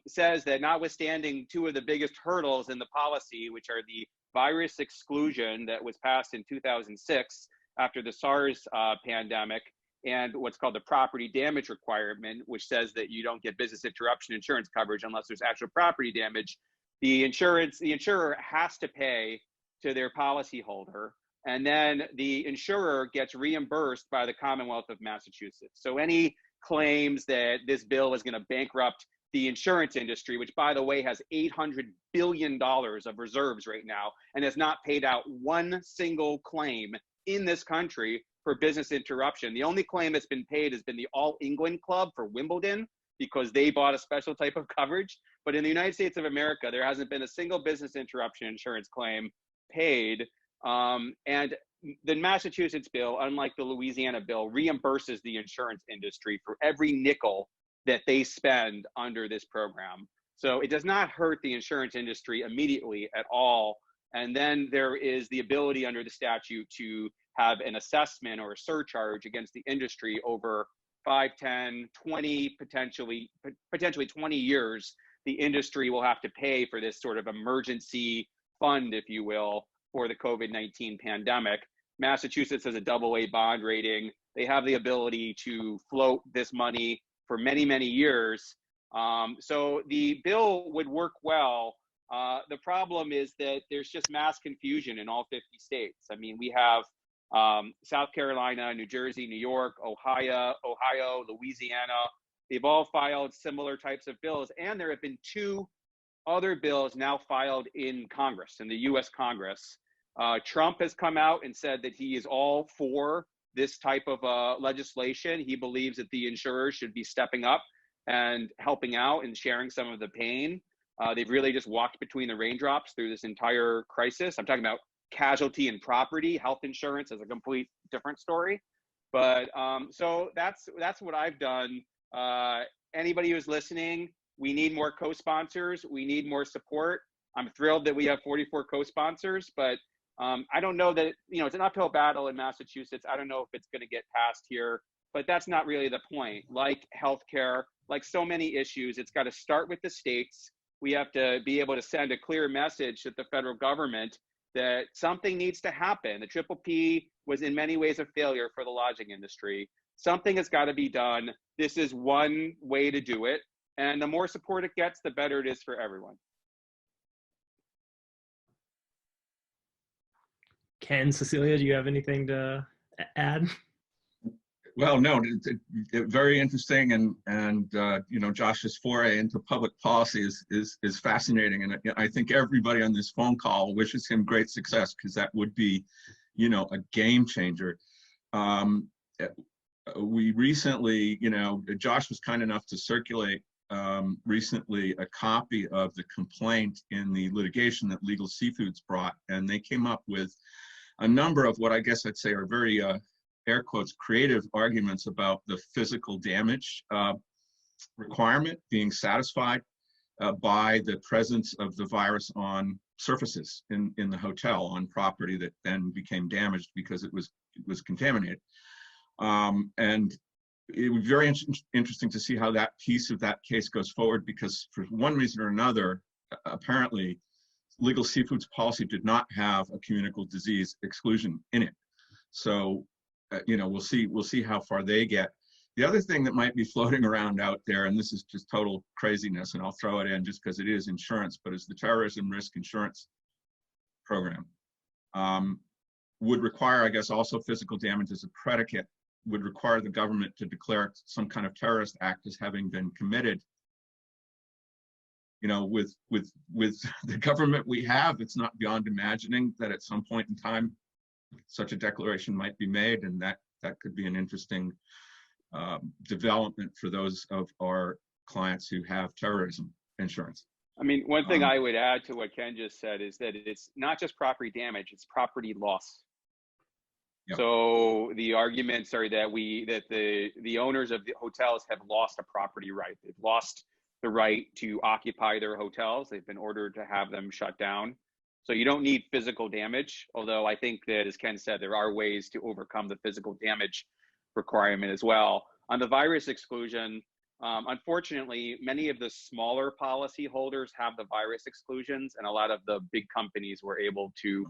says that notwithstanding two of the biggest hurdles in the policy, which are the virus exclusion that was passed in 2006 after the SARS pandemic, and what's called the property damage requirement, which says that you don't get business interruption insurance coverage unless there's actual property damage, the insurer has to pay to their policyholder, and then the insurer gets reimbursed by the Commonwealth of Massachusetts. So any claims that this bill is going to bankrupt the insurance industry, which by the way has $800 billion of reserves right now and has not paid out one single claim in this country for business interruption. The only claim that's been paid has been the All England Club for Wimbledon, because they bought a special type of coverage. But in the United States of America, there hasn't been a single business interruption insurance claim paid. And the Massachusetts bill, unlike the Louisiana bill, reimburses the insurance industry for every nickel that they spend under this program. So it does not hurt the insurance industry immediately at all. And then there is the ability under the statute to have an assessment or a surcharge against the industry over 5, 10, 20, potentially 20 years. The industry will have to pay for this sort of emergency fund, if you will, for the COVID-19 pandemic. Massachusetts has a AA bond rating. They have the ability to float this money for many, many years. So the bill would work well. The problem is that there's just mass confusion in all 50 states. I mean, we have South Carolina, New Jersey, New York, Ohio, Louisiana. They've all filed similar types of bills. And there have been 2 other bills now filed in Congress, in the US Congress. Trump has come out and said that he is all for this type of legislation. He believes that the insurers should be stepping up and helping out and sharing some of the pain. They've really just walked between the raindrops through this entire crisis. I'm talking about casualty and property. Health insurance is a complete different story. But so that's what I've done. Anybody who's listening, we need more co-sponsors. We need more support. I'm thrilled that we have 44 co-sponsors, but I don't know that, it's an uphill battle in Massachusetts. I don't know if it's going to get passed here, but that's not really the point. Like healthcare, like so many issues, it's got to start with the states. We have to be able to send a clear message that the federal government that something needs to happen. The Triple P was in many ways a failure for the lodging industry. Something has got to be done. This is one way to do it. And the more support it gets, the better it is for everyone. Ken, Cecilia, do you have anything to add? Well, no, very interesting, and you know, Josh's foray into public policy is fascinating, and I think everybody on this phone call wishes him great success, because that would be, you know, a game changer. We recently, you know, Josh was kind enough to circulate recently a copy of the complaint in the litigation that Legal Seafoods brought, and they came up with a number of what I guess I'd say are very air quotes, creative arguments about the physical damage requirement being satisfied by the presence of the virus on surfaces in the hotel, on property that then became damaged because it was contaminated. And it would be very interesting to see how that piece of that case goes forward, because for one reason or another, apparently, Legal Seafoods policy did not have a communicable disease exclusion in it. So, you know, we'll see how far they get. The other thing that might be floating around out there, and this is just total craziness, and I'll throw it in just because it is insurance, but it's the terrorism risk insurance program. Would require, I guess, also physical damage as a predicate, would require the government to declare some kind of terrorist act as having been committed. You know, with the government we have, it's not beyond imagining that at some point in time, such a declaration might be made, and that could be an interesting development for those of our clients who have terrorism insurance. I mean, one thing I would add to what Ken just said is that it's not just property damage, it's property loss. Yep. So the arguments are that the owners of the hotels have lost a property right. They've lost the right to occupy their hotels. They've been ordered to have them shut down. So you don't need physical damage, although I think that, as Ken said, there are ways to overcome the physical damage requirement as well. On the virus exclusion, unfortunately, many of the smaller policy holders have the virus exclusions, and a lot of the big companies were able to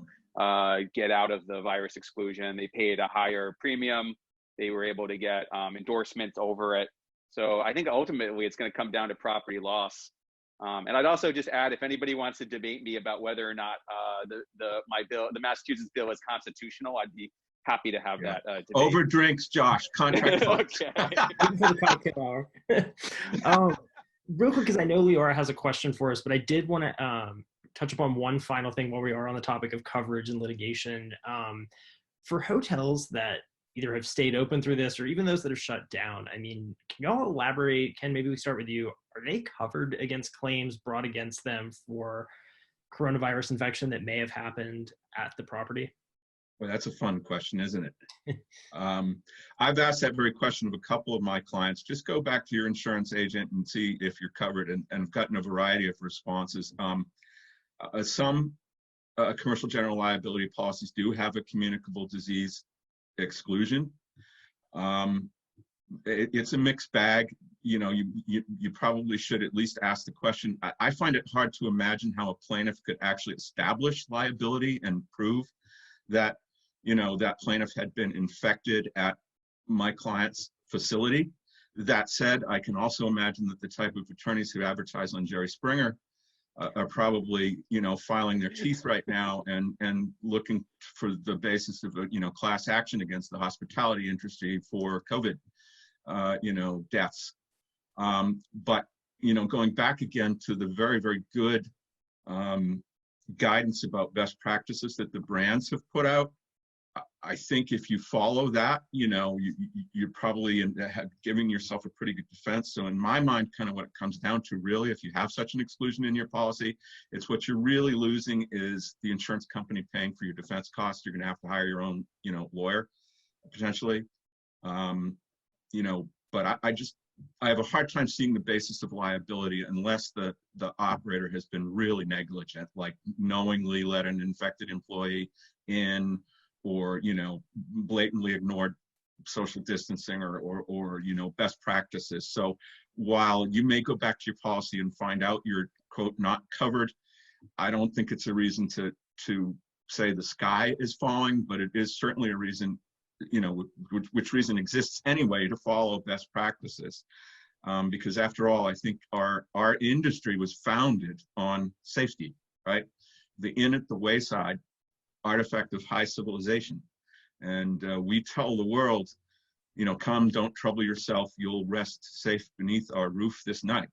get out of the virus exclusion. They paid a higher premium. They were able to get endorsements over it. So I think ultimately it's going to come down to property loss. And I'd also just add, if anybody wants to debate me about whether or not my bill, the Massachusetts bill, is constitutional, I'd be happy to have that debate. Over drinks, Josh. Contract. Okay. For the cocktail hour. Real quick, because I know Leora has a question for us, but I did want to touch upon one final thing while we are on the topic of coverage and litigation. For hotels that either have stayed open through this, or even those that are shut down, I mean, can y'all elaborate? Ken, maybe we start with you. Are they covered against claims brought against them for coronavirus infection that may have happened at the property? Well, that's a fun question, isn't it? I've asked that very question of a couple of my clients. Just go back to your insurance agent and see if you're covered, and I've gotten a variety of responses. Some commercial general liability policies do have a communicable disease exclusion. It's a mixed bag. You know, you probably should at least ask the question. I find it hard to imagine how a plaintiff could actually establish liability and prove that, you know, that plaintiff had been infected at my client's facility. That said, I can also imagine that the type of attorneys who advertise on Jerry Springer are probably, you know, filing their teeth right now and looking for the basis of a, you know, class action against the hospitality industry for COVID, you know, deaths. But, you know, going back again to the very, very good guidance about best practices that the brands have put out, I think if you follow that, you know, you're probably giving yourself a pretty good defense. So in my mind, kind of what it comes down to really, if you have such an exclusion in your policy, it's what you're really losing is the insurance company paying for your defense costs. You're going to have to hire your own, you know, lawyer potentially, you know, but I have a hard time seeing the basis of liability unless the operator has been really negligent, like knowingly let an infected employee in, or, you know, blatantly ignored social distancing or you know, best practices. So while you may go back to your policy and find out you're, quote, not covered, I don't think it's a reason to say the sky is falling, but it is certainly a reason, you know, which reason exists anyway to follow best practices. Because after all, I think our industry was founded on safety, right? The inn at the wayside, artifact of high civilization. And we tell the world, you know, come, don't trouble yourself, you'll rest safe beneath our roof this night.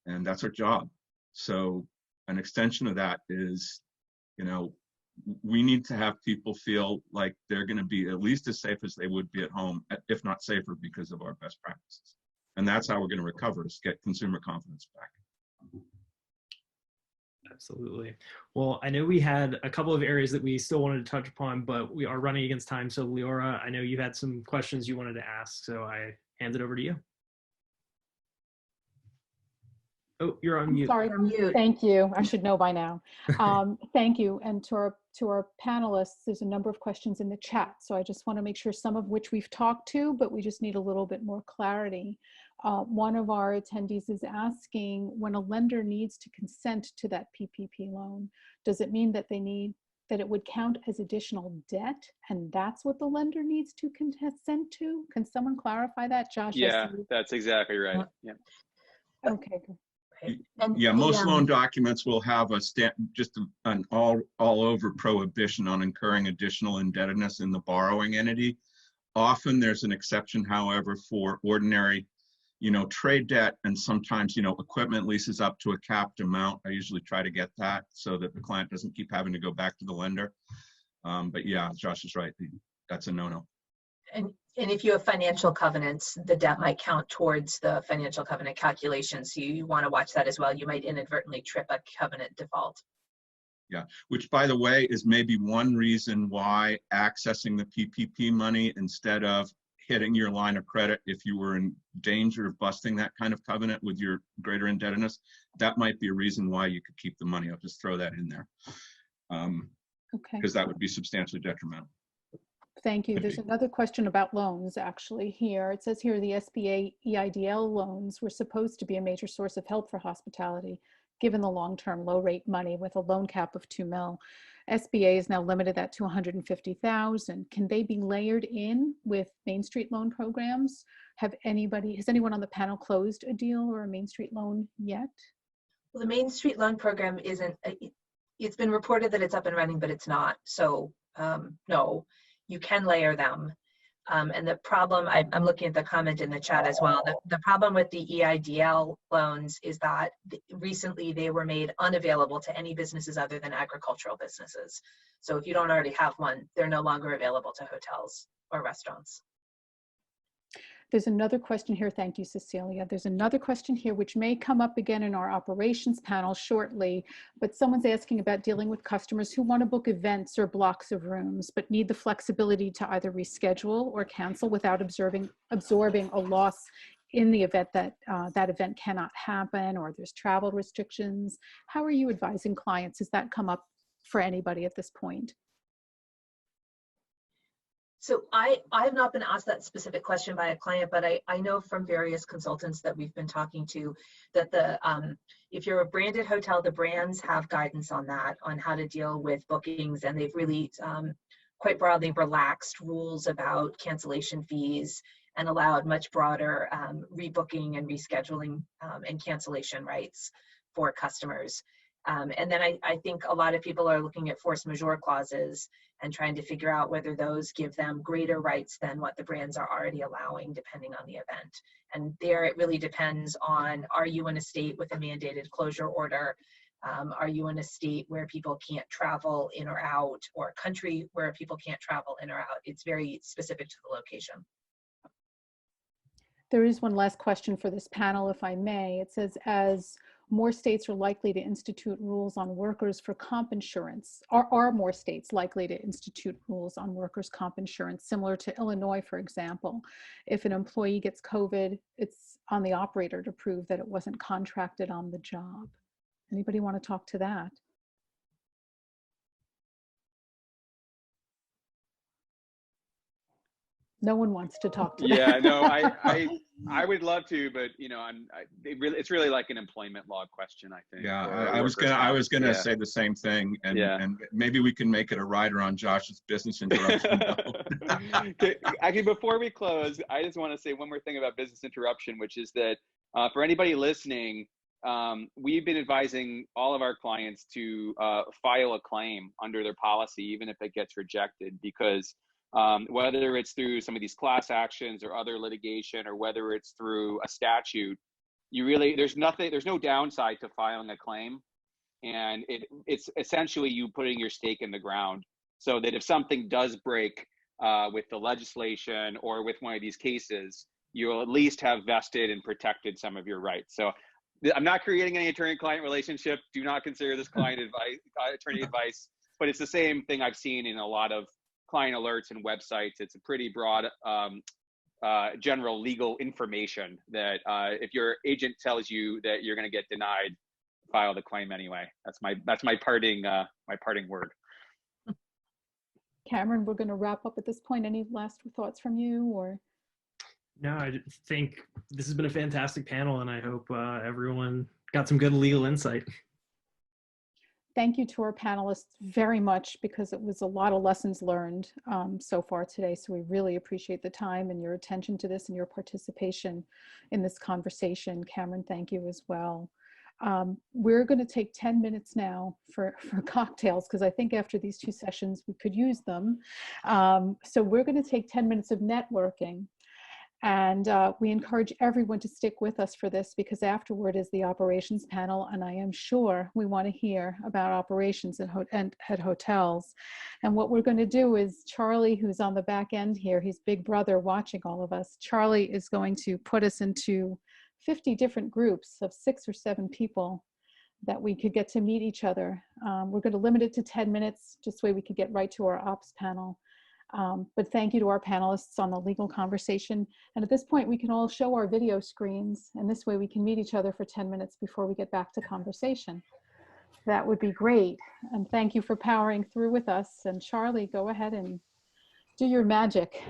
And that's our job. So an extension of that is, you know, we need to have people feel like they're going to be at least as safe as they would be at home, if not safer, because of our best practices. And that's how we're going to recover, is get consumer confidence back. Absolutely. Well, I know we had a couple of areas that we still wanted to touch upon, but we are running against time. So Leora, I know you had some questions you wanted to ask, so I hand it over to you. Oh, you're on mute. Sorry, thank you. I should know by now. Thank you. And to our panelists, there's a number of questions in the chat. So I just want to make sure, some of which we've talked to, but we just need a little bit more clarity. One of our attendees is asking, when a lender needs to consent to that PPP loan, does it mean that that it would count as additional debt, and that's what the lender needs to consent to? Can someone clarify that, Josh? Yeah, that's exactly right. Yeah. Okay, good. Yeah, most loan documents will have a stamp, just an all over prohibition on incurring additional indebtedness in the borrowing entity. Often there's an exception, however, for ordinary, you know, trade debt, and sometimes, you know, equipment leases up to a capped amount. I usually try to get that so that the client doesn't keep having to go back to the lender. But yeah, Josh is right. That's a no-no. And if you have financial covenants, the debt might count towards the financial covenant calculation. So you want to watch that as well. You might inadvertently trip a covenant default. Yeah, which, by the way, is maybe one reason why accessing the PPP money instead of hitting your line of credit, if you were in danger of busting that kind of covenant with your greater indebtedness, that might be a reason why you could keep the money. I'll just throw that in there. Because that would be substantially detrimental. Thank you. There's another question about loans actually here. It says here the SBA EIDL loans were supposed to be a major source of help for hospitality, given the long-term low-rate money with a loan cap of $2 million. SBA is now limited that to $150,000. Can they be layered in with Main Street loan programs? Has anyone on the panel closed a deal or a Main Street loan yet? Well, the Main Street loan program isn't, it's been reported that it's up and running, but it's not. So no. You can layer them. And the problem, I'm looking at the comment in the chat as well, the problem with the EIDL loans is that recently they were made unavailable to any businesses other than agricultural businesses. So if you don't already have one, they're no longer available to hotels or restaurants. There's another question here. Thank you, Cecilia. There's another question here which may come up again in our operations panel shortly, but someone's asking about dealing with customers who want to book events or blocks of rooms, but need the flexibility to either reschedule or cancel without absorbing a loss in the event that that event cannot happen, or there's travel restrictions. How are you advising clients? Has that come up for anybody at this point? So I have not been asked that specific question by a client, but I know from various consultants that we've been talking to that if you're a branded hotel, the brands have guidance on that, on how to deal with bookings, and they've really quite broadly relaxed rules about cancellation fees and allowed much broader rebooking and rescheduling and cancellation rights for customers. And then I think a lot of people are looking at force majeure clauses and trying to figure out whether those give them greater rights than what the brands are already allowing, depending on the event. And there it really depends on, are you in a state with a mandated closure order? Are you in a state where people can't travel in or out, or a country where people can't travel in or out? It's very specific to the location. There is one last question for this panel, if I may. It says, as more states are likely to institute rules on workers for comp insurance, are more states likely to institute rules on workers' comp insurance, similar to Illinois, for example? If an employee gets COVID, it's on the operator to prove that it wasn't contracted on the job. Anybody want to talk to that? No one wants to talk to them. Yeah, no, I would love to, but you know, it's really like an employment law question, I think. Yeah, or I was workers' gonna comp. say the same thing, and Yeah. and maybe we can make it a rider on Josh's business interruption. Okay, actually, before we close, I just want to say one more thing about business interruption, which is that for anybody listening, we've been advising all of our clients to file a claim under their policy, even if it gets rejected, because whether it's through some of these class actions or other litigation, or whether it's through a statute, there's no downside to filing a claim. And it's essentially you putting your stake in the ground, so that if something does break with the legislation or with one of these cases, you'll at least have vested and protected some of your rights. So I'm not creating any attorney-client relationship. Do not consider this attorney advice, but it's the same thing I've seen in a lot of client alerts and websites. It's a pretty broad general legal information that if your agent tells you that you're going to get denied, file the claim anyway. That's my parting word. Cameron, we're going to wrap up at this point. Any last thoughts from you, or? No, I think this has been a fantastic panel, and I hope everyone got some good legal insight. Thank you to our panelists very much, because it was a lot of lessons learned so far today. So we really appreciate the time and your attention to this and your participation in this conversation. Cameron, thank you as well. We're going to take 10 minutes now for cocktails, because I think after these two sessions we could use them. So we're going to take 10 minutes of networking. And we encourage everyone to stick with us for this, because afterward is the operations panel, and I am sure we want to hear about operations at hotels. And what we're going to do is Charlie, who's on the back end here, he's big brother watching all of us. Charlie is going to put us into 50 different groups of 6 or 7 people that we could get to meet each other. We're going to limit it to 10 minutes, just so we could get right to our ops panel. But thank you to our panelists on the legal conversation. And at this point, we can all show our video screens, and this way we can meet each other for 10 minutes before we get back to conversation. That would be great. And thank you for powering through with us. And Charlie, go ahead and do your magic.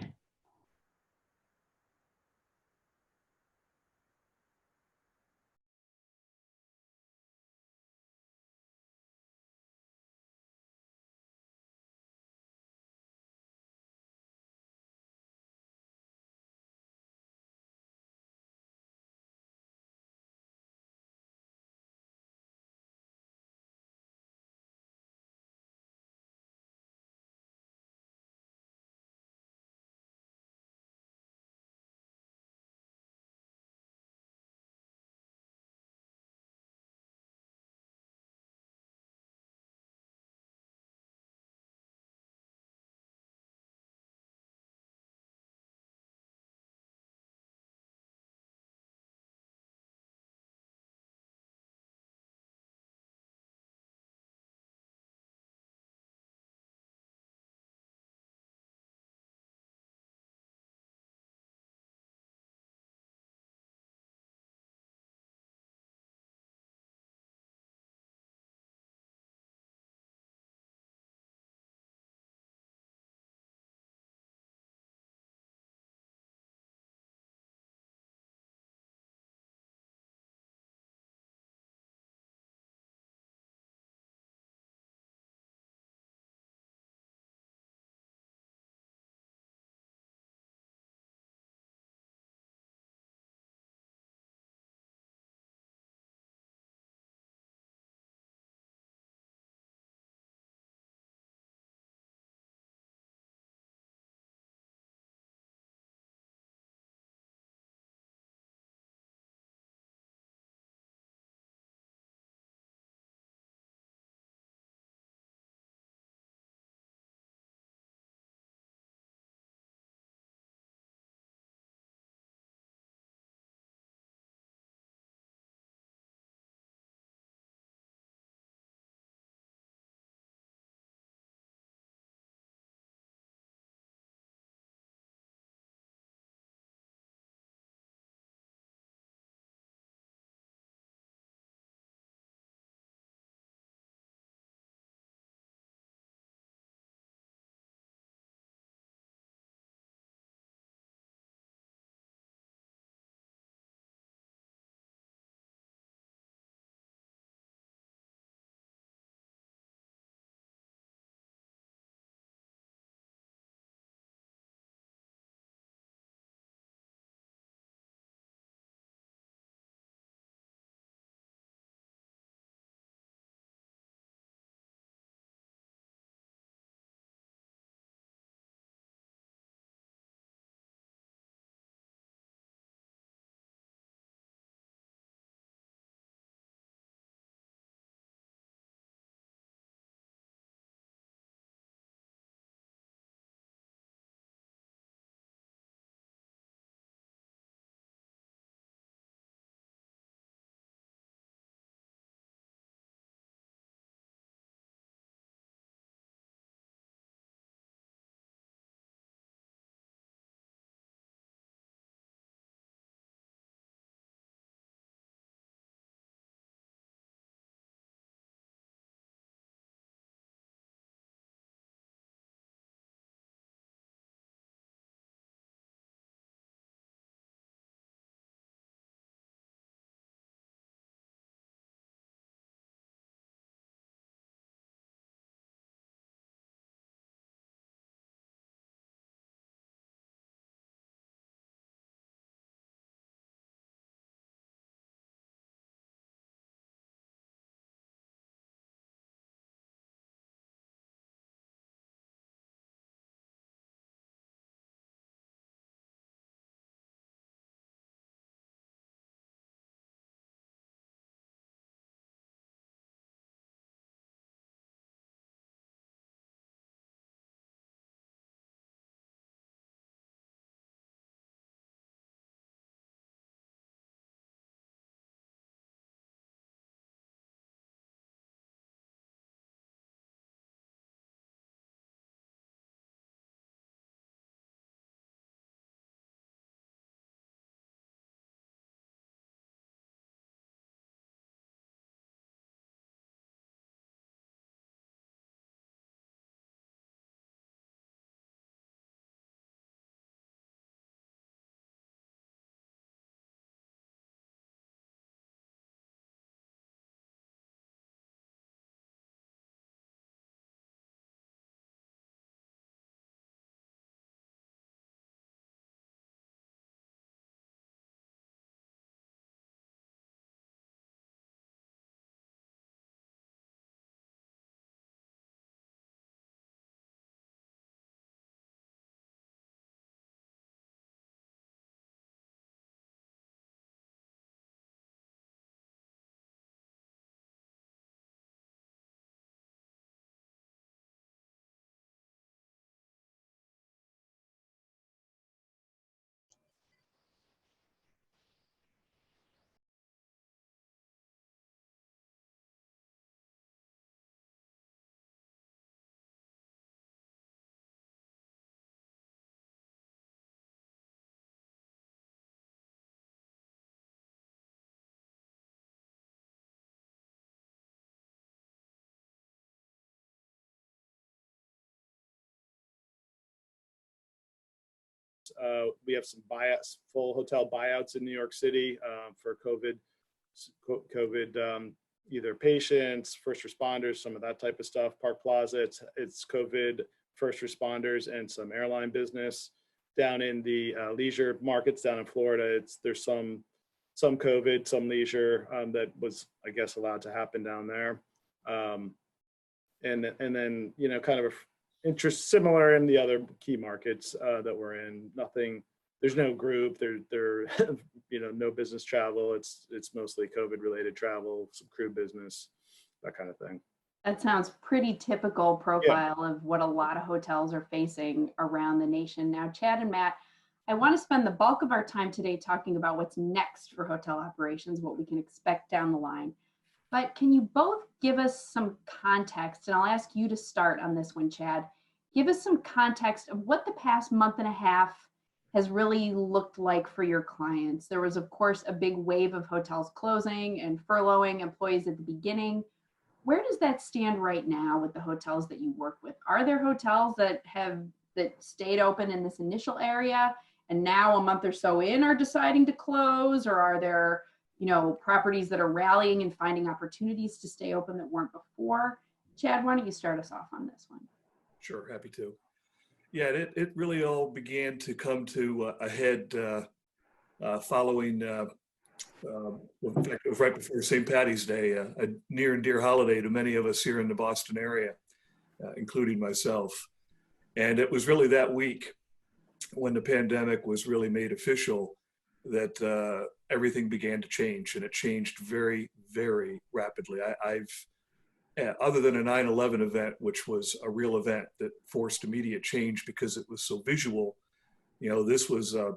We have some buyouts, full hotel buyouts in New York City for COVID, either patients, first responders, some of that type of stuff. Park Plaza, it's COVID, first responders, and some airline business. Down in the leisure markets down in Florida, there's some COVID, some leisure that was, I guess, allowed to happen down there. And then, you know, kind of interest similar in the other key markets that we're in. Nothing, there's no group, there you know, no business travel. It's mostly COVID related travel, some crew business, that kind of thing. That sounds pretty typical profile of what a lot of hotels are facing around the nation. Now, Chad and Matt, I want to spend the bulk of our time today talking about what's next for hotel operations, what we can expect down the line. But can you both give us some context? And I'll ask you to start on this one, Chad. Give us some context of what the past month and a half has really looked like for your clients. There was, of course, a big wave of hotels closing and furloughing employees at the beginning. Where does that stand right now with the hotels that you work with? Are there hotels that stayed open in this initial area and now a month or so in are deciding to close? Or are there, you know, properties that are rallying and finding opportunities to stay open that weren't before? Chad, why don't you start us off on this one? Sure, happy to. Yeah, it really all began to come to a head following in fact, it was right before St. Paddy's Day, a near and dear holiday to many of us here in the Boston area, including myself. And it was really that week when the pandemic was really made official that everything began to change, and it changed very, very rapidly. Other than a 9/11 event, which was a real event that forced immediate change because it was so visual, you know, this was a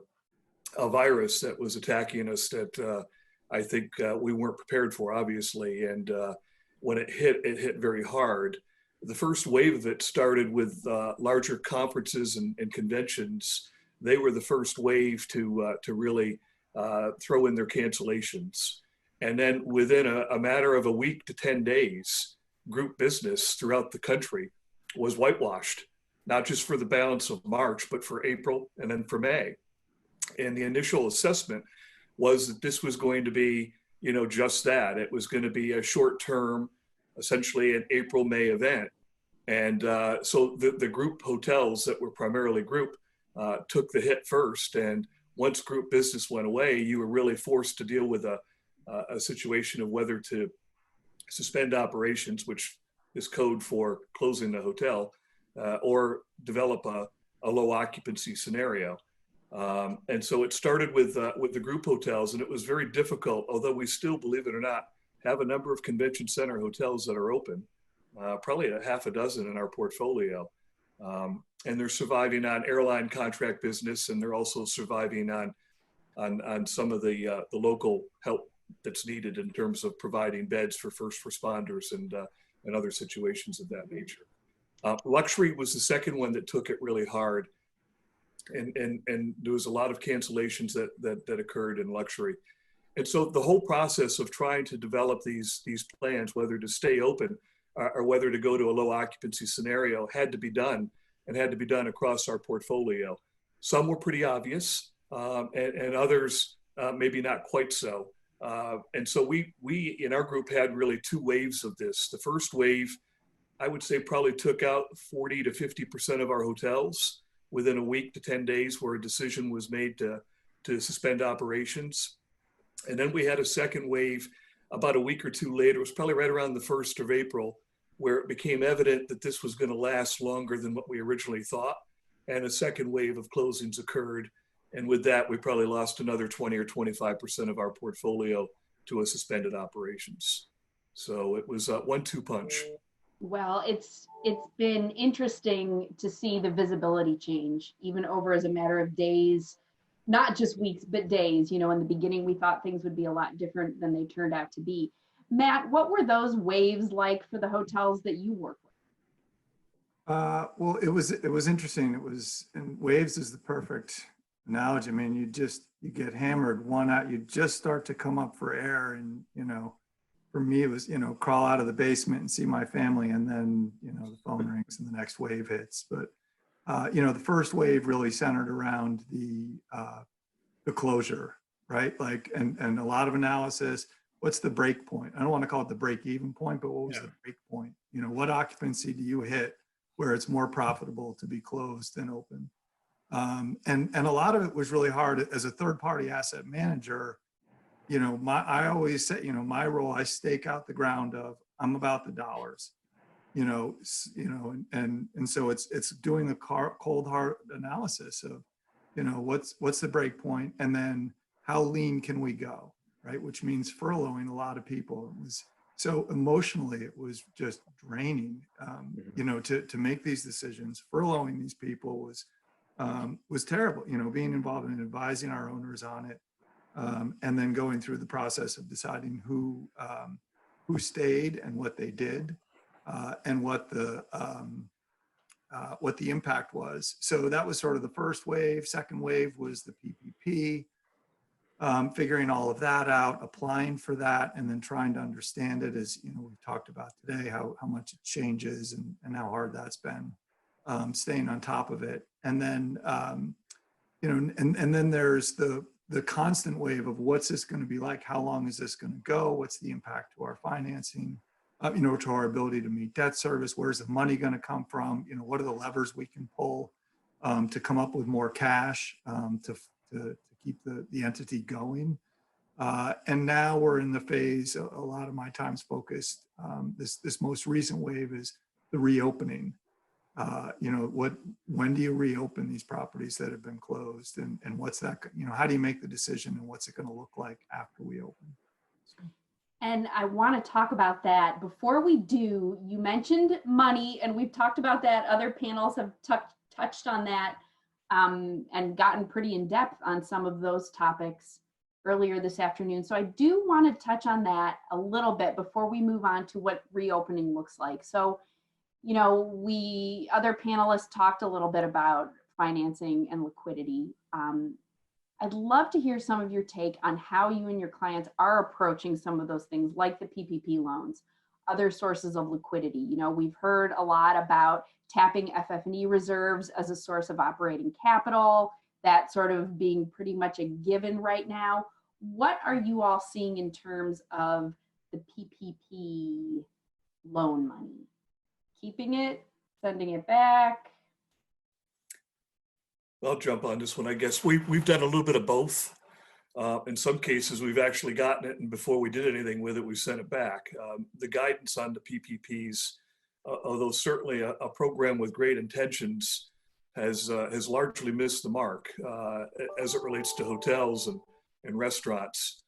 virus that was attacking us that I think we weren't prepared for, obviously. And when it hit very hard. The first wave of it started with larger conferences and conventions. They were the first wave to really throw in their cancellations. And then within a matter of a week to 10 days, group business throughout the country was whitewashed, not just for the balance of March, but for April and then for May. And the initial assessment was that this was going to be, you know, just that. It was going to be a short-term, essentially an April-May event. And so the group hotels that were primarily group took the hit first. And once group business went away, you were really forced to deal with a situation of whether to suspend operations, which is code for closing the hotel, or develop a low occupancy scenario. And so it started with the group hotels, and it was very difficult, although we still, believe it or not, have a number of convention center hotels that are open, probably a half a dozen in our portfolio. And they're surviving on airline contract business, and they're also surviving on some of the local help that's needed in terms of providing beds for first responders and other situations of that nature. Luxury was the second one that took it really hard. And there was a lot of cancellations that occurred in luxury. And so the whole process of trying to develop these plans, whether to stay open or whether to go to a low occupancy scenario, had to be done, and had to be done across our portfolio. Some were pretty obvious, and others maybe not quite so. And so we in our group had really two waves of this. The first wave, I would say, probably took out 40 to 50% of our hotels within a week to 10 days, where a decision was made to suspend operations. And then we had a second wave about a week or two later. It was probably right around the 1st of April, where it became evident that this was going to last longer than what we originally thought. And a second wave of closings occurred. And with that, we probably lost another 20 or 25% of our portfolio to a suspended operations. So it was a 1-2 punch. Well, it's been interesting to see the visibility change, even over as a matter of days, not just weeks, but days. You know, in the beginning, we thought things would be a lot different than they turned out to be. Matt, what were those waves like for the hotels that you work with? Well, it was interesting. It was, and waves is the perfect analogy. I mean, you get hammered one out, you just start to come up for air, and, you know, for me, it was, you know, crawl out of the basement and see my family, and then, you know, the phone rings and the next wave hits. But the first wave really centered around the closure, right? Like, and a lot of analysis. What's the break point? I don't want to call it the break even point, but what was the break point? What occupancy do you hit where it's more profitable to be closed than open? And a lot of it was really hard as a third party asset manager. I always say, my role, I stake out the ground of, I'm about the dollars, and so it's doing the cold hard analysis of, what's the break point, and then how lean can we go, right? Which means furloughing a lot of people. It was so emotionally, it was just draining, to make these decisions. Furloughing these people was terrible, being involved in advising our owners on it. And then going through the process of deciding who stayed and what they did, and what the impact was. So that was sort of the first wave. Second wave was the PPP, figuring all of that out, applying for that, and then trying to understand it, as we've talked about today, how much it changes and how hard that's been, staying on top of it. And then and then there's the constant wave of what's this going to be like? How long is this going to go? What's the impact to our financing, to our ability to meet debt service? Where's the money going to come from? What are the levers we can pull to come up with more cash to keep the entity going? And now we're in the phase, a lot of my time's focused, this most recent wave is the reopening. When do you reopen these properties that have been closed, and what's that, how do you make the decision, and what's it going to look like after we open? And I want to talk about that. Before we do, you mentioned money, and we've talked about that. Other panels have touched on that, and gotten pretty in depth on some of those topics earlier this afternoon. So I do want to touch on that a little bit before we move on to what reopening looks like. So other panelists talked a little bit about financing and liquidity. I'd love to hear some of your take on how you and your clients are approaching some of those things, like the PPP loans, other sources of liquidity. We've heard a lot about tapping FF&E reserves as a source of operating capital, that sort of being pretty much a given right now. What are you all seeing in terms of the PPP loan money? Keeping it, sending it back? I'll jump on this one, I guess. We've done a little bit of both. In some cases, we've actually gotten it, and before we did anything with it, we sent it back. The guidance on the PPPs, although certainly a program with great intentions, has largely missed the mark as it relates to hotels and restaurants.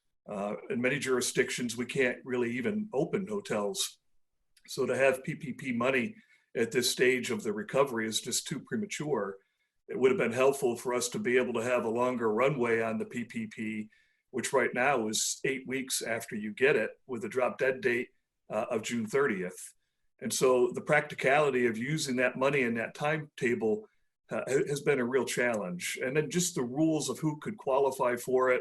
In many jurisdictions, we can't really even open hotels. So to have PPP money at this stage of the recovery is just too premature. It would have been helpful for us to be able to have a longer runway on the PPP, which right now is 8 weeks after you get it, with a drop dead date of June 30th. And so the practicality of using that money in that timetable has been a real challenge. And then just the rules of who could qualify for it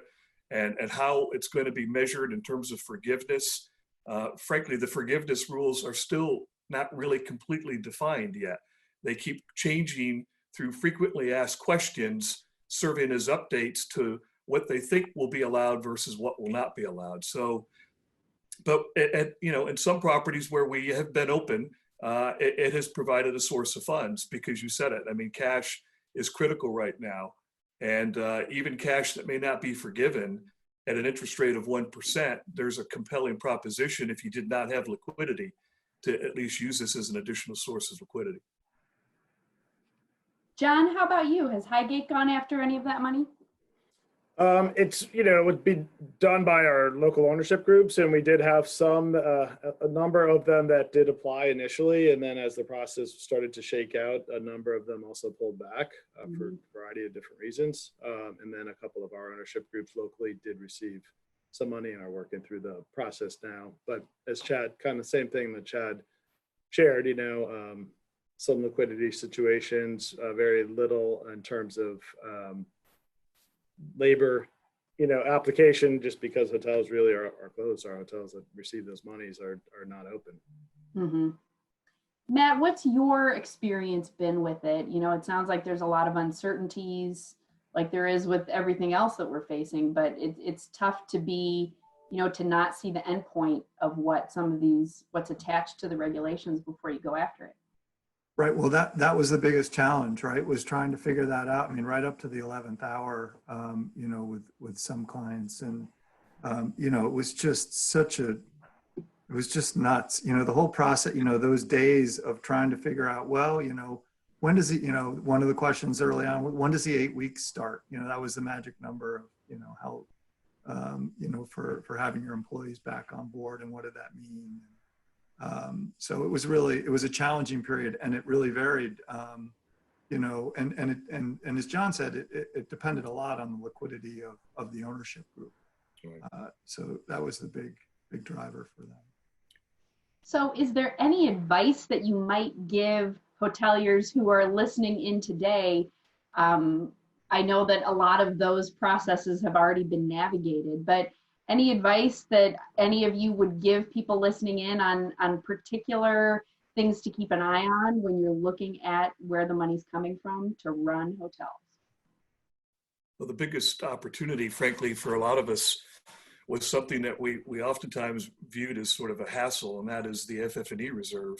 and how it's going to be measured in terms of forgiveness. Frankly, the forgiveness rules are still not really completely defined yet. They keep changing through frequently asked questions, serving as updates to what they think will be allowed versus what will not be allowed. So, but in some properties where we have been open, it has provided a source of funds, because you said it. I mean, cash is critical right now, and even cash that may not be forgiven at an interest rate of 1%, there's a compelling proposition, if you did not have liquidity, to at least use this as an additional source of liquidity. John, how about you? Has Highgate gone after any of that money? It would be done by our local ownership groups, and we did have a number of them that did apply initially, and then as the process started to shake out, a number of them also pulled back for a variety of different reasons. And then a couple of our ownership groups locally did receive some money and are working through the process now. But as Chad, kind of the same thing that Chad shared, some liquidity situations, very little in terms of labor, application, just because hotels really are closed. Our hotels that receive those monies are not open. Mm-hmm. Matt, what's your experience been with it? You know, it sounds like there's a lot of uncertainties, like there is with everything else that we're facing, but it's tough to be, you know, to not see the end point of what some of these, what's attached to the regulations before you go after it. Right. Well, that was the biggest challenge, right? Was trying to figure that out. I mean, right up to the 11th hour, you know, with some clients, and you know, it was just it was just nuts. You know, the whole process. You know, those days of trying to figure out, well, you know, when does it? You know, one of the questions early on, when does the 8 weeks start? You know, that was the magic number of, you know, how, you know, for having your employees back on board, and what did that mean? So it was a challenging period, and it really varied, you know, and as Jon said, it depended a lot on the liquidity of the ownership group. So that was the big driver for them. So is there any advice that you might give hoteliers who are listening in today? I know that a lot of those processes have already been navigated, but any advice that any of you would give people listening in on particular things to keep an eye on when you're looking at where the money's coming from to run hotels? Well, the biggest opportunity, frankly, for a lot of us was something that we oftentimes viewed as sort of a hassle, and that is the FF&E reserve.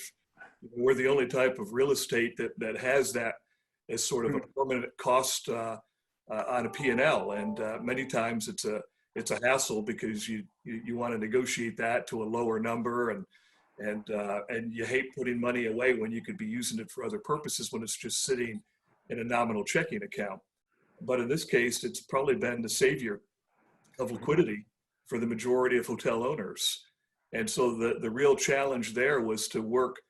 We're the only type of real estate that has that as sort of a permanent cost on a P&L, and many times it's a hassle because you want to negotiate that to a lower number, and you hate putting money away when you could be using it for other purposes when it's just sitting in a nominal checking account. But in this case, it's probably been the savior of liquidity for the majority of hotel owners. And so the real challenge there was to work.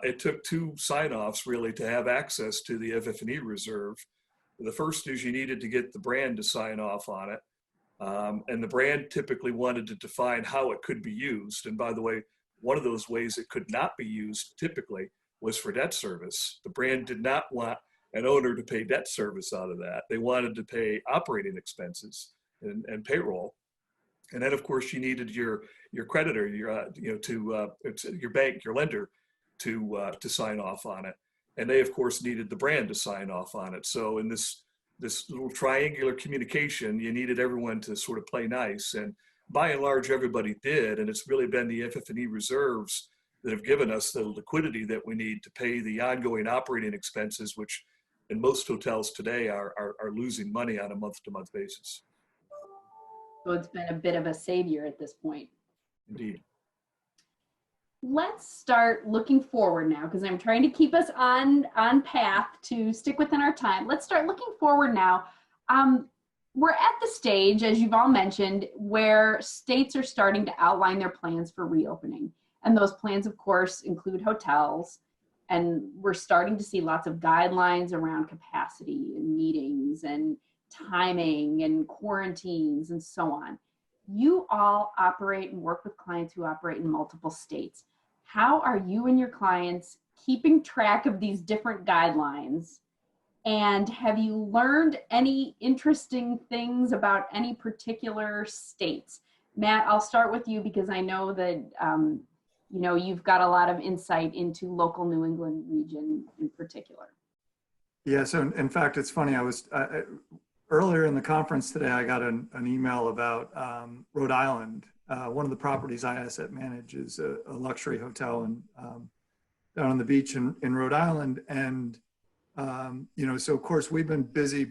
It took 2 sign-offs really to have access to the FF&E reserve. The first is you needed to get the brand to sign off on it. And the brand typically wanted to define how it could be used. And by the way, one of those ways it could not be used typically was for debt service. The brand did not want an owner to pay debt service out of that. They wanted to pay operating expenses and payroll. And then of course you needed your creditor, your bank, your lender to sign off on it. And they of course needed the brand to sign off on it. So in this little triangular communication, you needed everyone to sort of play nice, and by and large everybody did. And it's really been the FF&E reserves that have given us the liquidity that we need to pay the ongoing operating expenses, which in most hotels today are losing money on a month-to-month basis. So it's been a bit of a savior at this point. Indeed. Let's start looking forward now, because I'm trying to keep us on path to stick within our time. Let's start looking forward now. We're at the stage, as you've all mentioned, where states are starting to outline their plans for reopening. And those plans, of course, include hotels. And we're starting to see lots of guidelines around capacity and meetings and timing and quarantines and so on. You all operate and work with clients who operate in multiple states. How are you and your clients keeping track of these different guidelines? And have you learned any interesting things about any particular states? Matt, I'll start with you because I know that you know, you've got a lot of insight into local New England region in particular. Yeah, so in fact, it's funny, earlier in the conference today, I got an email about Rhode Island. One of the properties I asset manage is a luxury hotel down on the beach in Rhode Island. And, you know, so of course we've been busy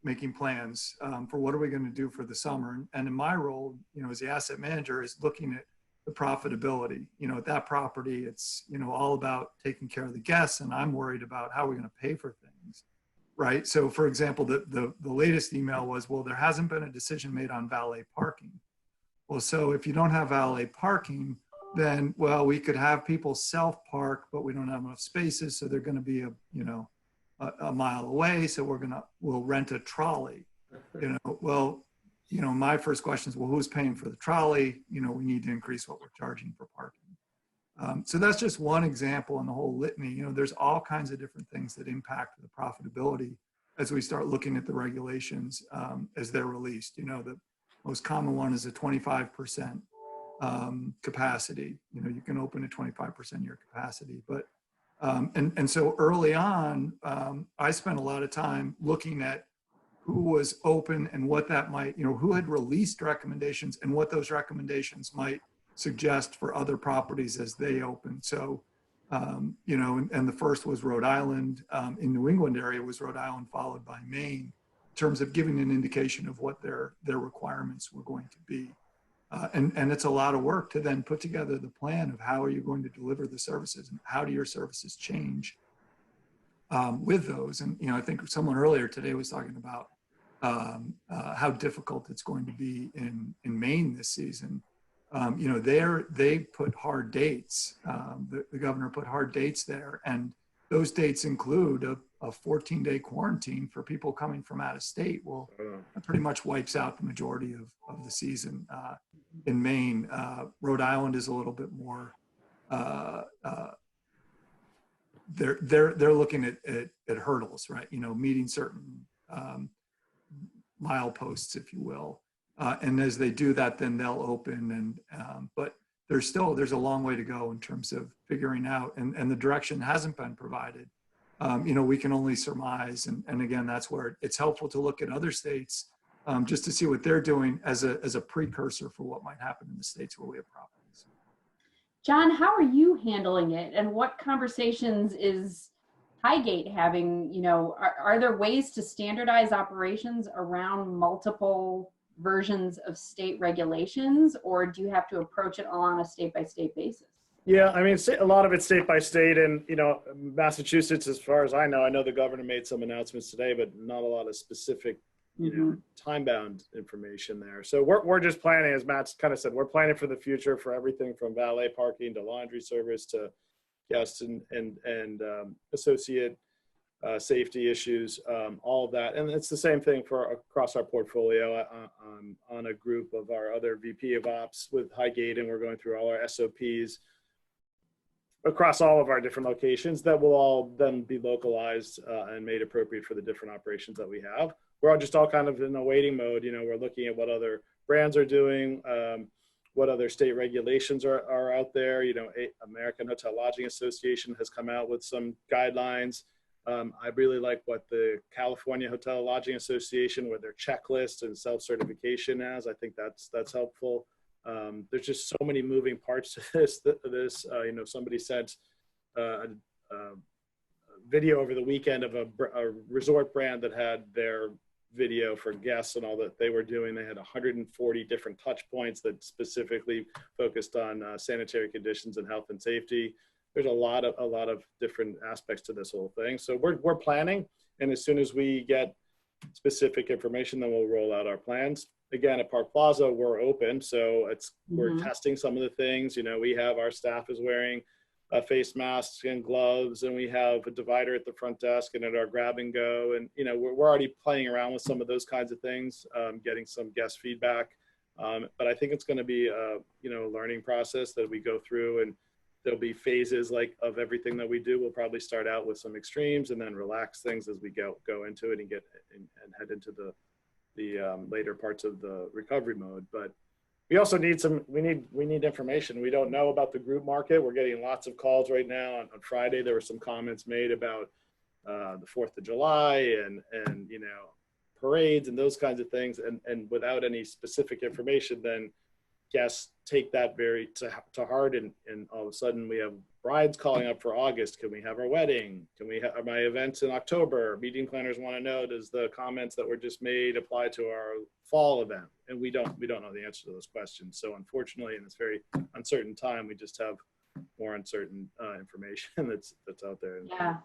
making plans for what are we going to do for the summer. And in my role, you know, as the asset manager is looking at the profitability. You know, at that property, it's, you know, all about taking care of the guests, and I'm worried about how we're going to pay for things. Right. So for example, the latest email was, well, there hasn't been a decision made on valet parking. Well, so if you don't have valet parking, then, well, we could have people self-park, but we don't have enough spaces. So they're going to be a mile away. So we'll rent a trolley, you know. Well, you know, my first question is, well, who's paying for the trolley? You know, we need to increase what we're charging for parking. So that's just one example in the whole litany. You know, there's all kinds of different things that impact the profitability as we start looking at the regulations as they're released. You know, the most common one is a 25% capacity. You know, you can open at 25% of your capacity, but And so early on, I spent a lot of time looking at who was open and what that might, who had released recommendations and what those recommendations might suggest for other properties as they open. So, and the first was Rhode Island. In New England area was Rhode Island, followed by Maine, in terms of giving an indication of what their requirements were going to be. And it's a lot of work to then put together the plan of how are you going to deliver the services and how do your services change with those. And, I think someone earlier today was talking about how difficult it's going to be in Maine this season. They put hard dates. The governor put hard dates there, and those dates include a 14-day quarantine for people coming from out of state. Well, that pretty much wipes out the majority of the season in Maine. Rhode Island is a little bit more. They're looking at hurdles, right? Meeting certain mileposts, if you will. And as they do that, then they'll open. But there's a long way to go in terms of figuring out, and the direction hasn't been provided. We can only surmise. And again, that's where it's helpful to look at other states just to see what they're doing as a precursor for what might happen in the states where we have properties. Jon, how are you handling it? And what conversations is Highgate having? Are there ways to standardize operations around multiple versions of state regulations, or do you have to approach it all on a state-by-state basis? Yeah, I mean, a lot of it's state by state, and Massachusetts, as far as I know the governor made some announcements today, but not a lot of specific, time-bound information there. So we're just planning, as Matt kind of said, we're planning for the future for everything from valet parking to laundry service to guest and associate safety issues, all of that. And it's the same thing for across our portfolio. On a group of our other VP of Ops with Highgate, and we're going through all our SOPs across all of our different locations that will all then be localized and made appropriate for the different operations that we have. We're all kind of in a waiting mode. We're looking at what other brands are doing, what other state regulations are out there. American Hotel Lodging Association has come out with some guidelines. I really like what the California Hotel Lodging Association, with their checklist and self-certification has. I think that's helpful. There's just so many moving parts to this. Somebody sent a video over the weekend of a resort brand that had their video for guests and all that they were doing. They had 140 different touch points that specifically focused on sanitary conditions and health and safety. There's a lot of different aspects to this whole thing. So we're planning, and as soon as we get specific information, then we'll roll out our plans. Again, at Park Plaza, we're open, so we're testing some of the things. We have our staff is wearing face masks and gloves, and we have a divider at the front desk and at our grab and go, and we're already playing around with some of those kinds of things, getting some guest feedback. But I think it's going to be a learning process that we go through, and there'll be phases of everything that we do. We'll probably start out with some extremes and then relax things as we go into it and and head into the later parts of the recovery mode. But we also need we need information. We don't know about the group market. We're getting lots of calls right now. On Friday, there were some comments made about the 4th of July and parades and those kinds of things. And without any specific information, then guests take that very to heart, and all of a sudden we have brides calling up for August. Can we have our wedding? Can we have my events in October? Meeting planners want to know, does the comments that were just made apply to our fall event? And we don't know the answer to those questions. So unfortunately, in this very uncertain time, we just have more uncertain information that's out there. Yeah.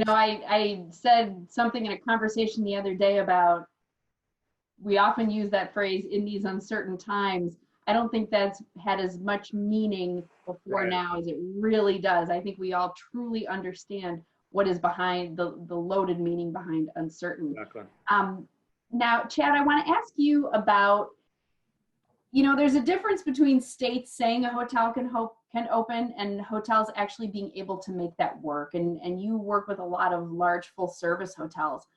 I said something in a conversation the other day about, we often use that phrase, in these uncertain times. I don't think that's had as much meaning before now as it really does. I think we all truly understand what is behind the loaded meaning behind uncertain. Exactly. Now, Chad, I want to ask you about, there's a difference between states saying a hotel can open and hotels actually being able to make that work. And you work with a lot of large full service hotels.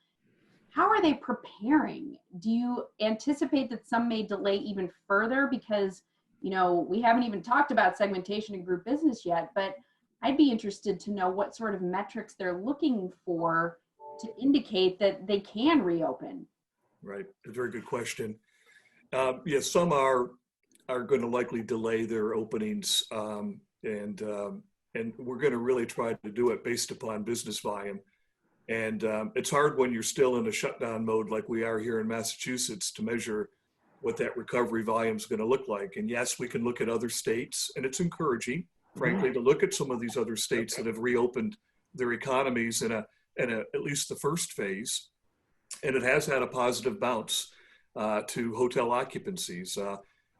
How are they preparing? Do you anticipate that some may delay even further? Because, we haven't even talked about segmentation in group business yet, but I'd be interested to know what sort of metrics they're looking for to indicate that they can reopen. Right, a very good question. Yes, some are going to likely delay their openings, and we're going to really try to do it based upon business volume. And it's hard when you're still in a shutdown mode like we are here in Massachusetts to measure what that recovery volume is going to look like. And yes, we can look at other states, and it's encouraging, frankly, to look at some of these other states that have reopened their economies in at least the first phase. And it has had a positive bounce to hotel occupancies.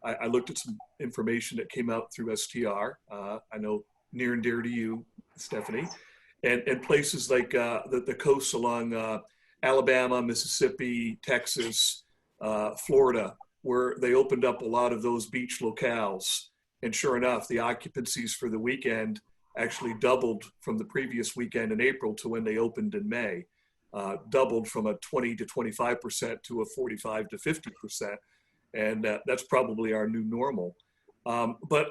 I looked at some information that came out through STR. I know near and dear to you, Stephanie, and places like the coasts along Alabama, Mississippi, Texas, Florida, where they opened up a lot of those beach locales. And sure enough, the occupancies for the weekend actually doubled from the previous weekend in April to when they opened in May. Doubled from a 20 to 25% to a 45 to 50%. And that's probably our new normal. But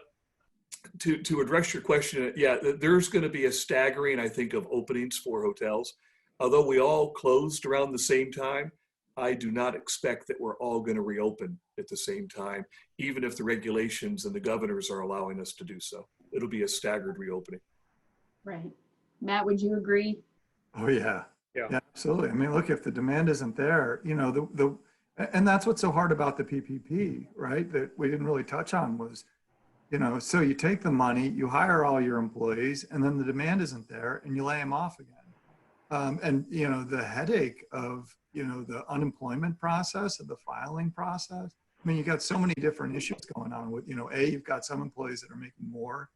to address your question, yeah, there's going to be a staggering, I think, of openings for hotels. Although we all closed around the same time, I do not expect that we're all going to reopen at the same time, even if the regulations and the governors are allowing us to do so. It'll be a staggered reopening. Right. Matt, would you agree? Oh, yeah. Yeah, absolutely. I mean, look, if the demand isn't there, you know, and that's what's so hard about the PPP, right? That we didn't really touch on was, you know, so you take the money, you hire all your employees, and then the demand isn't there, and you lay them off again. And, you know, the headache of, you know, the unemployment process, of the filing process. I mean, you got so many different issues going on with, you know, you've got some employees that are making more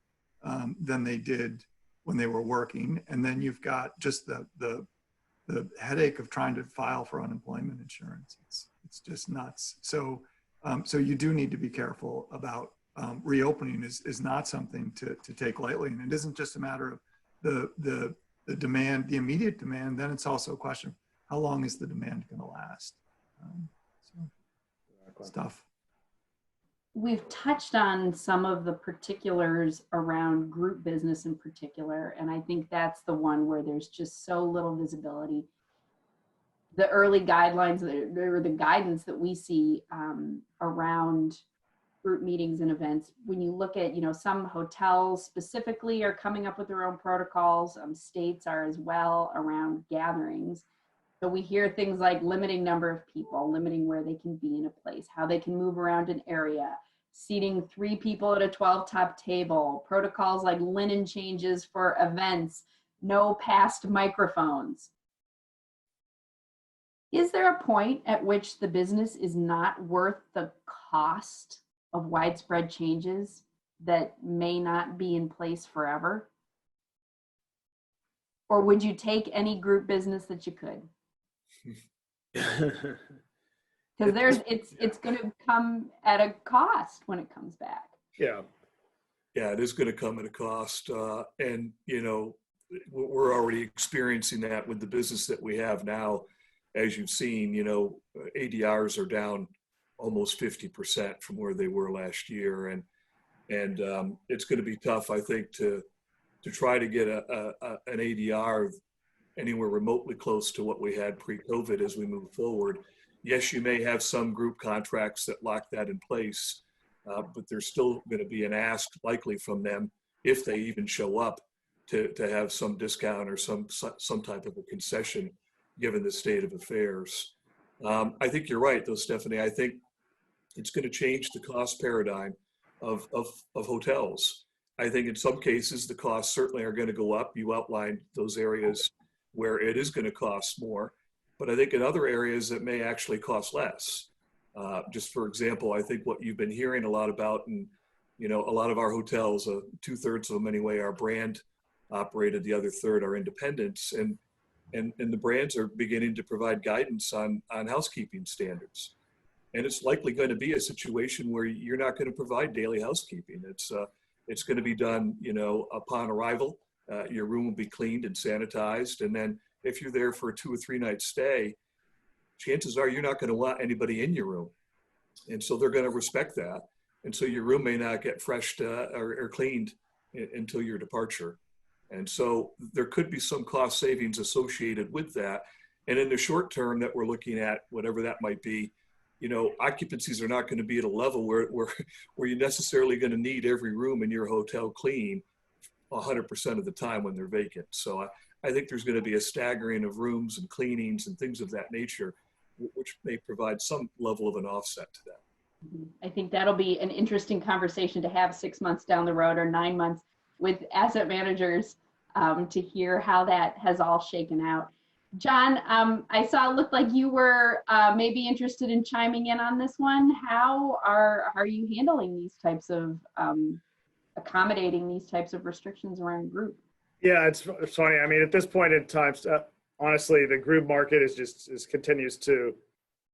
than they did when they were working. And then you've got just the headache of trying to file for unemployment insurance. It's just nuts. So you do need to be careful about reopening is not something to take lightly. And it isn't just a matter of the demand, the immediate demand. Then it's also a question of how long is the demand going to last? Stuff. We've touched on some of the particulars around group business in particular, and I think that's the one where there's just so little visibility. The early guidelines or the guidance that we see around group meetings and events, when you look at, you know, some hotels specifically are coming up with their own protocols, states are as well around gatherings. So we hear things like limiting number of people, limiting where they can be in a place, how they can move around an area, seating 3 people at a 12-top table, protocols like linen changes for events, no passed microphones. Is there a point at which the business is not worth the cost of widespread changes that may not be in place forever? Or would you take any group business that you could? Because it's going to come at a cost when it comes back. Yeah, it is going to come at a cost, and you know, we're already experiencing that with the business that we have now. As you've seen, you know, ADRs are down almost 50% from where they were last year, and it's going to be tough, I think, to try to get an ADR anywhere remotely close to what we had pre-COVID as we move forward. Yes, you may have some group contracts that lock that in place, but there's still going to be an ask likely from them, if they even show up, to have some discount or some type of a concession given the state of affairs. I think you're right though, Stephanie. I think it's going to change the cost paradigm of hotels. I think in some cases the costs certainly are going to go up. You outlined those areas where it is going to cost more, but I think in other areas it may actually cost less. Just for example, I think what you've been hearing a lot about, and you know, a lot of our hotels, 2/3 of them anyway, are brand operated. The other third are independents, and the brands are beginning to provide guidance on housekeeping standards. And it's likely going to be a situation where you're not going to provide daily housekeeping. It's going to be done, you know, upon arrival. Your room will be cleaned and sanitized. And then if you're there for a 2 or 3 night stay, chances are you're not going to want anybody in your room. And so they're going to respect that. And so your room may not get freshed or cleaned until your departure. And so there could be some cost savings associated with that. And in the short term that we're looking at, whatever that might be, occupancies are not going to be at a level where you're necessarily going to need every room in your hotel clean 100% of the time when they're vacant. So I think there's going to be a staggering of rooms and cleanings and things of that nature, which may provide some level of an offset to that. I think that'll be an interesting conversation to have 6 months down the road or 9 months with asset managers to hear how that has all shaken out. Jon, I saw it looked like you were maybe interested in chiming in on this one. How are you handling these types of accommodating these types of restrictions around group? Yeah, it's funny. I mean, at this point in time, honestly, the group market is continues to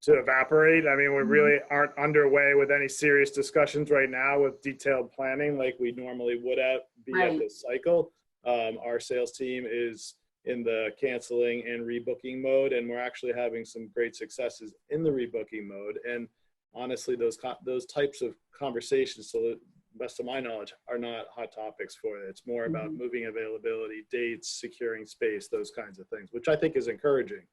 evaporate. I mean, we really aren't underway with any serious discussions right now with detailed planning like we normally would at this cycle. Our sales team is in the canceling and rebooking mode, and we're actually having some great successes in the rebooking mode. And honestly, those types of conversations, to the best of my knowledge, are not hot topics for it. It's more about moving availability, dates, securing space, those kinds of things, which I think is encouraging.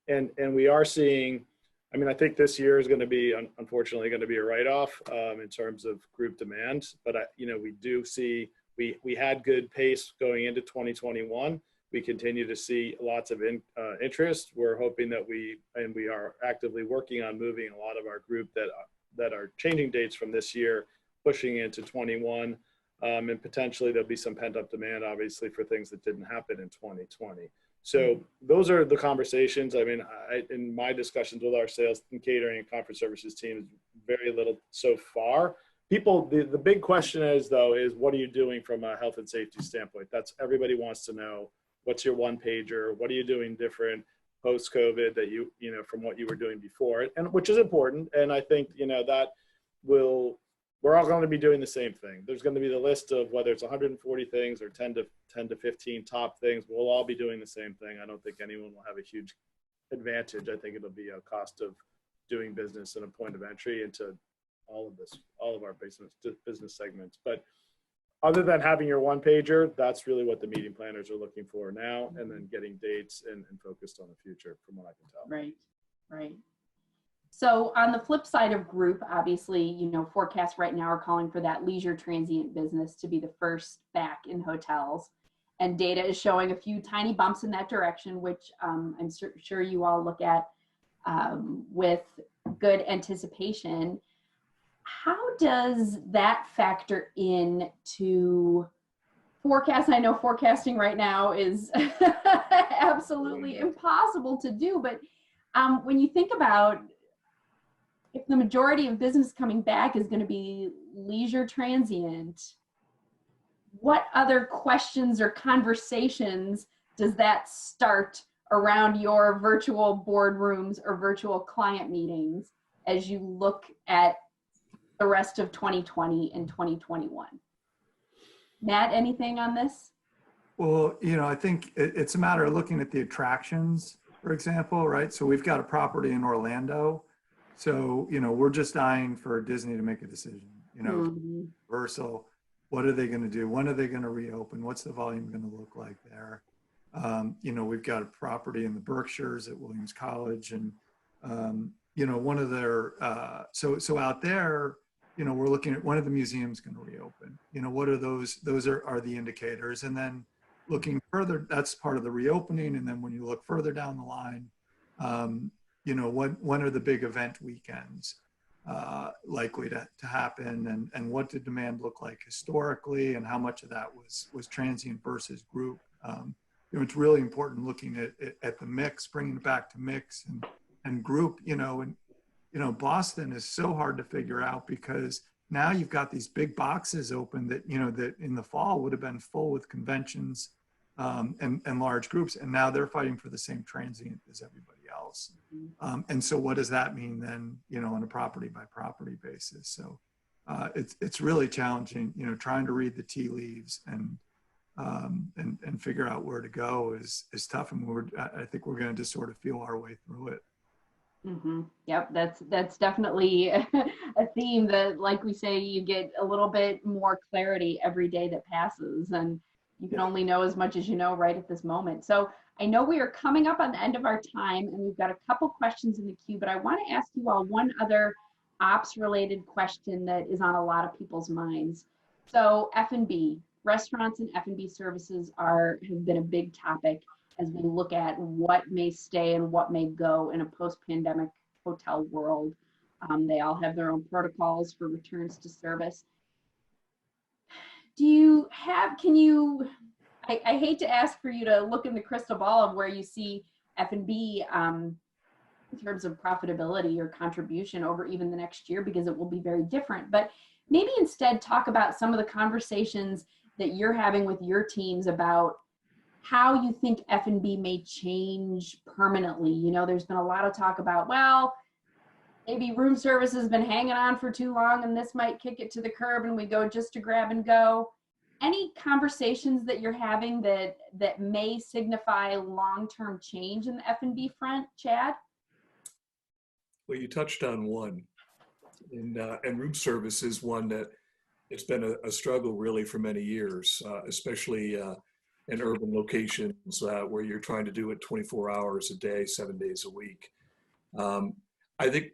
And we are seeing, I mean, I think this year is going to be, unfortunately, going to be a write-off in terms of group demand. But, we do see, we had good pace going into 2021. We continue to see lots of interest. We're hoping that we are actively working on moving a lot of our group that are changing dates from this year, pushing into 21. And potentially there'll be some pent-up demand, obviously, for things that didn't happen in 2020. So those are the conversations. I mean, in my discussions with our sales and catering and conference services teams, very little so far. The big question is, though, is what are you doing from a health and safety standpoint? That's everybody wants to know. What's your one pager? What are you doing different post-COVID that from what you were doing before? And which is important. And I think, that we're all going to be doing the same thing. There's going to be the list of whether it's 140 things or 10 to 15 top things. We'll all be doing the same thing. I don't think anyone will have a huge advantage. I think it'll be a cost of doing business and a point of entry into all of our business segments. But other than having your one pager, that's really what the meeting planners are looking for now, and then getting dates and focused on the future, from what I can tell. Right. So on the flip side of group, obviously, forecasts right now are calling for that leisure transient business to be the first back in hotels. And data is showing a few tiny bumps in that direction, which I'm sure you all look at with good anticipation. How does that factor in to forecast? I know forecasting right now is absolutely impossible to do, but when you think about if the majority of business coming back is going to be leisure transient, what other questions or conversations does that start around your virtual boardrooms or virtual client meetings as you look at the rest of 2020 and 2021? Matt, anything on this? Well, I think it's a matter of looking at the attractions, for example, right? So we've got a property in Orlando. So, we're just dying for Disney to make a decision, Universal, what are they going to do? When are they going to reopen? What's the volume going to look like there? We've got a property in the Berkshires at Williams College, and, one of their, so out there, we're looking at when are the museums going to reopen? What are those are the indicators. And then looking further, that's part of the reopening. And then when you look further down the line, when are the big event weekends likely to happen, and what did demand look like historically, and how much of that was transient versus group? It's really important looking at the mix, bringing it back to mix and group, Boston is so hard to figure out because now you've got these big boxes open that, that in the fall would have been full with conventions and large groups. And now they're fighting for the same transient as everybody else. And so what does that mean then, on a property by property basis? So it's really challenging, trying to read the tea leaves and figure out where to go is tough. And I think we're going to just sort of feel our way through it. Yep, that's definitely a theme that, like we say, you get a little bit more clarity every day that passes. And you can only know as much as you know right at this moment. So I know we are coming up on the end of our time, and we've got a couple questions in the queue, but I want to ask you all one other ops related question that is on a lot of people's minds. So F&B, restaurants and F&B services have been a big topic as we look at what may stay and what may go in a post-pandemic hotel world. They all have their own protocols for returns to service. I hate to ask for you to look in the crystal ball of where you see F&B in terms of profitability or contribution over even the next year, because it will be very different. But maybe instead talk about some of the conversations that you're having with your teams about how you think F&B may change permanently. You know, there's been a lot of talk about, well, maybe room service has been hanging on for too long and this might kick it to the curb and we go just to grab and go. Any conversations that you're having that may signify long-term change in the F&B front, Chad? Well, you touched on one, and room service is one that it's been a struggle really for many years, especially in urban locations where you're trying to do it 24 hours a day, 7 days a week. I think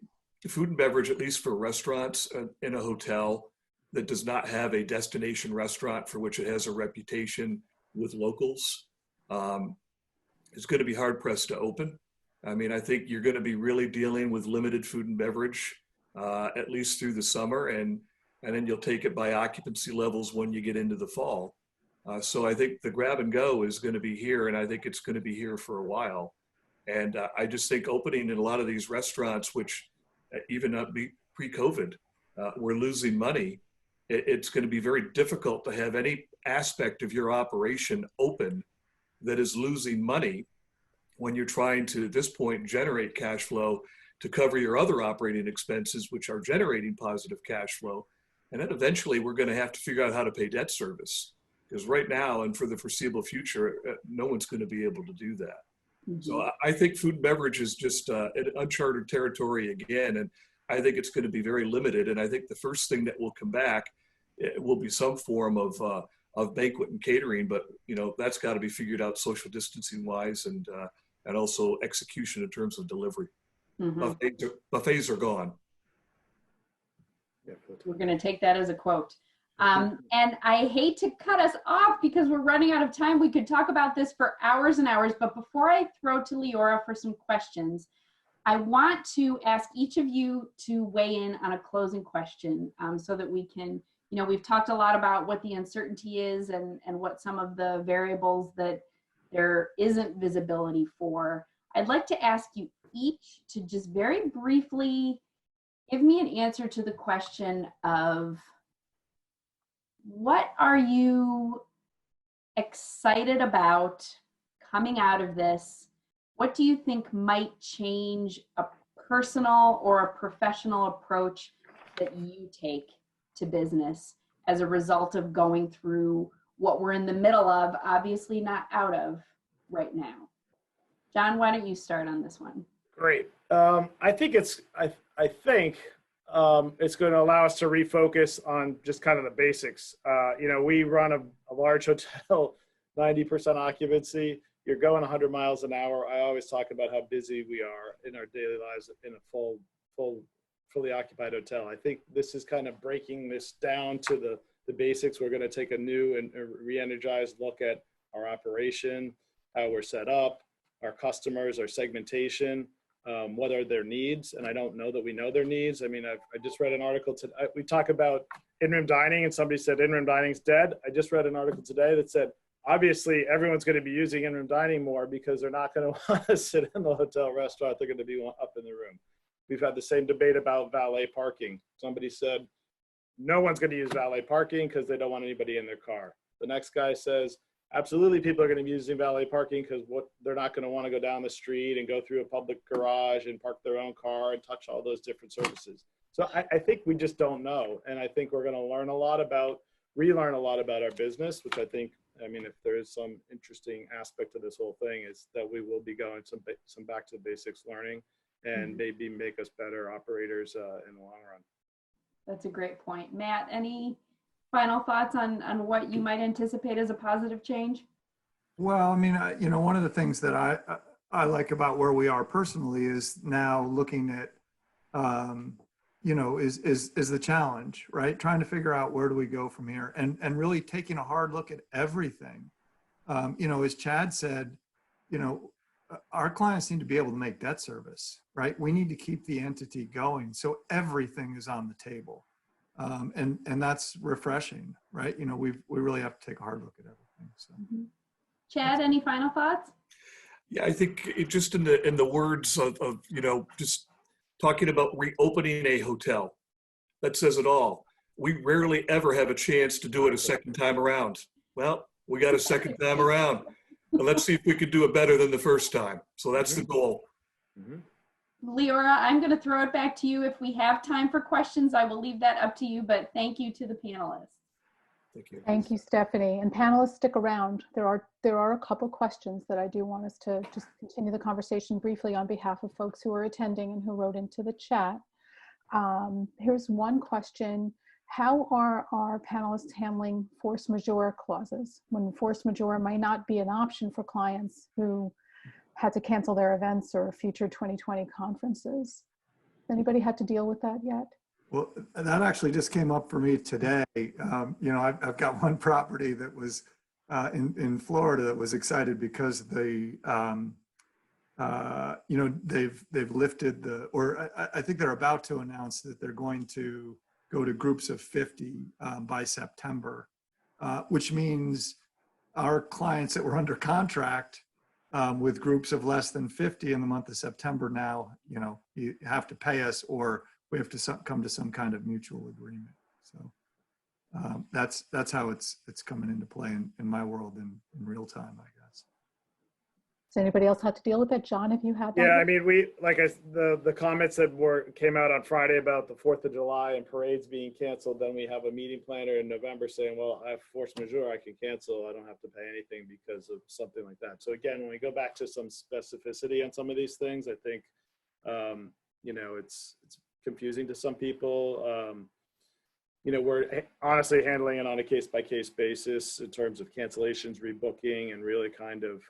food and beverage, at least for restaurants in a hotel that does not have a destination restaurant for which it has a reputation with locals, is going to be hard pressed to open. I mean, I think you're going to be really dealing with limited food and beverage, at least through the summer, and then you'll take it by occupancy levels when you get into the fall. So I think the grab and go is going to be here, and I think it's going to be here for a while. And I just think opening in a lot of these restaurants, which even pre-COVID, were losing money, it's going to be very difficult to have any aspect of your operation open that is losing money when you're trying to, at this point, generate cash flow to cover your other operating expenses, which are generating positive cash flow. And then eventually we're going to have to figure out how to pay debt service, because right now and for the foreseeable future, no one's going to be able to do that. Mm-hmm. So I think food and beverage is just an uncharted territory again, and I think it's going to be very limited. And I think the first thing that will come back will be some form of banquet and catering, but you know that's got to be figured out social distancing wise and also execution in terms of delivery. Mm-hmm. Buffets are gone. We're going to take that as a quote. And I hate to cut us off because we're running out of time. We could talk about this for hours and hours, but before I throw to Leora for some questions, I want to ask each of you to weigh in on a closing question so that we can, you know, we've talked a lot about what the uncertainty is and what some of the variables that there isn't visibility for. I'd like to ask you each to just very briefly give me an answer to the question of what are you excited about coming out of this? What do you think might change a personal or a professional approach that you take to business as a result of going through what we're in the middle of, obviously not out of right now? John, why don't you start on this one? Great. I think it's going to allow us to refocus on just kind of the basics. You know, we run a large hotel, 90% occupancy. You're going 100 miles an hour. I always talk about how busy we are in our daily lives in a fully occupied hotel. I think this is kind of breaking this down to the basics. We're going to take a new and re-energized look at our operation, how we're set up, our customers, our segmentation, what are their needs. And I don't know that we know their needs. I mean, I just read an article today. We talk about in-room dining and somebody said in-room dining's dead. I just read an article today that said, obviously everyone's going to be using in-room dining more because they're not going to want to sit in the hotel restaurant. They're going to be up in the room. We've had the same debate about valet parking. Somebody said, no one's going to use valet parking because they don't want anybody in their car. The next guy says, absolutely, people are going to be using valet parking because they're not going to want to go down the street and go through a public garage and park their own car and touch all those different services. So I think we just don't know. And I think we're going to relearn a lot about our business, which I think, I mean, if there is some interesting aspect to this whole thing is that we will be going some back to the basics learning and maybe make us better operators in the long run. That's a great point. Matt, any final thoughts on what you might anticipate as a positive change? Well, I mean, you know, one of the things that I like about where we are personally is now looking at, you know, is the challenge, right? Trying to figure out where do we go from here, and really taking a hard look at everything. You know, as Chad said, you know, our clients need to be able to make debt service, right? We need to keep the entity going, so everything is on the table, and that's refreshing, right? You know, we really have to take a hard look at everything. So, Chad, any final thoughts? Yeah, I think it just in the words of you know, just talking about reopening a hotel, that says it all. We rarely ever have a chance to do it a second time around. Well, we got a second time around. And let's see if we could do it better than the first time. So that's the goal. Leora, I'm going to throw it back to you. If we have time for questions, I will leave that up to you, but thank you to the panelists. Thank you. Thank you, Stephanie. And panelists, stick around. There are a couple questions that I do want us to just continue the conversation briefly on behalf of folks who are attending and who wrote into the chat. Here's one question. How are our panelists handling force majeure clauses when force majeure might not be an option for clients who had to cancel their events or future 2020 conferences? Anybody had to deal with that yet? well, that actually just came up for me today. You know, I've got one property that was in Florida that was excited because they, you know, they've lifted the, or I think they're about to announce that they're going to go to groups of 50 by September, which means our clients that were under contract with groups of less than 50 in the month of September now, you know, you have to pay us or we have to come to some kind of mutual agreement. So that's how it's coming into play in my world in real time, I guess. Does anybody else have to deal with that? John, have you had that? Yeah, I mean, the comments that came out on Friday about the 4th of July and parades being canceled, then we have a meeting planner in November saying, well, I have force majeure, I can cancel, I don't have to pay anything because of something like that. So again, when we go back to some specificity on some of these things, I think, you know, it's confusing to some people. You know, we're honestly handling it on a case-by-case basis in terms of cancellations, rebooking, and really kind of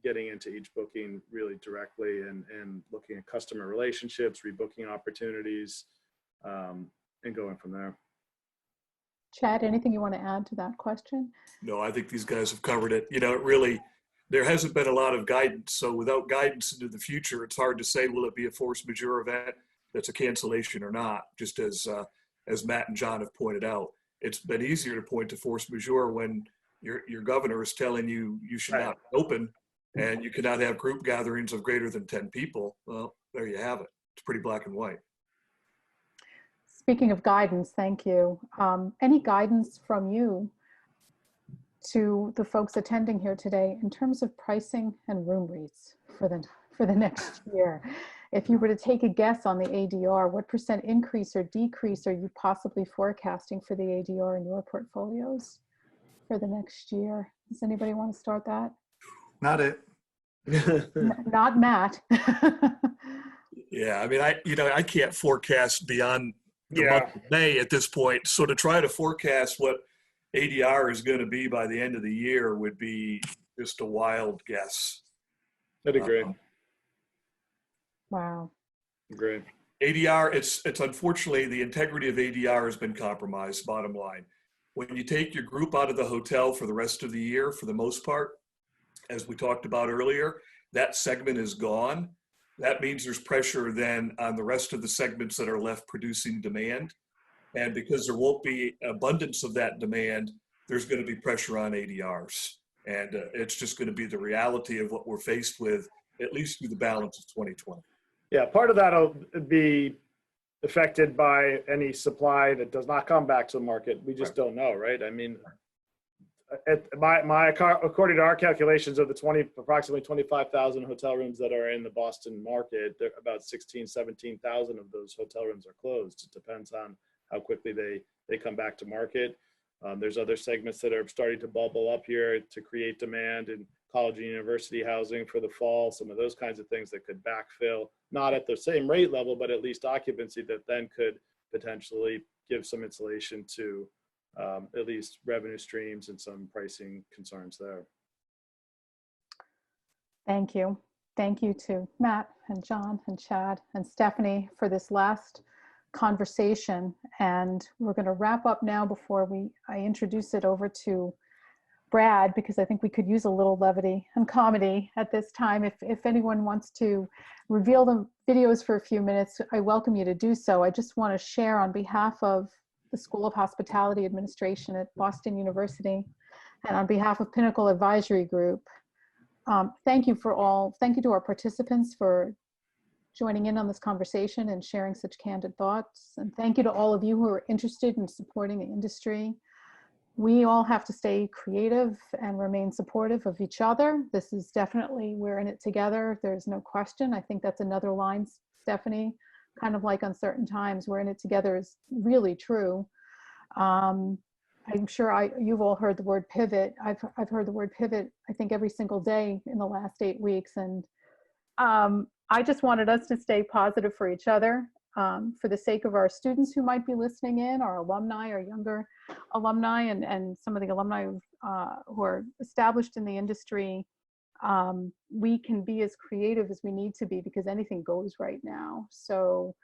getting into each booking really directly and looking at customer relationships, rebooking opportunities, and going from there. Chad, anything you want to add to that question? No, I think these guys have covered it. You know, it really, there hasn't been a lot of guidance. So without guidance into the future, it's hard to say, will it be a force majeure event that's a cancellation or not? Just as Matt and John have pointed out, it's been easier to point to force majeure when your governor is telling you you should not open and you cannot have group gatherings of greater than 10 people. Well, there you have it. It's pretty black and white. Speaking of guidance, thank you. Any guidance from you to the folks attending here today in terms of pricing and room rates for the next year? If you were to take a guess on the ADR, what % increase or decrease are you possibly forecasting for the ADR in your portfolios for the next year? Does anybody want to start that? Not it. Not Matt. Yeah, I mean, I can't forecast beyond the month of May at this point. So to try to forecast what ADR is going to be by the end of the year would be just a wild guess. I'd agree. Wow. Great. ADR, it's unfortunately the integrity of ADR has been compromised, bottom line. When you take your group out of the hotel for the rest of the year, for the most part, as we talked about earlier, that segment is gone. That means there's pressure then on the rest of the segments that are left producing demand. And because there won't be abundance of that demand, there's going to be pressure on ADRs. And it's just going to be the reality of what we're faced with, at least through the balance of 2020. Yeah, part of that will be affected by any supply that does not come back to the market. We just don't know, right? I mean, according to our calculations of the approximately 25,000 hotel rooms that are in the Boston market, about 17,000 of those hotel rooms are closed. It depends on how quickly they come back to market. There's other segments that are starting to bubble up here to create demand in college and university housing for the fall, some of those kinds of things that could backfill, not at the same rate level, but at least occupancy that then could potentially give some insulation to at least revenue streams and some pricing concerns there. Thank you. Thank you to Matt and John and Chad and Stephanie for this last conversation. And we're going to wrap up now before I introduce it over to Brad, because I think we could use a little levity and comedy at this time. If anyone wants to reveal the videos for a few minutes, I welcome you to do so. I just want to share on behalf of the School of Hospitality Administration at Boston University and on behalf of Pinnacle Advisory Group, thank you to our participants for joining in on this conversation and sharing such candid thoughts. And thank you to all of you who are interested in supporting the industry. We all have to stay creative and remain supportive of each other. This is definitely, we're in it together. There's no question. I think that's another line, Stephanie, kind of like uncertain times, we're in it together is really true. I'm sure you've all heard the word pivot. I've heard the word pivot, I think, every single day in the last 8 weeks. And I just wanted us to stay positive for each other, for the sake of our students who might be listening in, our alumni, our younger alumni, and some of the alumni who are established in the industry. We can be as creative as we need to be because anything goes right now. So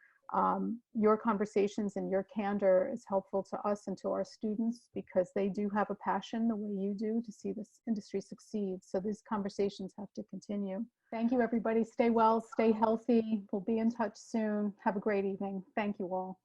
your conversations and your candor is helpful to us and to our students because they do have a passion the way you do to see this industry succeed. So these conversations have to continue. Thank you, everybody. Stay well, stay healthy. We'll be in touch soon. Have a great evening. Thank you all.